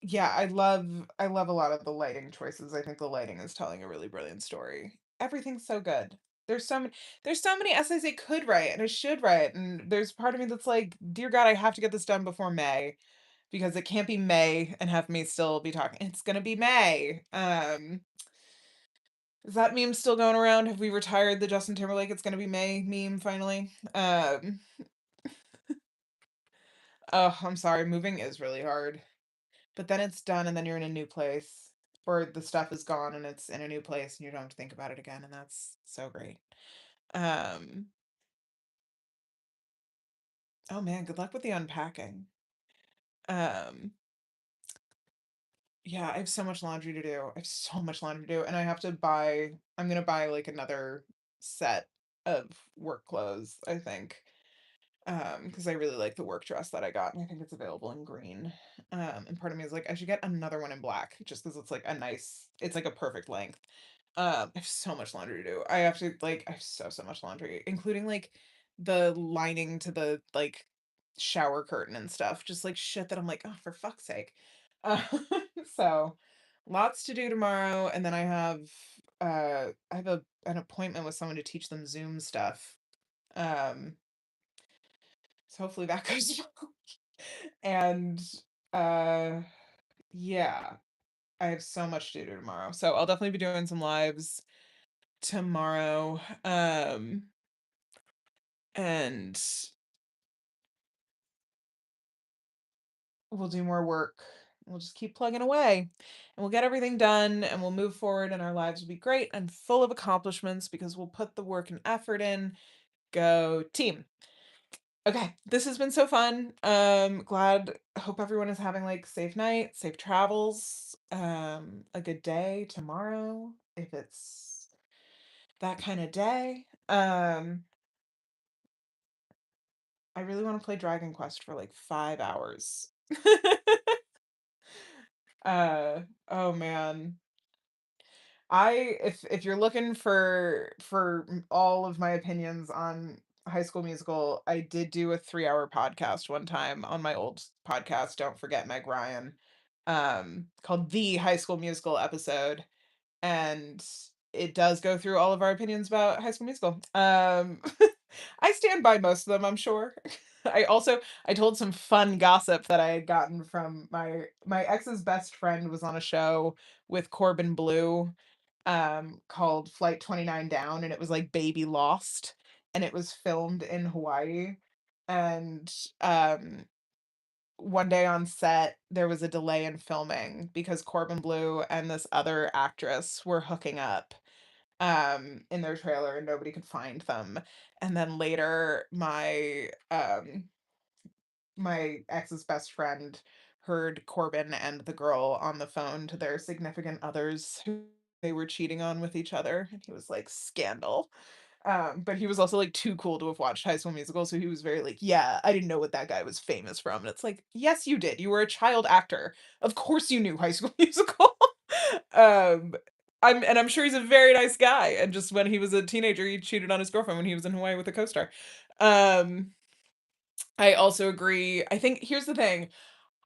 yeah, I love a lot of the lighting choices. I think the lighting is telling a really brilliant story. Everything's so good. There's so many essays I could write and I should write. And there's part of me that's like, dear God, I have to get this done before May because it can't be May and have me still be talking. It's gonna be May. Is that meme still going around? Have we retired the Justin Timberlake it's gonna be May meme finally? Oh, I'm sorry, moving is really hard. But then it's done and then you're in a new place, or the stuff is gone and it's in a new place and you don't have to think about it again, and that's so great. Um, oh man, good luck with the unpacking. Um, yeah, I have so much laundry to do. I have so much laundry to do, and I'm gonna buy like another set of work clothes, I think. Because I really like the work dress that I got, and I think it's available in green. And part of me is like, I should get another one in black just because it's like a perfect length. I have so much laundry to do. I have so much laundry, including like the lining to the like shower curtain and stuff. Just like shit that I'm like, oh, for fuck's sake. Uh, so lots to do tomorrow, and then I have an appointment with someone to teach them Zoom stuff. Um, so hopefully that goes well. And uh yeah, I have so much to do tomorrow. So I'll definitely be doing some lives tomorrow. And we'll do more work We'll just keep plugging away and we'll get everything done and we'll move forward and our lives will be great and full of accomplishments because we'll put the work and effort in. Go team. Okay, this has been so fun. Glad hope everyone is having like safe night, safe travels, a good day tomorrow if it's that kind of day. I really want to play Dragon Quest for like 5 hours. Oh man. If you're looking for all of my opinions on High School Musical, I did do a 3-hour podcast one time on my old podcast, Don't Forget Meg Ryan, called The High School Musical Episode, and it does go through all of our opinions about High School Musical. I stand by most of them, I'm sure. I told some fun gossip that I had gotten from my ex's best friend was on a show with Corbin Blue, called Flight 29 Down, and it was like Baby Lost, and it was filmed in Hawaii. And um, one day on set, there was a delay in filming because Corbin Blue and this other actress were hooking up in their trailer and nobody could find them. And then later my ex's best friend heard Corbin and the girl on the phone to their significant others who they were cheating on with each other, and he was like, "Scandal." But he was also, like, too cool to have watched High School Musical, so he was very like, "Yeah, I didn't know what that guy was famous from," and it's like, "Yes, you did, you were a child actor. Of course you knew High School Musical." Um, I'm sure he's a very nice guy, and just when he was a teenager, he cheated on his girlfriend when he was in Hawaii with a co-star. Um, I also agree I think here's the thing,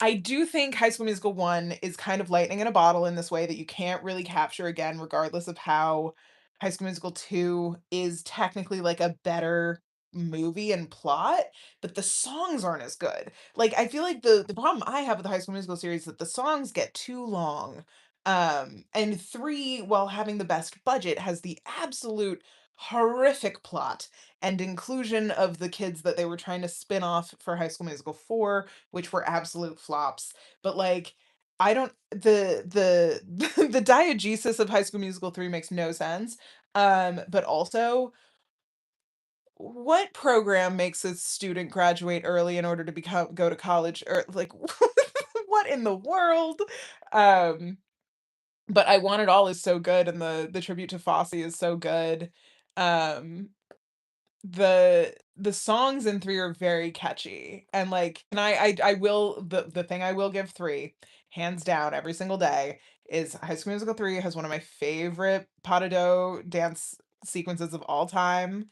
I do think High School Musical 1 is kind of lightning in a bottle in this way that you can't really capture again, regardless of how High School Musical 2 is technically like a better movie and plot, but the songs aren't as good. Like, I feel like the problem I have with the High School Musical series is that the songs get too long. And 3, while having the best budget, has the absolute horrific plot and inclusion of the kids that they were trying to spin off for High School Musical 4, which were absolute flops. But like, I don't the diegesis of High School Musical 3 makes no sense. But also, what program makes a student graduate early in order to become go to college or like what in the world? Um, but I Want It All is so good and the tribute to Fosse is so good. Um the songs in 3 are very catchy, and, like and I will the thing I will give 3, hands down every single day, is High School Musical 3 has one of my favorite pas de deux dance sequences of all time.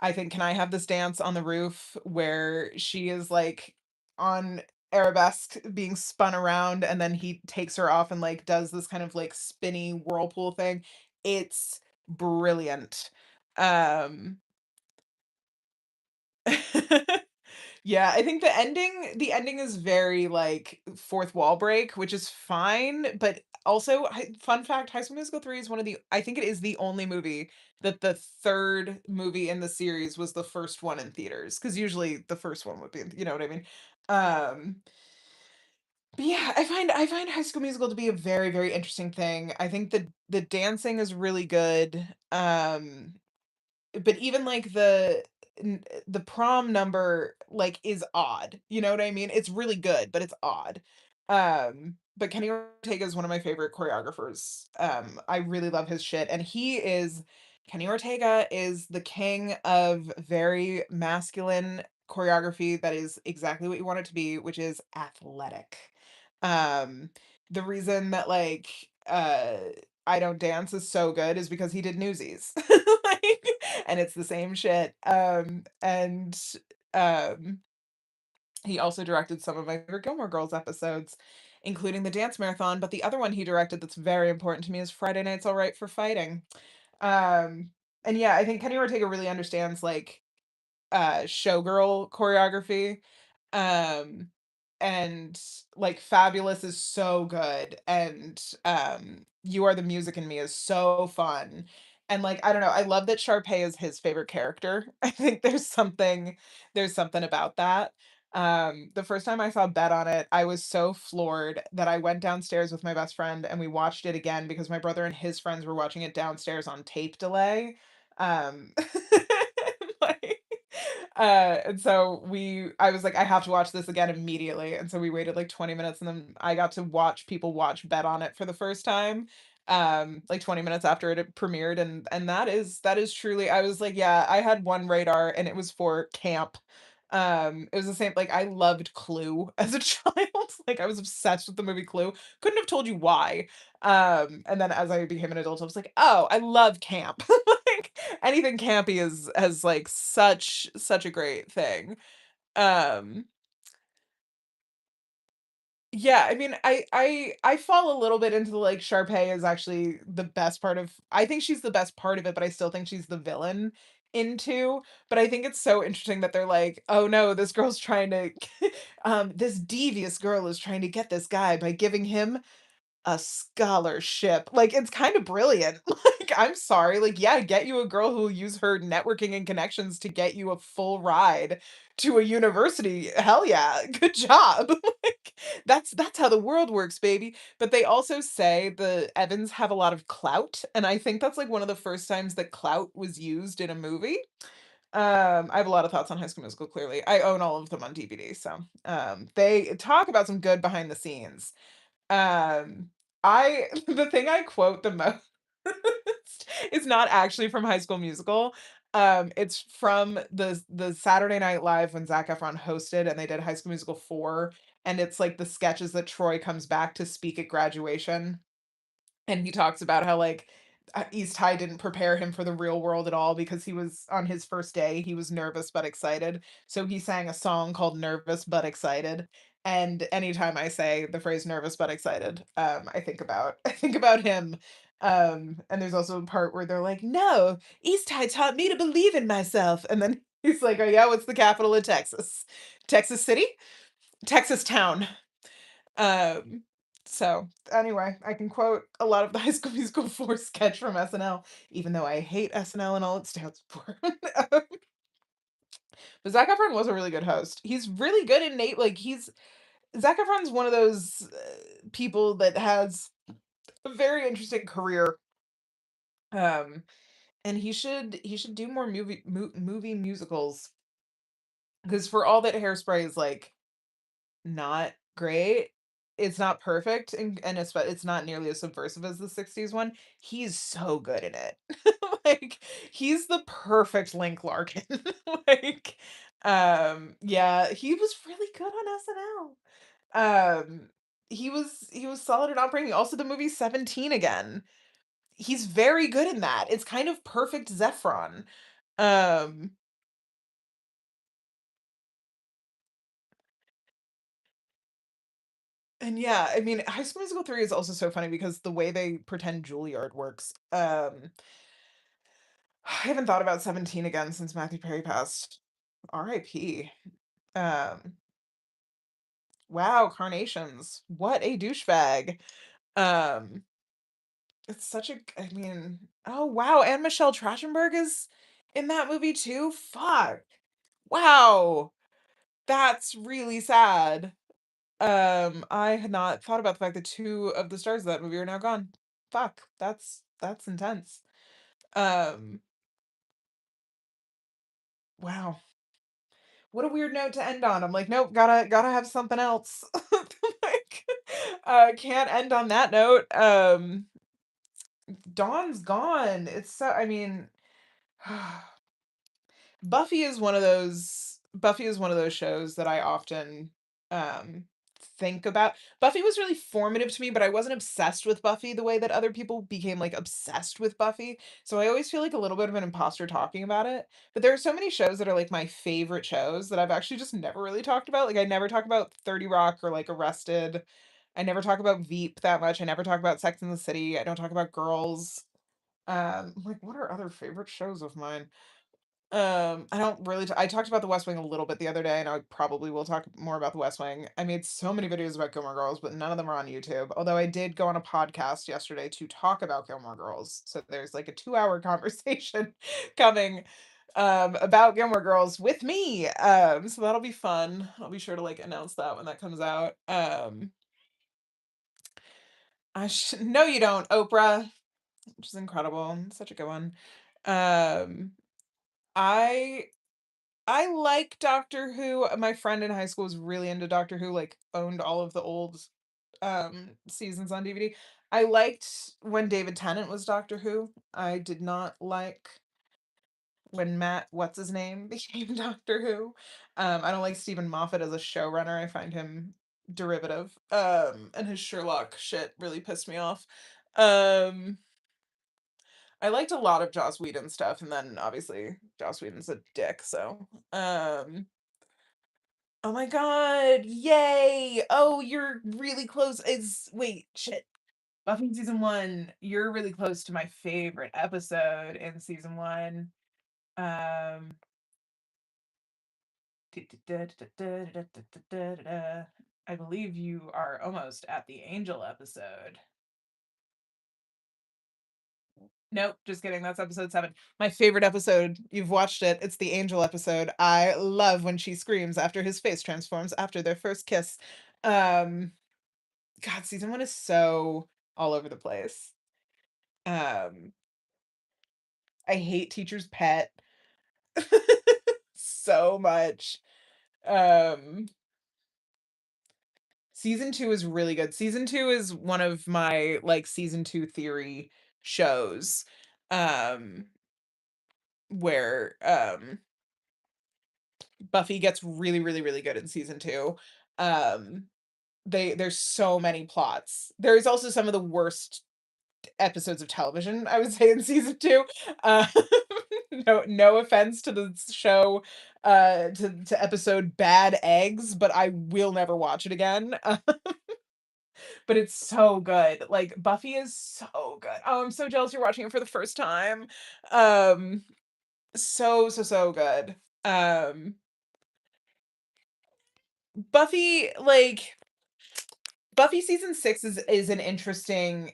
I think Can I Have This Dance on the Roof, where she is, like, on arabesque being spun around, and then he takes her off and, like, does this kind of, like, spinny whirlpool thing. It's brilliant. Um Yeah, I think the ending is very, like, fourth wall break, which is fine, but also, fun fact, High School Musical 3 is one of the I think it is the only movie that the 3rd movie in the series was the first one in theaters, because usually the first one would be in you know what I mean? Um, but yeah, I find High School Musical to be a very, very interesting thing. I think the dancing is really good, but even, like, the prom number, like, is odd, you know what I mean? It's really good, but it's odd. But Kenny Ortega is one of my favorite choreographers. I really love his shit, and Kenny Ortega is the king of very masculine choreography that is exactly what you want it to be, which is athletic. Um, the reason that, like, I Don't Dance is so good is because he did Newsies. Like, and it's the same shit. Um, he also directed some of my favorite Gilmore Girls episodes, including the dance marathon, but the other one he directed that's very important to me is Friday Night's All Right for Fighting. Um, and yeah, I think Kenny Ortega really understands, like, showgirl choreography. Um, and like Fabulous is so good and You Are the Music in Me is so fun. And like I don't know, I love that Sharpay is his favorite character. I think there's something about that. The first time I saw Bet on It, I was so floored that I went downstairs with my best friend and we watched it again because my brother and his friends were watching it downstairs on tape delay. Um, like, and so I was like, I have to watch this again immediately. And so we waited like 20 minutes and then I got to watch people watch Bet on It for the first time. Like 20 minutes after it had premiered, and that is truly, I was like, yeah, I had one radar and it was for camp. It was the same, like, I loved Clue as a child, like, I was obsessed with the movie Clue, couldn't have told you why. And then as I became an adult, I was like, "Oh, I love camp." Like, anything campy is has, like, such a great thing. Um yeah, I mean, I fall a little bit into the, like, Sharpay is actually the best part of, I think she's the best part of it, but I still think she's the villain in 2, but I think it's so interesting that they're like, "Oh, no, this girl's trying to this devious girl is trying to get this guy by giving him a scholarship." Like, it's kinda brilliant. Like, I'm sorry, like, yeah, get you a girl who will use her networking and connections to get you a full ride to a university. Hell yeah, good job. Like, that's how the world works, baby. But they also say the Evans have a lot of clout, and I think that's, like, one of the first times that clout was used in a movie. I have a lot of thoughts on High School Musical, clearly. I own all of them on DVD, so, they talk about some good behind the scenes. Um, I the thing I quote the most is not actually from High School Musical. It's from the Saturday Night Live when Zac Efron hosted and they did High School Musical 4, and it's like the sketches that Troy comes back to speak at graduation. And he talks about how, like, East High didn't prepare him for the real world at all because he was on his first day, he was nervous but excited. So he sang a song called Nervous but Excited. And anytime I say the phrase nervous but excited, I think about him. And there's also a part where they're like, "No, East High taught me to believe in myself." And then he's like, "Oh yeah, what's the capital of Texas? Texas City? Texas Town." Um, so anyway, I can quote a lot of the High School Musical 4 sketch from SNL, even though I hate SNL and all it stands for. Um, but Zac Efron was a really good host. He's really good in Nate. Like Zac Efron's one of those people that has a very interesting career. Um, and he should do more movie musicals because for all that Hairspray is like not great. It's not perfect, it's not nearly as subversive as the '60s one. He's so good in it. Like, he's the perfect Link Larkin. Like, yeah, he was really good on SNL. He was solid in Operating. Also, the movie 17 again. He's very good in that. It's kind of perfect Zephron. Um And yeah, I mean, High School Musical 3 is also so funny because the way they pretend Juilliard works. I haven't thought about 17 again since Matthew Perry passed. R.I.P. Um, wow, Carnations. What a douchebag. Um, it's such a I mean, oh wow, and Michelle Trachtenberg is in that movie too. Fuck. Wow. That's really sad. I had not thought about the fact that 2 of the stars of that movie are now gone. Fuck, that's intense. Um, wow. What a weird note to end on. I'm like, "Nope, gotta have something else." Like, can't end on that note. Dawn's gone. It's so I mean Buffy is one of those shows that I often, um, think about. Buffy was really formative to me, but I wasn't obsessed with Buffy the way that other people became, like, obsessed with Buffy, so I always feel like a little bit of an imposter talking about it, but there are so many shows that are, like, my favorite shows that I've actually just never really talked about. Like, I never talk about 30 Rock or, like, Arrested. I never talk about Veep that much. I never talk about Sex and the City. I don't talk about Girls. Like, what are other favorite shows of mine? I don't really I talked about The West Wing a little bit the other day, and I probably will talk more about The West Wing. I made so many videos about Gilmore Girls, but none of them are on YouTube, although I did go on a podcast yesterday to talk about Gilmore Girls, so there's, like, a 2-hour conversation coming. about Gilmore Girls with me. So that'll be fun. I'll be sure to like announce that when that comes out. No, you don't, Oprah, which is incredible. Such a good one. Um, I I like Doctor Who. My friend in high school was really into Doctor Who, like owned all of the old seasons on DVD. I liked when David Tennant was Doctor Who. I did not like when Matt what's his name became Doctor Who. I don't like Stephen Moffat as a showrunner. I find him derivative. And his Sherlock shit really pissed me off. Um I liked a lot of Joss Whedon stuff, and then obviously Joss Whedon's a dick, so oh my god, yay! Oh, you're really close. Is wait, shit. Buffy season 1, you're really close to my favorite episode in season 1. Um I believe you are almost at the Angel episode. Nope, just kidding. That's episode 7. My favorite episode. You've watched it. It's the Angel episode. I love when she screams after his face transforms after their first kiss. Um God, season 1 is so all over the place. Um I hate Teacher's Pet so much. Um Season 2 is really good. Season 2 is one of my, like, season 2 theory shows, um, where, Buffy gets really, really, really good in season 2. Um, there's so many plots. There's also some of the worst episodes of television, I would say, in season 2. Uh, no offense to the show, to episode Bad Eggs, but I will never watch it again. But it's so good. Like, Buffy is so good. Oh, I'm so jealous you're watching it for the first time. Um, so, so, so good. Um, Buffy, like Buffy season 6 is an interesting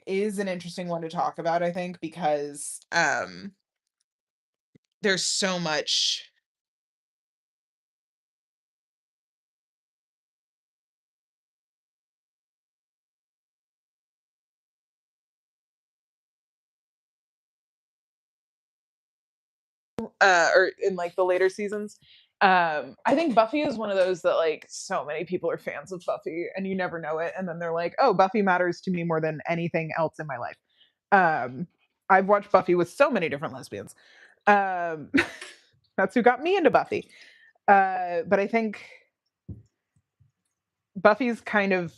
one to talk about, I think, because there's so much or in like the later seasons. I think Buffy is one of those that like so many people are fans of Buffy and you never know it, and then they're like, "Oh, Buffy matters to me more than anything else in my life." Um, I've watched Buffy with so many different lesbians. Um, that's who got me into Buffy. But I think Buffy's kind of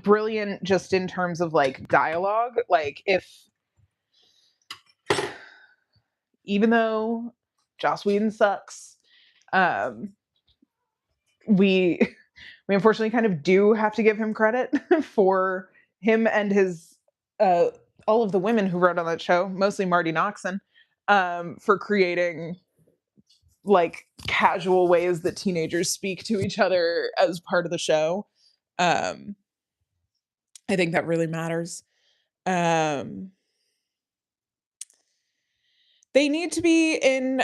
brilliant just in terms of like dialogue. Like if even though Joss Whedon sucks, um, we we unfortunately kind of do have to give him credit for him and his uh, all of the women who wrote on that show, mostly Marty Noxon, for creating like casual ways that teenagers speak to each other as part of the show. Um, I think that really matters. Um, they need to be in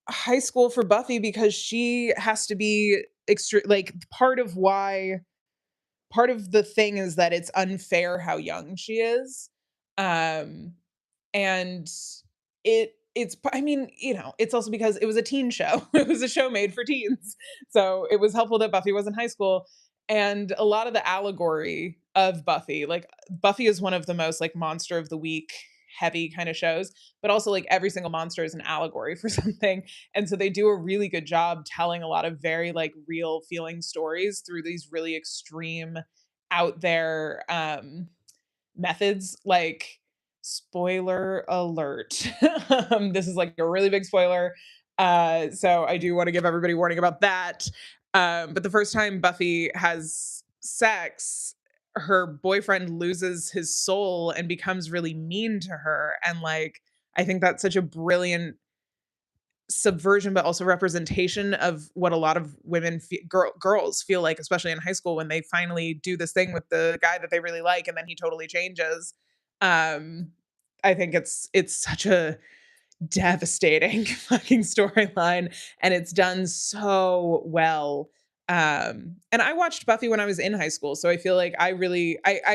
high school for Buffy because she has to be extra like part of the thing is that it's unfair how young she is. Um and it's I mean, it's also because it was a teen show. It was a show made for teens. So it was helpful that Buffy was in high school, and a lot of the allegory of Buffy, like Buffy is one of the most like monster of the week heavy kind of shows, but also like every single monster is an allegory for something. And so they do a really good job telling a lot of very like real feeling stories through these really extreme out there methods, like spoiler alert. This is like a really big spoiler. So I do want to give everybody warning about that. But the first time Buffy has sex, her boyfriend loses his soul and becomes really mean to her. And like, I think that's such a brilliant subversion, but also representation of what a lot of girls feel like, especially in high school, when they finally do this thing with the guy that they really like, and then he totally changes. Um, I think it's such a devastating fucking storyline, and it's done so well. And I watched Buffy when I was in high school, so I feel like I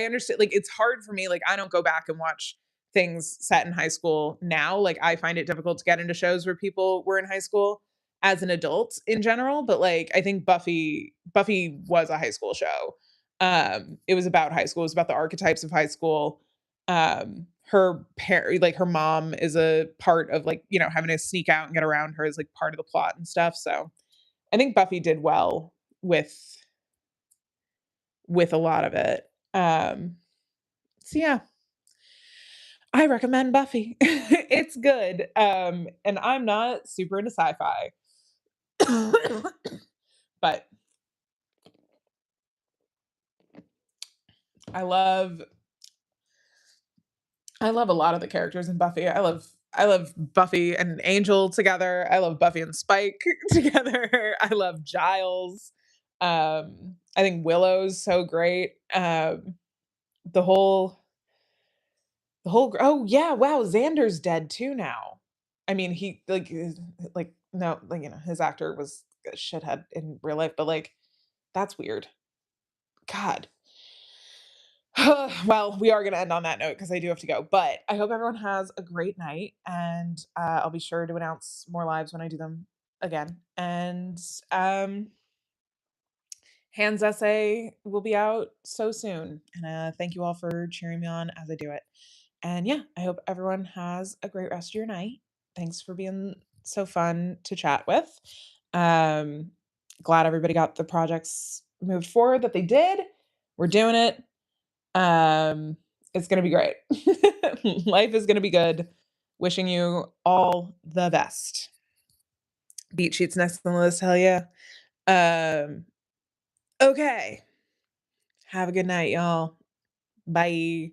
understand, like, it's hard for me, like, I don't go back and watch things set in high school now, like, I find it difficult to get into shows where people were in high school as an adult in general, but, like, I think Buffy was a high school show. It was about high school, it was about the archetypes of high school. Her mom is a part of, like, having to sneak out and get around her is, like, part of the plot and stuff, so I think Buffy did well with a lot of it. So yeah, I recommend Buffy. It's good, and I'm not super into sci-fi, but I love I love a lot of the characters in Buffy. I love Buffy and Angel together. I love Buffy and Spike together. I love Giles. I think Willow's so great. The whole oh yeah, wow, Xander's dead too now. I mean, he like no, like, his actor was a shithead in real life, but like that's weird. God. Well, we are going to end on that note because I do have to go. But I hope everyone has a great night, and I'll be sure to announce more lives when I do them again. And Hands essay will be out so soon. And thank you all for cheering me on as I do it. And yeah, I hope everyone has a great rest of your night. Thanks for being so fun to chat with. Um, Glad everybody got the projects moved forward that they did. We're doing it. It's gonna be great. Life is gonna be good. Wishing you all the best. Beat sheets next on the list, hell yeah. Um, okay. Have a good night, y'all. Bye.